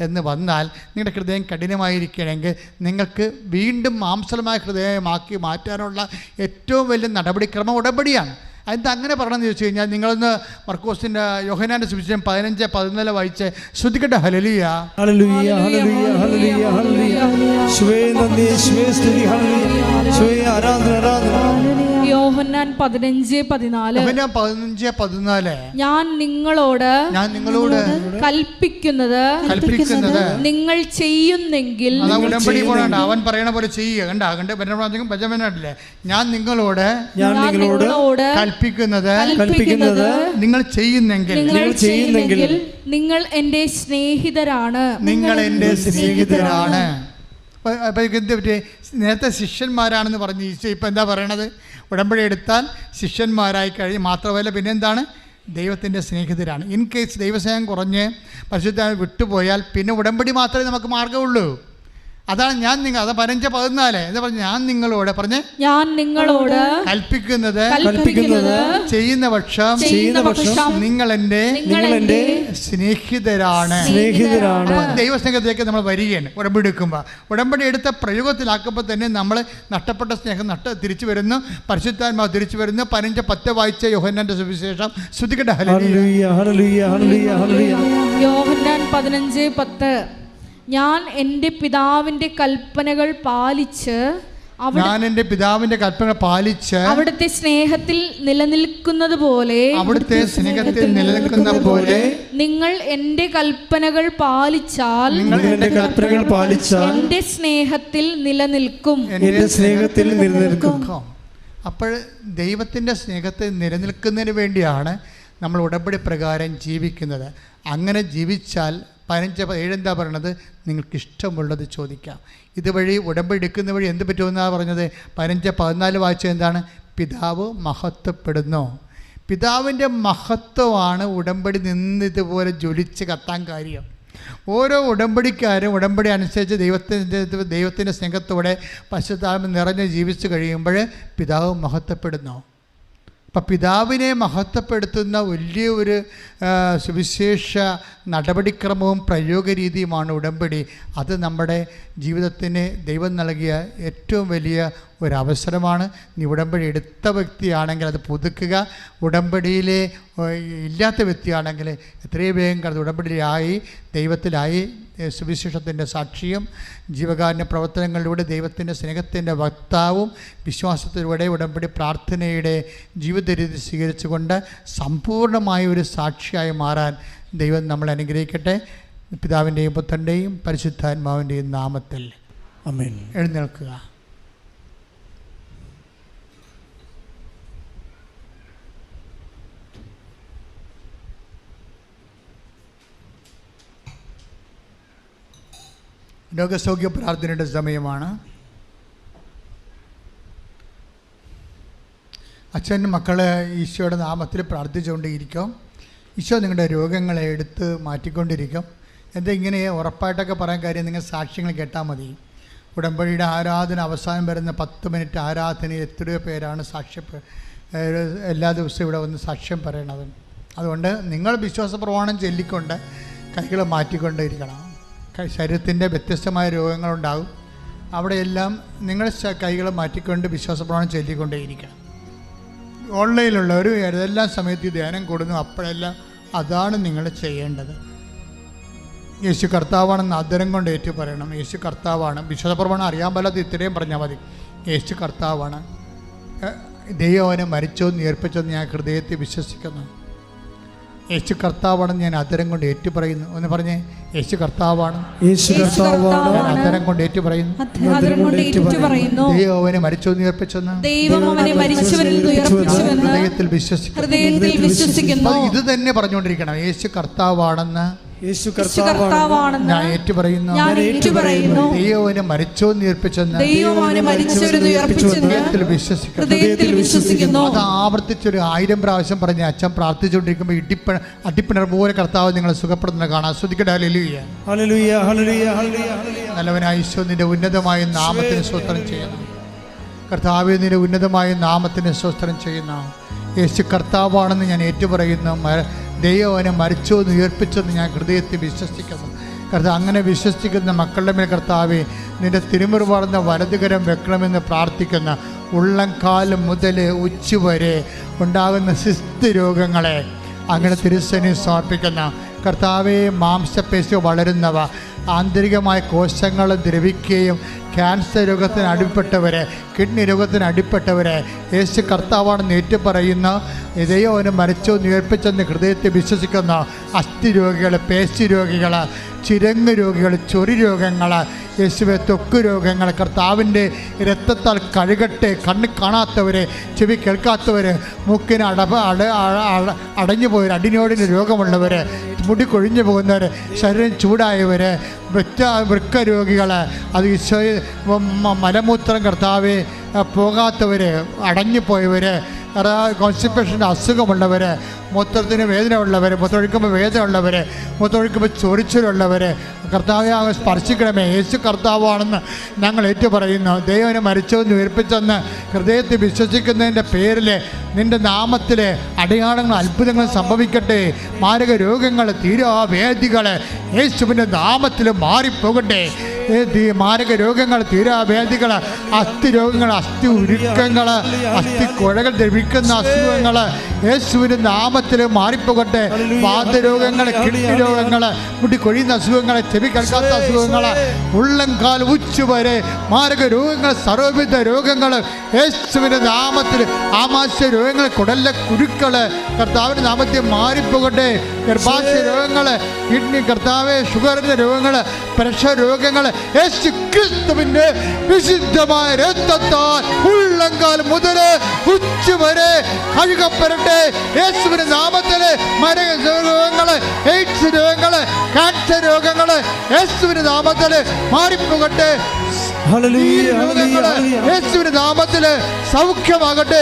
Speaker 1: എന്ന് വന്നാൽ, നിങ്ങളുടെ ഹൃദയം കഠിനമായിരിക്കണമെങ്കിൽ നിങ്ങൾക്ക് വീണ്ടും മാംസലമായ ഹൃദയമാക്കി മാറ്റാനുള്ള ഏറ്റവും വലിയ നടപടിക്രമം ഉടമ്പടിയാണ്. അത് അങ്ങനെ പറയണമെന്ന് ചോദിച്ചു കഴിഞ്ഞാൽ, നിങ്ങളൊന്ന് മർക്കോസിൻ്റെ യോഹന്നാൻ്റെ സുവിശേഷം 15:14 വായിച്ച് ശ്രദ്ധിക്കട്ടെ. ഹല്ലേലൂയ,
Speaker 3: ഹല്ലേലൂയ, ഹല്ലേലൂയ, ഹല്ലേലൂയ, ഹല്ലേലൂയ. യേശുവേ നന്ദി, യേശുവേ സ്തുതി, ഹല്ലേലൂയ. യേശുവേ ആരാധന, ആരാധന.
Speaker 2: യോഹന്നാൻ 15:14 ഞാൻ നിങ്ങളോട് കൽപ്പിക്കുന്നത് നിങ്ങൾ ചെയ്യുന്നെങ്കിൽ.
Speaker 1: ഉടമ്പടി പോകണ്ട, അവൻ പറയണ പോലെ ചെയ്യുക. കണ്ടില്ലേ, ഞാൻ നിങ്ങളോട് കൽപ്പിക്കുന്നത് നിങ്ങൾ ചെയ്യുന്നെങ്കിൽ
Speaker 2: നിങ്ങൾ എൻ്റെ സ്നേഹിതരാണ്.
Speaker 1: നിങ്ങൾ എൻ്റെ സ്നേഹിതരാണ്. അപ്പോൾ എന്ത് പറ്റി? നേരത്തെ ശിഷ്യന്മാരാണെന്ന് പറഞ്ഞ് ഈശോ ഇപ്പം എന്താ പറയണത്? ഉടമ്പടി എടുത്താൽ ശിഷ്യന്മാരായി കഴിഞ്ഞ് മാത്രമല്ല, പിന്നെന്താണ്? ദൈവത്തിൻ്റെ സ്നേഹിതരാണ്. ഇൻ കേസ് ദൈവസ്നേഹം കുറഞ്ഞ് പരിശുദ്ധാത്മാവ് വിട്ടുപോയാൽ പിന്നെ ഉടമ്പടി മാത്രമേ നമുക്ക് മാർഗമുള്ളൂ. അതാണ് ഞാൻ നിങ്ങൾ, അത് 15:14 എന്താ പറഞ്ഞു? ഞാൻ നിങ്ങളോട് കൽപ്പിക്കുന്നത് ചെയ്യുന്ന പക്ഷം നിങ്ങൾ എൻ്റെ സ്നേഹിതരാണ്. ദൈവസ്നേഹത്തിലേക്ക് നമ്മൾ വരികയാണ് ഉടമ്പടി എടുക്കുമ്പോൾ. ഉടമ്പടി എടുത്ത പ്രയോഗത്തിലാക്കുമ്പോൾ തന്നെ നമ്മൾ നഷ്ടപ്പെട്ട സ്നേഹം തിരിച്ചു വരുന്നു, പരിശുദ്ധാത്മാവ് തിരിച്ചു വരുന്നു. 15:10 വായിച്ച യോഹന്നാന്റെ സുവിശേഷം ശ്രദ്ധിക്കട്ടെ.
Speaker 3: ഹല്ലേലൂയ, ഹല്ലേലൂയ, ഹല്ലേലൂയ, ഹല്ലേലൂയ.
Speaker 2: യോഹന്നാൻ 15:10 ഞാൻ എൻ്റെ പിതാവിൻ്റെ കൽപ്പനകൾ പാലിച്ച് അവിടുത്തെ സ്നേഹത്തിൽ നിലനിൽക്കുന്നത് പോലെ നിങ്ങൾ എൻ്റെ കൽപ്പനകൾ പാലിച്ചാൽ എൻ്റെ സ്നേഹത്തിൽ നിലനിൽക്കും.
Speaker 1: അപ്പോൾ ദൈവത്തിൻ്റെ സ്നേഹത്തിൽ നിലനിൽക്കുന്നതിന് വേണ്ടിയാണ് നമ്മൾ ഉടമ്പടി പ്രകാരം ജീവിക്കുന്നത്. അങ്ങനെ ജീവിച്ചാൽ 15:7 എന്താ പറയണത്? നിങ്ങൾക്ക് ഇഷ്ടമുള്ളത് ചോദിക്കാം. ഇതുവഴി ഉടമ്പടി എടുക്കുന്ന വഴി എന്ത് പറ്റുമെന്നാണ് പറഞ്ഞത്? 15:14 വായിച്ചത് എന്താണ്? പിതാവ് മഹത്വപ്പെടുന്നു. പിതാവിൻ്റെ മഹത്വമാണ് ഉടമ്പടി നിന്ന് ഇതുപോലെ ജ്വലിച്ച് കത്താൻ കാര്യം. ഓരോ ഉടമ്പടിക്കാരും ഉടമ്പടി അനുസരിച്ച് ദൈവത്തിൻ്റെ സ്നേഹത്തോടെ പരിശുദ്ധാത്മാവ് നിറഞ്ഞ് ജീവിച്ച് കഴിയുമ്പോൾ പിതാവ് മഹത്വപ്പെടുന്നു. അപ്പം പിതാവിനെ മഹത്വപ്പെടുത്തുന്ന വലിയൊരു സുവിശേഷ നടപടിക്രമവും പ്രയോഗരീതിയുമാണ് ഉടമ്പടി. അത് നമ്മുടെ ജീവിതത്തിന് ദൈവം നൽകിയ ഏറ്റവും വലിയ ഒരവസരമാണ്. നീ ഉടമ്പടി എടുത്ത വ്യക്തിയാണെങ്കിൽ അത് പുതുക്കുക. ഉടമ്പടിയിലെ ഇല്ലാത്ത വ്യക്തിയാണെങ്കിൽ എത്രയും വേഗം കടന്ന് ഉടമ്പടിയിലായി ദൈവത്തിലായി സുവിശേഷത്തിൻ്റെ സാക്ഷിയും ജീവകാരുണ്യ പ്രവർത്തനങ്ങളിലൂടെ ദൈവത്തിൻ്റെ സ്നേഹത്തിൻ്റെ വക്താവും വിശ്വാസത്തിലൂടെ ഉടമ്പടി പ്രാർത്ഥനയുടെ ജീവിത രീതി സ്വീകരിച്ചുകൊണ്ട് സമ്പൂർണ്ണമായ ഒരു സാക്ഷിയായി മാറാൻ ദൈവം നമ്മളെ അനുഗ്രഹിക്കട്ടെ. പിതാവിൻ്റെയും പുത്രൻ്റെയും പരിശുദ്ധാത്മാവിൻ്റെയും നാമത്തിൽ ആമേൻ. എഴുന്നേൽക്കുക. രോഗസൗഖ്യ പ്രാർത്ഥനയുടെ സമയമാണ്. അച്ഛൻ മക്കളെ ഈശോയുടെ നാമത്തിൽ പ്രാർത്ഥിച്ചുകൊണ്ടിരിക്കും. ഈശോ നിങ്ങളുടെ രോഗങ്ങളെ എടുത്ത് മാറ്റിക്കൊണ്ടിരിക്കും. എന്താ ഇങ്ങനെ ഉറപ്പായിട്ടൊക്കെ പറയാൻ കാര്യം? നിങ്ങൾ സാക്ഷ്യങ്ങൾ കേട്ടാൽ മതി. ഉടമ്പടിയുടെ ആരാധന അവസാനം വരുന്ന 10 മിനിറ്റ് ആരാധനയിൽ എത്രയോ പേരാണ് എല്ലാ ദിവസവും ഇവിടെ വന്ന് സാക്ഷ്യം പറയണത്. അതുകൊണ്ട് നിങ്ങൾ വിശ്വാസ പ്രമാണം ചൊല്ലിക്കൊണ്ട് കൈകൾ മാറ്റിക്കൊണ്ടിരിക്കണം. ശരീരത്തിൻ്റെ വ്യത്യസ്തമായ രോഗങ്ങളുണ്ടാകും. അവിടെയെല്ലാം നിങ്ങൾ കൈകൾ മാറ്റിക്കൊണ്ട് വിശ്വാസ പ്രമാണം ചൊല്ലിക്കൊണ്ടേയിരിക്കണം. ഓൺലൈനിലുള്ളവർ ഏതെല്ലാം സമയത്ത് ധ്യാനം കൂടുന്നു അപ്പോഴെല്ലാം അതാണ് നിങ്ങൾ ചെയ്യേണ്ടത്. യേശു കർത്താവാണെന്ന് ആദരം കൊണ്ട് ഏറ്റു പറയണം. യേശു കർത്താവാണ്. വിശ്വാസ പ്രമാണം അറിയാൻ പാടില്ലാത്ത ഇത്രയും പറഞ്ഞാൽ മതി. യേശു കർത്താവാണ്. ദൈവം അവനെ മരിച്ചോന്ന് ഉയർപ്പിച്ചോന്ന് ഞാൻ ഹൃദയത്തിൽ വിശ്വസിക്കുന്നു. യേശു കർത്താവാണെന്ന് ഞാൻ ആദരം കൊണ്ട് ഏറ്റു പറയുന്നു. ഒന്ന് പറഞ്ഞേ, യേശു കർത്താവാണ്. ആദരം കൊണ്ട് ഏറ്റു പറയുന്നു. ദൈവം അവനെ മരിച്ചോന്ന് ഉയർപ്പിച്ചെന്ന് ഹൃദയത്തിൽ വിശ്വസിക്കുന്നു. ഇത് തന്നെ പറഞ്ഞുകൊണ്ടിരിക്കണം. യേശു കർത്താവാണെന്ന്
Speaker 3: യേശു
Speaker 2: യേശു
Speaker 3: കർത്താവാണെന്ന്
Speaker 2: കർത്താവാണെന്ന്
Speaker 1: ഞാൻ ഏറ്റുപറയുന്നു.
Speaker 2: ഞാൻ ഏറ്റുപറയുന്നു.
Speaker 1: ദൈവം അവനെ മരിച്ചോന്ന് ഉയർപ്പിച്ചെന്ന്
Speaker 2: ദൈവം അവനെ മരിച്ചവരെന്ന് ഉയർപ്പിച്ചെന്ന്
Speaker 1: ഹൃദയത്തിൽ വിശ്വസിക്കുന്നു.
Speaker 2: ഹൃദയത്തിൽ വിശ്വസിക്കുന്നു.
Speaker 1: അത് ആവർത്തിച്ചൊരു 1000 പ്രാവശ്യം പറഞ്ഞ് അച്ഛൻ പ്രാർത്ഥിച്ചുകൊണ്ടിരിക്കുമ്പോൾ അടിപ്പിണർ പോലെ കർത്താവ് നിങ്ങളെ സുഖപ്പെടുന്നത് കാണാൻ ആസ്വദിക്കട്ടെ. ഹല്ലേലൂയ.
Speaker 3: ഹല്ലേലൂയ ഹല്ലേലൂയ ഹല്ലേലൂയ.
Speaker 1: നല്ലവനായ ഈശോ, നിന്റെ ഉന്നതമായ നാമത്തിന് സ്തോത്രം ചെയ്യുന്നു. കർത്താവേ, നിന്റെ ഉന്നതമായ നാമത്തിന് സ്തോത്രം ചെയ്യുന്ന യേശു കർത്താവാണെന്ന് ഞാൻ ഏറ്റുപറയുന്നു. ദൈവം അവനെ മരിച്ചോ എന്ന് ഉയർപ്പിച്ചെന്ന് ഞാൻ ഹൃദയത്തിൽ വിശ്വസിക്കുന്നു. കർത്താവ്, അങ്ങനെ വിശ്വസിക്കുന്ന മക്കളുടെ മേൽ കർത്താവേ നിന്റെ തിരുമുറിവാർന്ന വലതുകരം വെക്കണമെന്ന് പ്രാർത്ഥിക്കുന്ന ഉള്ളംകാലം മുതൽ ഉച്ചവരെ ഉണ്ടാകുന്ന സിസ്ത് രോഗങ്ങളെ അങ്ങനെ തിരുസേനയിൽ സമർപ്പിക്കുന്ന കർത്താവെ, മാംസപേശി വളരുന്നവ, ആന്തരികമായ കോശങ്ങൾ ദ്രവിക്കുകയും ക്യാൻസർ രോഗത്തിന് അടിപ്പെട്ടവരെ, കിഡ്നി രോഗത്തിന് അടിപ്പെട്ടവരെ യേശു കർത്താവാണെന്ന് ഏറ്റുപറയുന്ന ദൈവം അവനെ മരിച്ചോ ഉയർപ്പിച്ചെന്ന് ഹൃദയത്തെ വിശ്വസിക്കുന്ന അസ്ഥി രോഗികൾ, പേശി രോഗികൾ, ചിരങ്ങ് രോഗികൾ, ചൊറി രോഗങ്ങൾ, യേശുവെ ത്വക്ക് രോഗങ്ങൾ കർത്താവിൻ്റെ രക്തത്താൽ കഴുകട്ടെ. കണ്ണ് കാണാത്തവരെ, ചെവി കേൾക്കാത്തവർ, മൂക്കിന് അടഞ്ഞു പോയവർ, അടിനോടിന് രോഗമുള്ളവർ, മുടി കൊഴിഞ്ഞു പോകുന്നവർ, ശരീരം ചൂടായവർ, വൃക്ക രോഗികൾ, അത് മലമൂത്രം കർത്താവെ പോകാത്തവർ, അടഞ്ഞു പോയവർ, കോൺസ്റ്റിപ്പേഷൻ്റെ അസുഖമുള്ളവർ, മൂത്രത്തിന് വേദന ഉള്ളവർ, മൂത്രമൊഴിക്കുമ്പോൾ വേദന ഉള്ളവർ, മൂത്രമൊഴിക്കുമ്പോൾ ചൊറിച്ചിലുള്ളവർ കർത്താവെ സ്പർശിക്കണമേ. യേശു കർത്താവാണെന്ന് ഞങ്ങൾ ഏറ്റുപറയുന്നു. ദൈവനെ മരിച്ചെന്ന് ഉയർപ്പിച്ചെന്ന് ഹൃദയത്തിൽ വിശ്വസിക്കുന്നതിൻ്റെ പേരിൽ നിൻ്റെ നാമത്തിൽ അടയാളങ്ങൾ, അത്ഭുതങ്ങൾ സംഭവിക്കട്ടെ. മാരക രോഗങ്ങൾ, തീരാവേദികൾ യേശുവിൻ്റെ നാമത്തിൽ മാറിപ്പോകട്ടെ. മാരക രോഗങ്ങൾ, തീരാവേദികൾ, അസ്ഥി രോഗങ്ങൾ, അസ്ഥി ഉരുക്കങ്ങൾ, അസ്ഥി കുഴകൾ ദ്രവിക്കുന്ന അസുഖങ്ങൾ യേശുവിൻ്റെ നാമത്തിൽ മാറിപ്പോകട്ടെ. വാതരോഗങ്ങൾ, കിഡ്നി രോഗങ്ങൾ, മുടി കൊഴിയുന്ന അസുഖങ്ങൾ, ചെവി കേൾക്കാത്ത അസുഖങ്ങൾ, ഉള്ളംകാൽ ഉച്ചവരെ മാരക രോഗങ്ങൾ, സർവ്വവിധ രോഗങ്ങൾ യേശുവിൻ്റെ നാമത്തിൽ, ആമാശയ രോഗങ്ങൾ, കുടലിലെ കുരുക്കൾ കർത്താവിൻ്റെ നാമത്തിൽ മാറിപ്പോകട്ടെ. ഗർഭാശയ രോഗങ്ങൾ, കിഡ്നി കർത്താവെ, ഷുഗറിൻ്റെ രോഗങ്ങൾ, പ്രഷർ രോഗങ്ങൾ യേശു ക്രിസ്തുവിന്റെ വിശുദ്ധമായ രക്തത്താൽ ഉള്ളംകാൽ മുതൽ ഉച്ചവരെ കഴുകപ്പെടട്ടെ. യേശുവിന്റെ നാമത്തില് മരക രോഗങ്ങള്, എയ്ഡ്സ് രോഗങ്ങള്, ക്യാൻസർ രോഗങ്ങള് യേശുവിന്റെ നാമത്തില് മാറിപ്പോകട്ടെ. യേശുവിന്റെ നാമത്തില് സൗഖ്യമാകട്ടെ.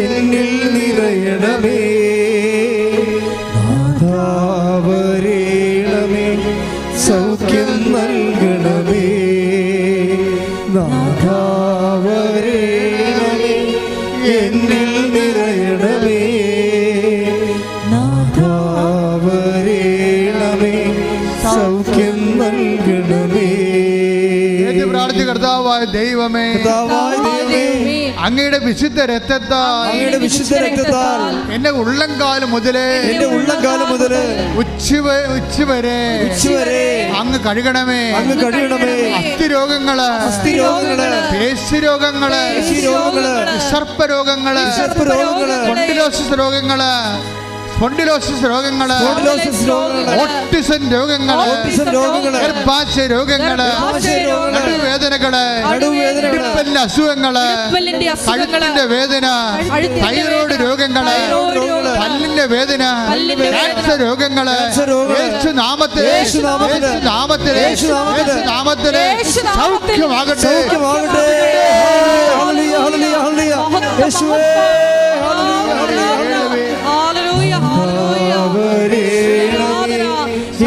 Speaker 3: എന്നിൽ നിറയണമേ, നാഥാവരേണമേ, സൗഖ്യം നൽകണമേ, നാഥാവരേണമേ, എന്നിൽ നിറയണമേ, നാഥാവരേണമേ, സൗഖ്യം നൽകണമേ.
Speaker 1: കർത്താവായ ദൈവമേ, അങ്ങയുടെ വിശുദ്ധ രക്തത്താൽ എന്റെ ഉള്ളംകാലം മുതലേ ഉച്ചവരെ അങ്ങ് കഴുകണമേ. അസ്ഥി രോഗങ്ങള്, പേശി രോഗങ്ങള്, സർപ്പ രോഗങ്ങള്, സ്പോണ്ടിലോസിസ് രോഗങ്ങള്, ഓട്ടിസം രോഗങ്ങള്, ഗർഭാശയ രോഗങ്ങള്, നടുവേദനകള്, ഇടുപ്പലിന്റെ അസുഖങ്ങള്, കഴുത്തിന്റെ വേദന, തൈറോയ്ഡ് രോഗങ്ങള്, പല്ലിന്റെ വേദന, ക്യാൻസർ രോഗങ്ങള് യേശുനാമത്തില് സൗഖ്യമാകട്ടെ.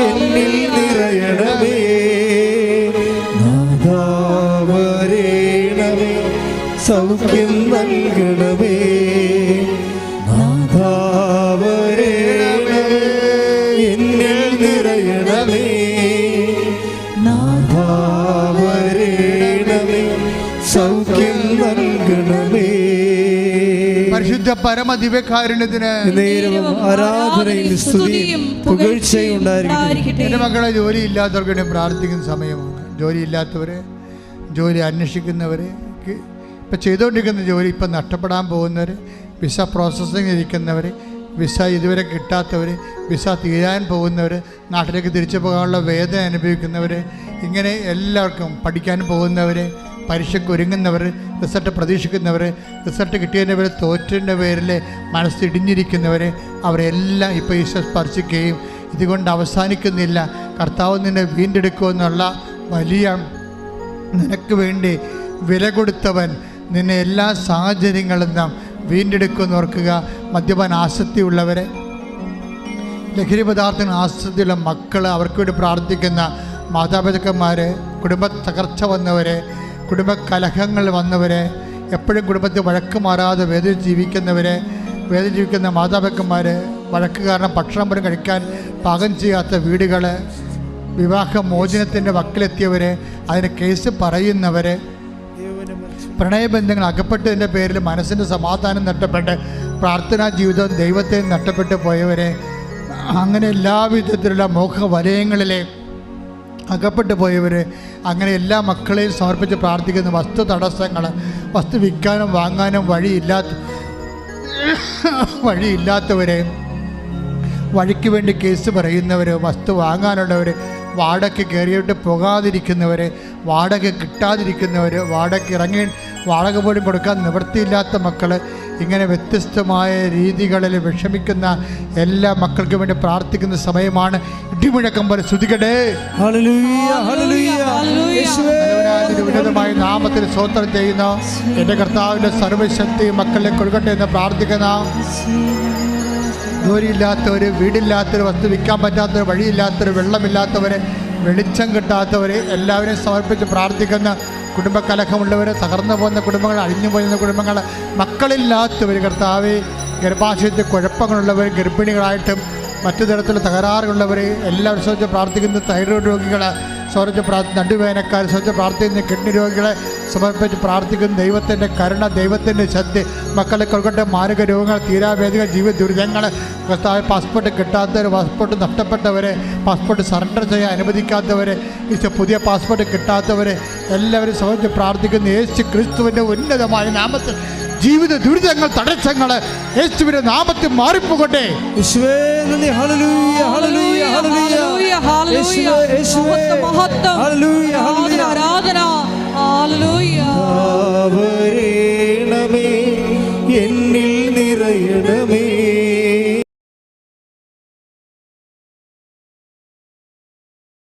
Speaker 3: എന്നിൽ നിറയണമേ, നാഥാവരേണമേ, സൗഖ്യം നൽകണമേ, നാഥാവരേണമേ, എന്നിൽ നിറയണമേ, നാഥാവരേണമേ, സൗഖ്യം നൽകണമേ.
Speaker 1: പരിശുദ്ധ പരമദിവ്യകാരുണ്യത്തിന്
Speaker 3: ആരാധനയും സ്തുതിയും പുകഴ്ചയും ഉണ്ടായിരിക്കട്ടെ.
Speaker 1: എൻ്റെ മക്കളെ, ജോലി ഇല്ലാത്തവർക്ക് വേണ്ടി പ്രാർത്ഥിക്കുന്ന സമയമാണ്. ജോലിയില്ലാത്തവരെ, ജോലി അന്വേഷിക്കുന്നവരെ, ഇപ്പം ചെയ്തുകൊണ്ടിരിക്കുന്ന ജോലി ഇപ്പം നഷ്ടപ്പെടാൻ പോകുന്നവർ, വിസ പ്രോസസ്സിങ് ഇരിക്കുന്നവർ, വിസ ഇതുവരെ കിട്ടാത്തവർ, വിസ തീരാൻ പോകുന്നവർ, നാട്ടിലേക്ക് തിരിച്ചു പോകാനുള്ള വേദന അനുഭവിക്കുന്നവർ, ഇങ്ങനെ എല്ലാവർക്കും പഠിക്കാൻ പോകുന്നവർ, പരീക്ഷയ്ക്ക് ഒരുങ്ങുന്നവർ, റിസൾട്ട് പ്രതീക്ഷിക്കുന്നവർ, റിസൾട്ട് കിട്ടിയതിൻ്റെ പേരിൽ തോറ്റതിൻ്റെ പേരിൽ മനസ്സിടിഞ്ഞിരിക്കുന്നവർ, അവരെല്ലാം ഇപ്പോൾ ഈശോ സ്പർശിക്കുകയും ഇതുകൊണ്ട് അവസാനിക്കുന്നില്ല, കർത്താവ് നിന്നെ വീണ്ടെടുക്കുമെന്നുള്ള വലിയ നിനക്ക് വേണ്ടി വില കൊടുത്തവൻ നിന്നെ എല്ലാ സാഹചര്യങ്ങളിൽ നിന്നും വീണ്ടെടുക്കുമെന്ന് ഓർക്കുക. മദ്യപാന ആസക്തിയുള്ളവരെ, ലഹരി പദാർത്ഥങ്ങൾ ആസക്തിയുള്ള മക്കൾ, അവർക്ക് വേണ്ടി പ്രാർത്ഥിക്കുന്ന മാതാപിതാക്കന്മാർ, കുടുംബ തകർച്ച വന്നവരെ, കുടുംബ കലഹങ്ങൾ വന്നവരെ, എപ്പോഴും കുടുംബത്തിൽ വഴക്ക് മാറാതെ വേദന ജീവിക്കുന്ന മാതാപിതാക്കന്മാർ, വഴക്ക് കാരണം ഭക്ഷണം പോലും കഴിക്കാൻ പാകം ചെയ്യാത്ത വീടുകൾ, വിവാഹമോചനത്തിൻ്റെ വക്കിലെത്തിയവർ, അതിന് കേസ് പറയുന്നവർ, പ്രണയബന്ധങ്ങൾ അകപ്പെട്ടതിൻ്റെ പേരിൽ മനസ്സിൻ്റെ സമാധാനം നഷ്ടപ്പെട്ട് പ്രാർത്ഥനാ ജീവിതം ദൈവത്തെ നഷ്ടപ്പെട്ടു പോയവരെ, അങ്ങനെ എല്ലാവിധത്തിലുള്ള മോഹവലയങ്ങളിലെ അകപ്പെട്ടു പോയവർ, അങ്ങനെ എല്ലാ മക്കളെയും സമർപ്പിച്ച് പ്രാർത്ഥിക്കുന്ന വസ്തു തടസ്സങ്ങൾ, വസ്തു വിൽക്കാനും വാങ്ങാനും വഴിയില്ലാത്തവരെ, വഴിക്ക് വേണ്ടി കേസ് പറയുന്നവർ, വസ്തു വാങ്ങാനുള്ളവർ, വാടക കയറിയിട്ട് പോകാതിരിക്കുന്നവർ, വാടക കിട്ടാതിരിക്കുന്നവർ, വാടക പോലും കൊടുക്കാൻ നിവൃത്തിയില്ലാത്ത മക്കൾ, ഇങ്ങനെ വ്യത്യസ്തമായ രീതികളിൽ വിഷമിക്കുന്ന എല്ലാ മക്കൾക്കും വേണ്ടി പ്രാർത്ഥിക്കുന്ന സമയമാണ്. ഇടിമുഴക്കം പോലെ സ്തുതിക്കട്ടെ. ഉന്നതമായ നാമത്തിൽ സ്തോത്രം ചെയ്യുന്ന എൻ്റെ കർത്താവിൻ്റെ സർവ്വശക്തി മക്കളെ കൊടുക്കട്ടെ എന്ന് പ്രാർത്ഥിക്കുന്ന, ജോലിയില്ലാത്തവർ, വീടില്ലാത്തവർ, വസ്തു വിൽക്കാൻ പറ്റാത്തവർ, വഴിയില്ലാത്തവർ, വെള്ളമില്ലാത്തവർ, വെളിച്ചം കിട്ടാത്തവർ, എല്ലാവരെയും സമർപ്പിച്ച് പ്രാർത്ഥിക്കുന്ന, കുടുംബകലഹമുള്ളവർ, തകർന്നു പോകുന്ന കുടുംബങ്ങൾ, അഴിഞ്ഞു പോകുന്ന കുടുംബങ്ങൾ, മക്കളില്ലാത്തവർ, കർത്താവെ, ഗർഭാശയത്തിൽ കുഴപ്പങ്ങളുള്ളവർ, ഗർഭിണികളായിട്ടും മറ്റു തരത്തിലുള്ള തകരാറുള്ളവർ, എല്ലാവരും സ്വച്ഛ പ്രാർത്ഥിക്കുന്ന തൈറോയ്ഡ് രോഗികൾ, നടുവേദനക്കാർ, സ്വച്ഛ പ്രാർത്ഥിക്കുന്ന കിഡ്നി രോഗികളെ സമർപ്പിച്ച് പ്രാർത്ഥിക്കുന്ന ദൈവത്തിൻ്റെ കരുണ, ദൈവത്തിൻ്റെ ശക്തി മക്കളെ കൊടുക്കട്ടെ. മാരക രോഗങ്ങൾ, തീരാവേദികൾ, ജീവിത ദുരിതങ്ങൾ, പാസ്പോർട്ട് കിട്ടാത്തവർ, പാസ്പോർട്ട് നഷ്ടപ്പെട്ടവരെ, പാസ്പോർട്ട് സറണ്ടർ ചെയ്യാൻ അനുവദിക്കാത്തവർ, പുതിയ പാസ്പോർട്ട് കിട്ടാത്തവർ, എല്ലാവരും സമർപ്പിച്ച് പ്രാർത്ഥിക്കുന്ന യേശു ക്രിസ്തുവിൻ്റെ ഉന്നതമായ നാമത്തിൽ ജീവിത ദുരിതങ്ങൾ, തടസ്സങ്ങൾ യേശുവിന്റെ നാമത്തിൽ മാറിപ്പോകട്ടെ.
Speaker 3: ആരാധന